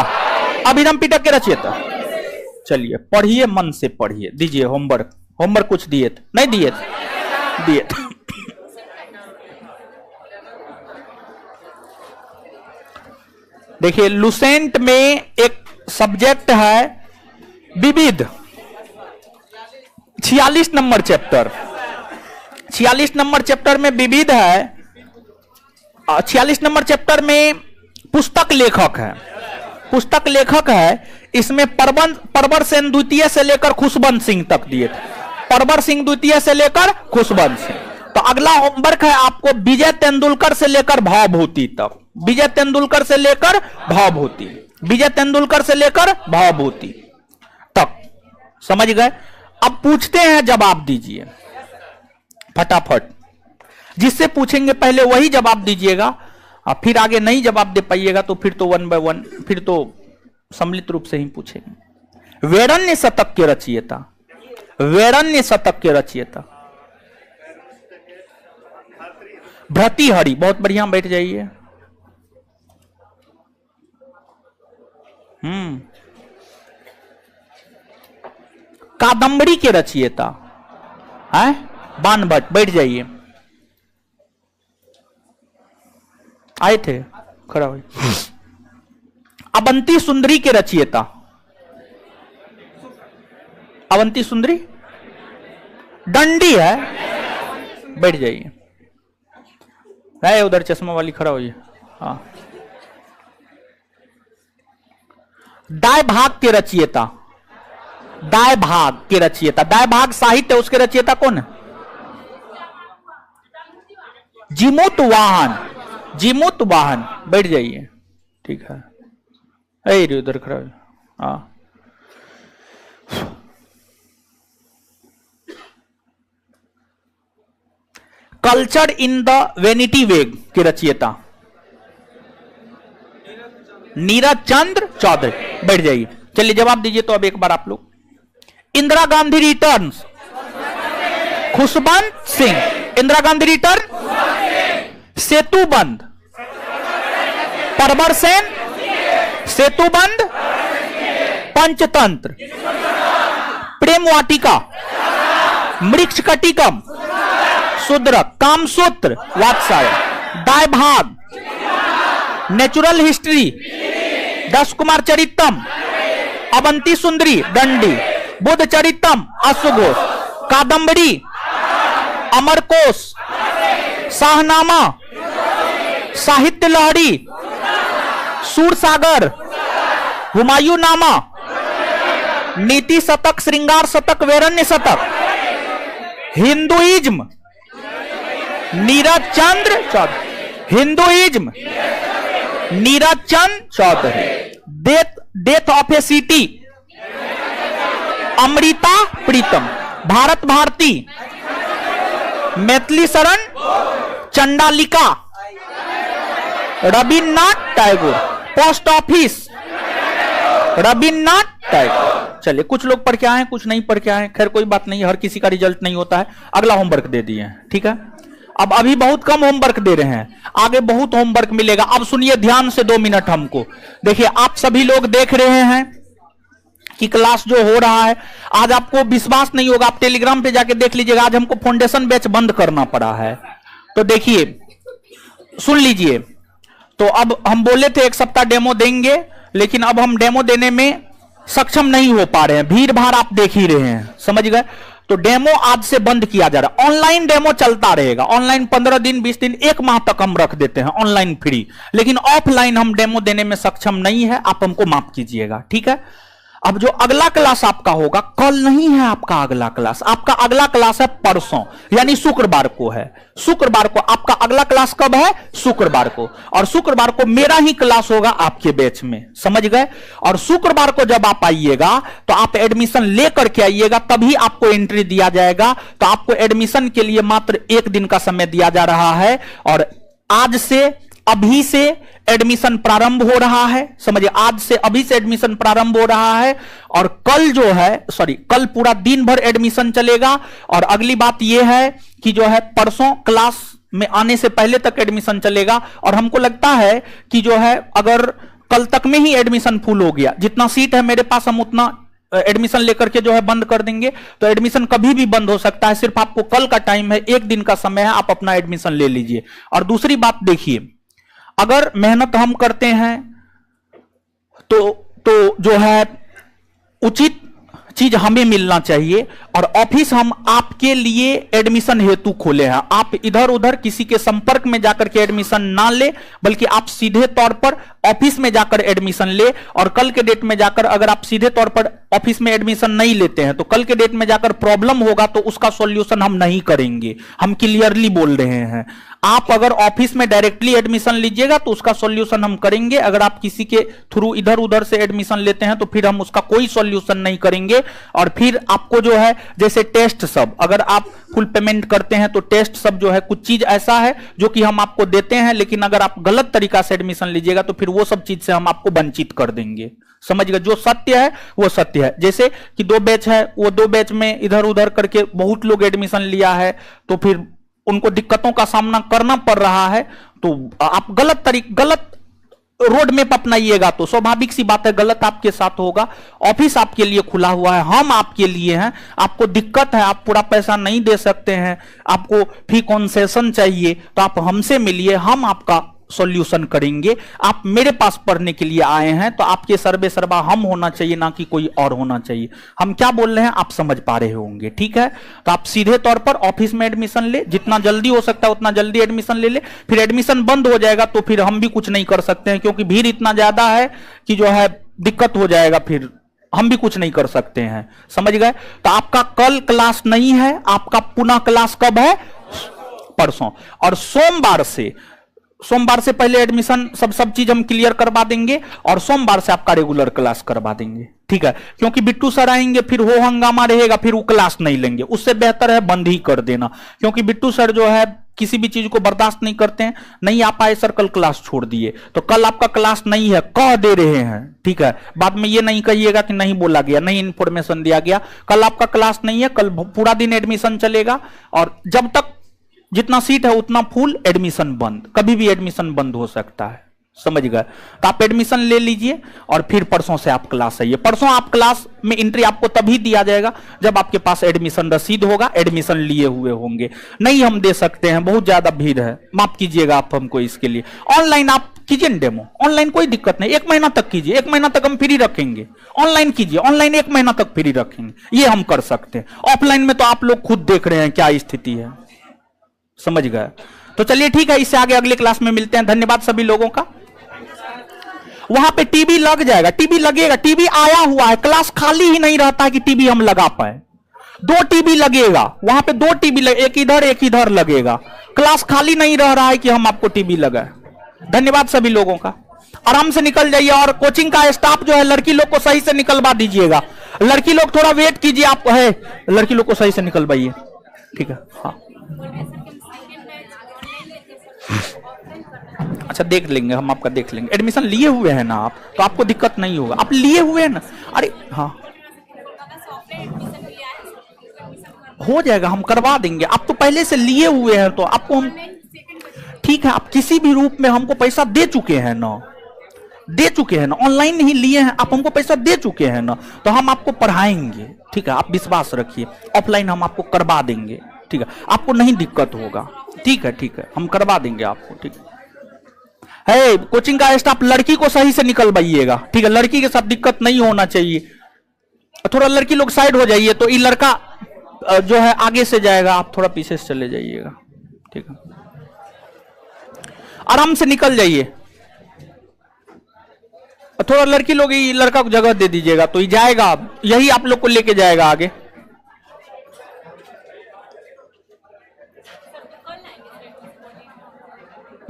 अभिधम पिटक के रचयिता। चलिए पढ़िए, मन से पढ़िए। दीजिए होमवर्क, होमवर्क कुछ दिए थे? नहीं दिए थे? दिए थे। देखिए लुसेंट में एक सब्जेक्ट है विविध, 46 नंबर चैप्टर, 46 नंबर चैप्टर में विविध है। 46 नंबर चैप्टर में पुस्तक लेखक है, पुस्तक लेखक है। इसमें परवर सेन द्वितीय से लेकर खुशबंत सिंह तक दिए थे, परवर सिंह द्वितीय से लेकर खुशबंत सिंह। तो अगला होमवर्क है आपको विजय तेंदुलकर से लेकर भावभूति तक, विजय तेंदुलकर से लेकर भावभूति, विजय तेंदुलकर से लेकर भावभूति तक। समझ गए? अब पूछते हैं, जवाब दीजिए फटाफट। जिससे पूछेंगे पहले वही जवाब दीजिएगा, और फिर आगे नहीं जवाब दे पाइएगा तो फिर तो 1 बाय 1, फिर तो सम्मिलित रूप से ही पूछेंगे। वेरण्य शतक के रचयिता, वेरण्य शतक के रचयिता भर्तृहरि। बहुत बढ़िया, बैठ जाइए। कादंबरी के रचयिता है बाणभट्ट। बैठ जाइए। आए थे, खड़ा हुई। अवंती सुंदरी के रचयिता, अवंती सुंदरी दंडी है। बैठ जाइए। है उधर चश्मा वाली, खड़ा होइए। हाँ। दाय भाग के रचयिता, दाय भाग के रचयिता, दाय भाग साहित्य, उसके रचयिता कौन है? जीमूत वाहन, जीमूत वाहन। बैठ जाइए। ठीक है, उधर खड़ा है। हाँ। कल्चर इन द वेनिटी वेग के रचयिता नीरज चंद्र चौधरी। बैठ जाइए। चलिए जवाब दीजिए तो अब एक बार आप लोग। इंदिरा गांधी रिटर्न्स, खुशबंत सिंह। इंदिरा गांधी रिटर्न, सेतुबंद, परवर सेन, सेतुबंद, पंचतंत्र, प्रेम वाटिका, मृक्ष कटिकम, शूद्रक, कामसूत्र, वात्सायन, दाय भाग, नेचुरल हिस्ट्री, 10 कुमार चरितम, अवंती सुंदरी, दंडी, बुद्ध चरितम, अश्वघोष, कादंबरी, अमरकोश, शाहनामा, साहित्य लहरी, सूरसागर, हुमायूं नामा, नीति शतक, श्रृंगार Shatak, Vairagya Shatak, Hinduism, Neeraj Chandra Chaudhary, Hinduism, Neeraj Chandra Chaudhary, death of a city, Amrita Pritam, Bharat Bharati, Maithili Sharan, Chandalika, Rabindranath Tagore, post office, Rabindranath Tagore. चलिए, कुछ लोग पढ़ के आए, कुछ नहीं पढ़ के आए, खैर कोई बात नहीं, हर किसी का रिजल्ट नहीं होता है। अगला होमवर्क दे दिए हैं, ठीक है। अब अभी बहुत कम होमवर्क दे रहे हैं, आगे बहुत होमवर्क मिलेगा। अब सुनिए ध्यान से 2 मिनट हमको। देखिए, आप सभी लोग देख रहे हैं कि क्लास जो हो रहा है, आज आपको विश्वास नहीं होगा, आप टेलीग्राम पे जाके देख लीजिएगा, आज हमको फाउंडेशन बैच बंद करना पड़ा है। तो देखिए, सुन लीजिए, तो अब हम बोले थे 1 सप्ताह डेमो देंगे, लेकिन अब हम डेमो देने में सक्षम नहीं हो पा रहे हैं, भीड़ भाड़ आप देख ही रहे हैं, समझ गए। तो डेमो आज से बंद किया जा रहा है। ऑनलाइन डेमो चलता रहेगा, ऑनलाइन 15 दिन 20 दिन 1 माह तक हम रख देते हैं ऑनलाइन फ्री, लेकिन ऑफलाइन हम डेमो देने में सक्षम नहीं है, आप हमको माफ कीजिएगा, ठीक है। अब जो अगला क्लास आपका होगा, कल नहीं है आपका अगला क्लास, आपका अगला क्लास है परसों, यानी शुक्रवार को है। शुक्रवार को आपका अगला क्लास कब है? शुक्रवार को। और शुक्रवार को मेरा ही क्लास होगा आपके बैच में, समझ गए। और शुक्रवार को जब आप आइएगा तो आप एडमिशन लेकर के आइएगा, तभी आपको एंट्री दिया जाएगा। तो आपको एडमिशन के लिए मात्र 1 दिन का समय दिया जा रहा है, और आज से अभी से एडमिशन प्रारंभ हो रहा है, समझिए, आज से अभी से एडमिशन प्रारंभ हो रहा है। और कल जो है, कल पूरा दिन भर एडमिशन चलेगा। और अगली बात यह है कि जो है परसों क्लास में आने से पहले तक एडमिशन चलेगा। और हमको लगता है कि जो है, अगर कल तक में ही एडमिशन फुल हो गया, जितना सीट है मेरे पास, हम उतना एडमिशन लेकर के जो है बंद कर देंगे। तो एडमिशन कभी भी बंद हो सकता है, सिर्फ आपको कल का टाइम है, 1 दिन का समय है, आप अपना एडमिशन ले लीजिए। और दूसरी बात देखिए, अगर मेहनत हम करते हैं तो जो है उचित चीज हमें मिलना चाहिए। और ऑफिस हम आपके लिए एडमिशन हेतु खोले हैं, आप इधर उधर किसी के संपर्क में जाकर के एडमिशन ना ले, बल्कि आप सीधे तौर पर ऑफिस में जाकर एडमिशन ले। और कल के डेट में जाकर अगर आप सीधे तौर पर ऑफिस में एडमिशन नहीं लेते हैं, तो कल के डेट में जाकर प्रॉब्लम होगा, तो उसका सॉल्यूशन हम नहीं करेंगे, हम क्लियरली बोल रहे हैं। आप अगर ऑफिस में डायरेक्टली एडमिशन लीजिएगा तो उसका सॉल्यूशन हम करेंगे। अगर आप किसी के थ्रू इधर उधर से एडमिशन लेते हैं तो फिर हम उसका कोई सॉल्यूशन नहीं करेंगे। और फिर आपको जो है, जैसे टेस्ट सब, अगर आप फुल पेमेंट करते हैं तो टेस्ट सब जो है, कुछ चीज ऐसा है जो कि हम आपको देते हैं, लेकिन अगर आप गलत तरीका से एडमिशन लीजिएगा तो फिर वो सब चीज से हम आपको वंचित कर देंगे, समझ गए। जो सत्य है वो सत्य है। जैसे कि 2 बैच है, वो 2 बैच में इधर उधर करके बहुत लोग एडमिशन लिया है, तो फिर उनको दिक्कतों का सामना करना पड़ रहा है। तो आप गलत रोड मैप अपनाइएगा तो स्वाभाविक सी बात है, गलत आपके साथ होगा। ऑफिस आपके लिए खुला हुआ है, हम आपके लिए हैं। आपको दिक्कत है, आप पूरा पैसा नहीं दे सकते हैं, आपको फी कंसेशन चाहिए, तो आप हमसे मिलिए, हम आपका सॉल्यूशन करेंगे। आप मेरे पास पढ़ने के लिए आए हैं, तो आपके सर्वे सर्वा हम होना चाहिए, ना कि कोई और होना चाहिए। हम क्या बोल रहे हैं आप समझ पा रहे होंगे, ठीक है। तो आप सीधे तौर पर ऑफिस में एडमिशन ले, जितना जल्दी हो सकता है उतना जल्दी एडमिशन ले ले। फिर एडमिशन बंद हो जाएगा तो फिर हम भी कुछ नहीं कर सकते हैं, क्योंकि भीड़ इतना ज्यादा है कि जो है दिक्कत हो जाएगा, फिर हम भी कुछ नहीं कर सकते हैं, समझ गए। तो आपका कल क्लास नहीं है, आपका पुनः क्लास कब है? परसों। और सोमवार से पहले एडमिशन सब चीज हम क्लियर करवा देंगे, और सोमवार से आपका रेगुलर क्लास करवा देंगे, ठीक है। क्योंकि बिट्टू सर आएंगे, फिर हो हंगामा रहेगा, फिर वो क्लास नहीं लेंगे। उससे बेहतर है बंद ही कर देना, क्योंकि बिट्टू सर जो है किसी भी चीज को बर्दाश्त नहीं करते हैं। नहीं आ पाए सर, कल क्लास छोड़ दिए, तो कल आपका क्लास नहीं है, कह दे रहे हैं, ठीक है। बाद में ये नहीं कहिएगा कि नहीं बोला गया, नहीं इंफॉर्मेशन दिया गया। कल आपका क्लास नहीं है, कल पूरा दिन एडमिशन चलेगा, और जब तक जितना सीट है उतना फुल, एडमिशन बंद, कभी भी एडमिशन बंद हो सकता है, समझ गए। तो आप एडमिशन ले लीजिए, और फिर परसों से आप क्लास आइए। परसों आप क्लास में एंट्री आपको तभी दिया जाएगा जब आपके पास एडमिशन रसीद होगा, एडमिशन लिए हुए होंगे। नहीं हम दे सकते हैं, बहुत ज्यादा भीड़ है, माफ कीजिएगा आप हमको इसके लिए। ऑनलाइन आप कीजिए डेमो, ऑनलाइन कोई दिक्कत नहीं, 1 महीना तक कीजिए, 1 महीना तक हम फ्री रखेंगे। ऑनलाइन कीजिए, ऑनलाइन 1 महीना तक फ्री रखेंगे, ये हम कर सकते हैं। ऑफलाइन में तो आप लोग खुद देख रहे हैं क्या स्थिति है, समझ गए। तो चलिए ठीक है, इससे आगे अगले क्लास में मिलते हैं। धन्यवाद सभी लोगों का। वहां पे टीवी लग जाएगा, टीवी लगेगा, टीवी आया हुआ है, क्लास खाली ही नहीं रहता है कि टीवी हम लगा पाए। 2 टीवी लगेगा वहां पे, 2 टीवी एक इधर लगेगा, क्लास खाली नहीं रह रहा है कि हम आपको टीवी लगाए। धन्यवाद सभी लोगों का। आराम से निकल जाइए, और कोचिंग का स्टाफ जो है लड़की लोग को सही से निकलवा दीजिएगा। लड़की लोग थोड़ा वेट कीजिए, आप है लड़की लोग को सही से निकलवाइए, ठीक है। हाँ अच्छा देख लेंगे हम, आपका देख लेंगे। एडमिशन लिए हुए हैं ना आप, तो आपको दिक्कत नहीं होगा, आप लिए हुए हैं ना। अरे हाँ हो जाएगा, हम करवा देंगे। आप तो पहले से लिए हुए हैं तो आपको हम, ठीक है, आप किसी भी रूप में हमको पैसा दे चुके हैं ना, दे चुके हैं ना, ऑनलाइन नहीं लिए हैं, आप हमको पैसा दे चुके हैं ना, तो हम आपको पढ़ाएंगे, ठीक है, आप विश्वास रखिए। ऑफलाइन हम आपको करवा देंगे, ठीक है, आपको नहीं दिक्कत होगा, ठीक है, ठीक है, हम करवा देंगे आपको, ठीक है। कोचिंग का स्टाफ लड़की को सही से निकलवाइएगा, ठीक है, लड़की के साथ दिक्कत नहीं होना चाहिए। थोड़ा लड़की लोग साइड हो जाइए, तो ये लड़का जो है आगे से जाएगा, आप थोड़ा पीछे से चले जाइएगा, ठीक है, आराम से निकल जाइए। थोड़ा लड़की लोग, ये लड़का को जगह दे दीजिएगा, तो ये जाएगा, यही आप लोग को लेके जाएगा आगे।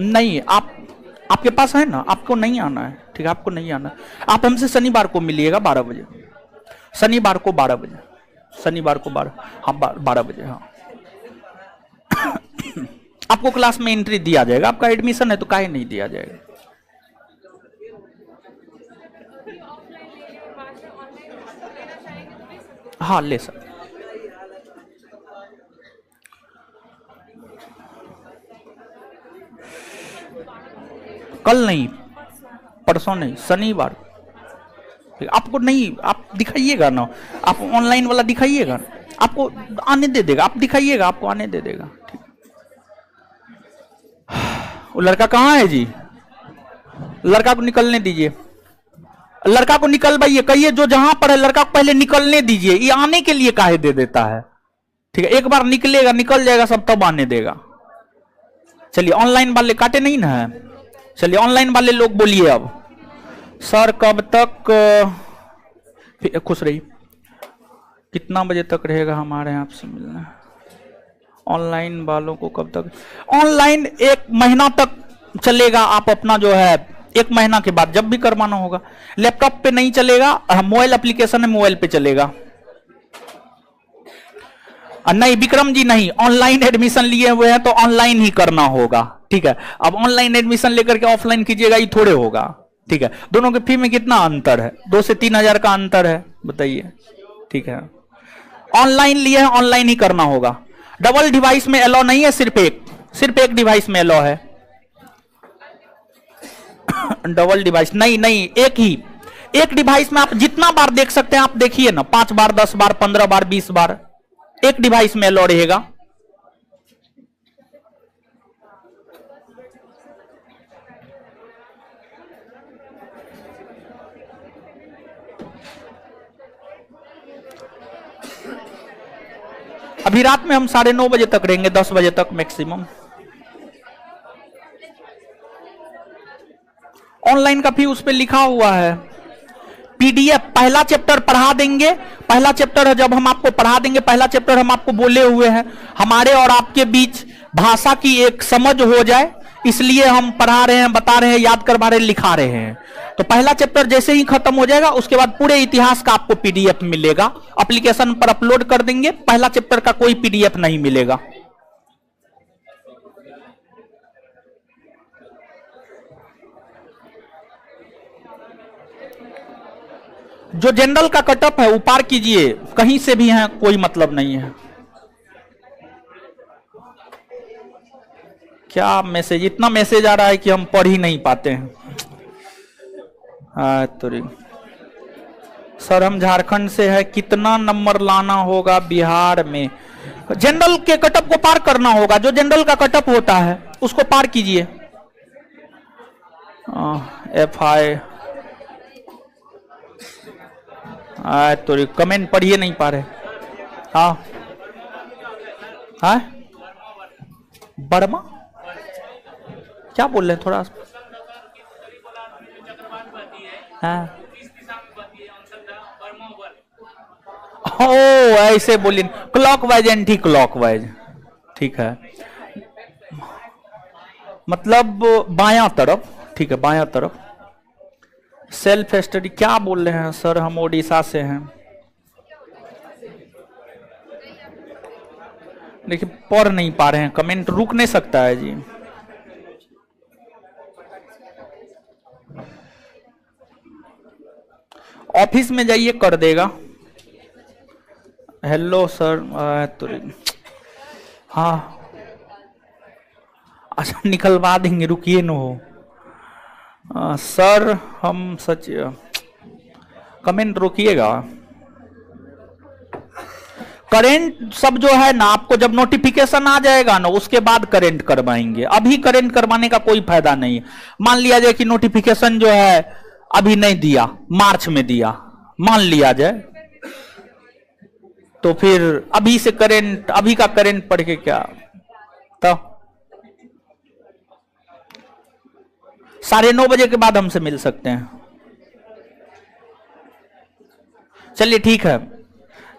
नहीं, आपके पास है ना, आपको नहीं आना है, ठीक है, आपको नहीं आना। आप हमसे शनिवार को मिलिएगा 12 बजे, शनिवार को 12 बजे, शनिवार को 12, हाँ 12 बजे, हाँ। आपको क्लास में एंट्री दिया जाएगा, आपका एडमिशन है तो काहे नहीं दिया जाएगा। हाँ ले सकते, कल नहीं, परसों नहीं, शनिवार। आपको नहीं, आप दिखाइएगा ना, आप ऑनलाइन वाला दिखाइएगा ना, आपको आने दे देगा, आप दिखाइएगा, आपको आने दे देगा, ठीक। वो लड़का कहाँ है जी, लड़का को निकलने दीजिए, लड़का को निकलवाइए, कहिए जो जहां पर है लड़का को पहले निकलने दीजिए, ये आने के लिए काहे दे देता है, ठीक है, एक बार निकलेगा, निकल जाएगा सब, तब आने देगा। चलिए ऑनलाइन वाले काटे नहीं ना है, चलिए ऑनलाइन वाले लोग बोलिए अब। सर कब तक, खुश रही, कितना बजे तक रहेगा हमारे यहाँ आपसे मिलना, ऑनलाइन वालों को कब तक, ऑनलाइन 1 महीना तक चलेगा, आप अपना जो है 1 महीना के बाद जब भी करवाना होगा। लैपटॉप पे नहीं चलेगा, मोबाइल एप्लीकेशन है, मोबाइल पे चलेगा। नहीं विक्रम जी नहीं, ऑनलाइन एडमिशन लिए हुए हैं तो ऑनलाइन ही करना होगा, ठीक है। अब ऑनलाइन एडमिशन लेकर के ऑफलाइन कीजिएगा, ये थोड़े होगा, ठीक है। दोनों के फी में कितना अंतर है, 2 से 3 हजार का अंतर है, बताइए, ठीक है। ऑनलाइन लिए हैं, ऑनलाइन ही करना होगा। डबल डिवाइस में अलाउ नहीं है, सिर्फ एक डिवाइस में अलाउ है। डबल डिवाइस नहीं, एक डिवाइस में आप जितना बार देख सकते हैं, आप देखिए ना, 5 बार, 10 बार, 15 बार, 20 बार, एक डिवाइस में अलाउ रहेगा। अभी रात में हम 9:30 बजे तक रहेंगे, 10 बजे तक मैक्सिमम। ऑनलाइन का भी उस पर लिखा हुआ है, पीडीएफ, पहला चैप्टर पढ़ा देंगे, पहला चैप्टर है, जब हम आपको पढ़ा देंगे पहला चैप्टर, हम आपको बोले हुए हैं हमारे और आपके बीच भाषा की एक समझ हो जाए, इसलिए हम पढ़ा रहे हैं, बता रहे हैं, याद करवा रहे हैं, लिखा रहे हैं। तो पहला चैप्टर जैसे ही खत्म हो जाएगा, उसके बाद पूरे इतिहास का आपको पीडीएफ मिलेगा, एप्लीकेशन पर अपलोड कर देंगे, पहला चैप्टर का कोई पीडीएफ नहीं मिलेगा। जो जनरल का कटअप है वो पार कीजिए, कहीं से भी है, कोई मतलब नहीं है। क्या मैसेज, इतना मैसेज आ रहा है कि हम पढ़ ही नहीं पाते हैं। तो सर हम झारखंड से है, कितना नंबर लाना होगा बिहार में, जनरल के कटअप को पार करना होगा, जो जनरल का कटअप होता है उसको पार कीजिए। FI तो कमेंट पढ़िए नहीं पा रहे। हाँ हाँ बर्मा क्या बोल रहे हैं, थोड़ा हाँ ओ ऐसे बोलिए, क्लॉकवाइज एंटी क्लॉकवाइज, ठीक है, मतलब बायां तरफ, ठीक है, बायां तरफ। सेल्फ स्टडी क्या बोल रहे हैं सर, हम ओडिशा से हैं। देखिए पढ़ नहीं पा रहे हैं, कमेंट रुक नहीं सकता है जी। ऑफिस में जाइए, कर देगा। Hello sir. तो हाँ अच्छा निकलवा देंगे, रुकिए न हो। सर हम सच कमेंट रोकिएगा। करेंट सब जो है ना, आपको जब नोटिफिकेशन आ जाएगा ना उसके बाद करेंट करवाएंगे, अभी करेंट करवाने का कोई फायदा नहीं है। मान लिया जाए कि नोटिफिकेशन जो है अभी नहीं दिया, मार्च में दिया, मान लिया जाए, तो फिर अभी से करेंट, अभी का करेंट पढ़ के क्या, तो 9:30 के बाद हमसे मिल सकते हैं। चलिए ठीक है।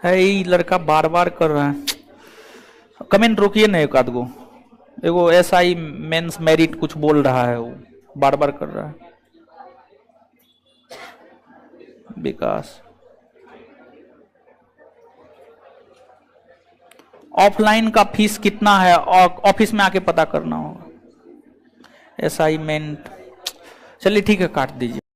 ये लड़का बार बार कर रहा है। कमेंट रोकिए ना एक आध गो। एगो SI मेंस मेरिट कुछ बोल रहा है, वो बार बार कर रहा है। विकास ऑफलाइन का फीस कितना है और ऑफिस में आके पता करना होगा। असाइनमेंट, चलिए ठीक है काट दीजिए।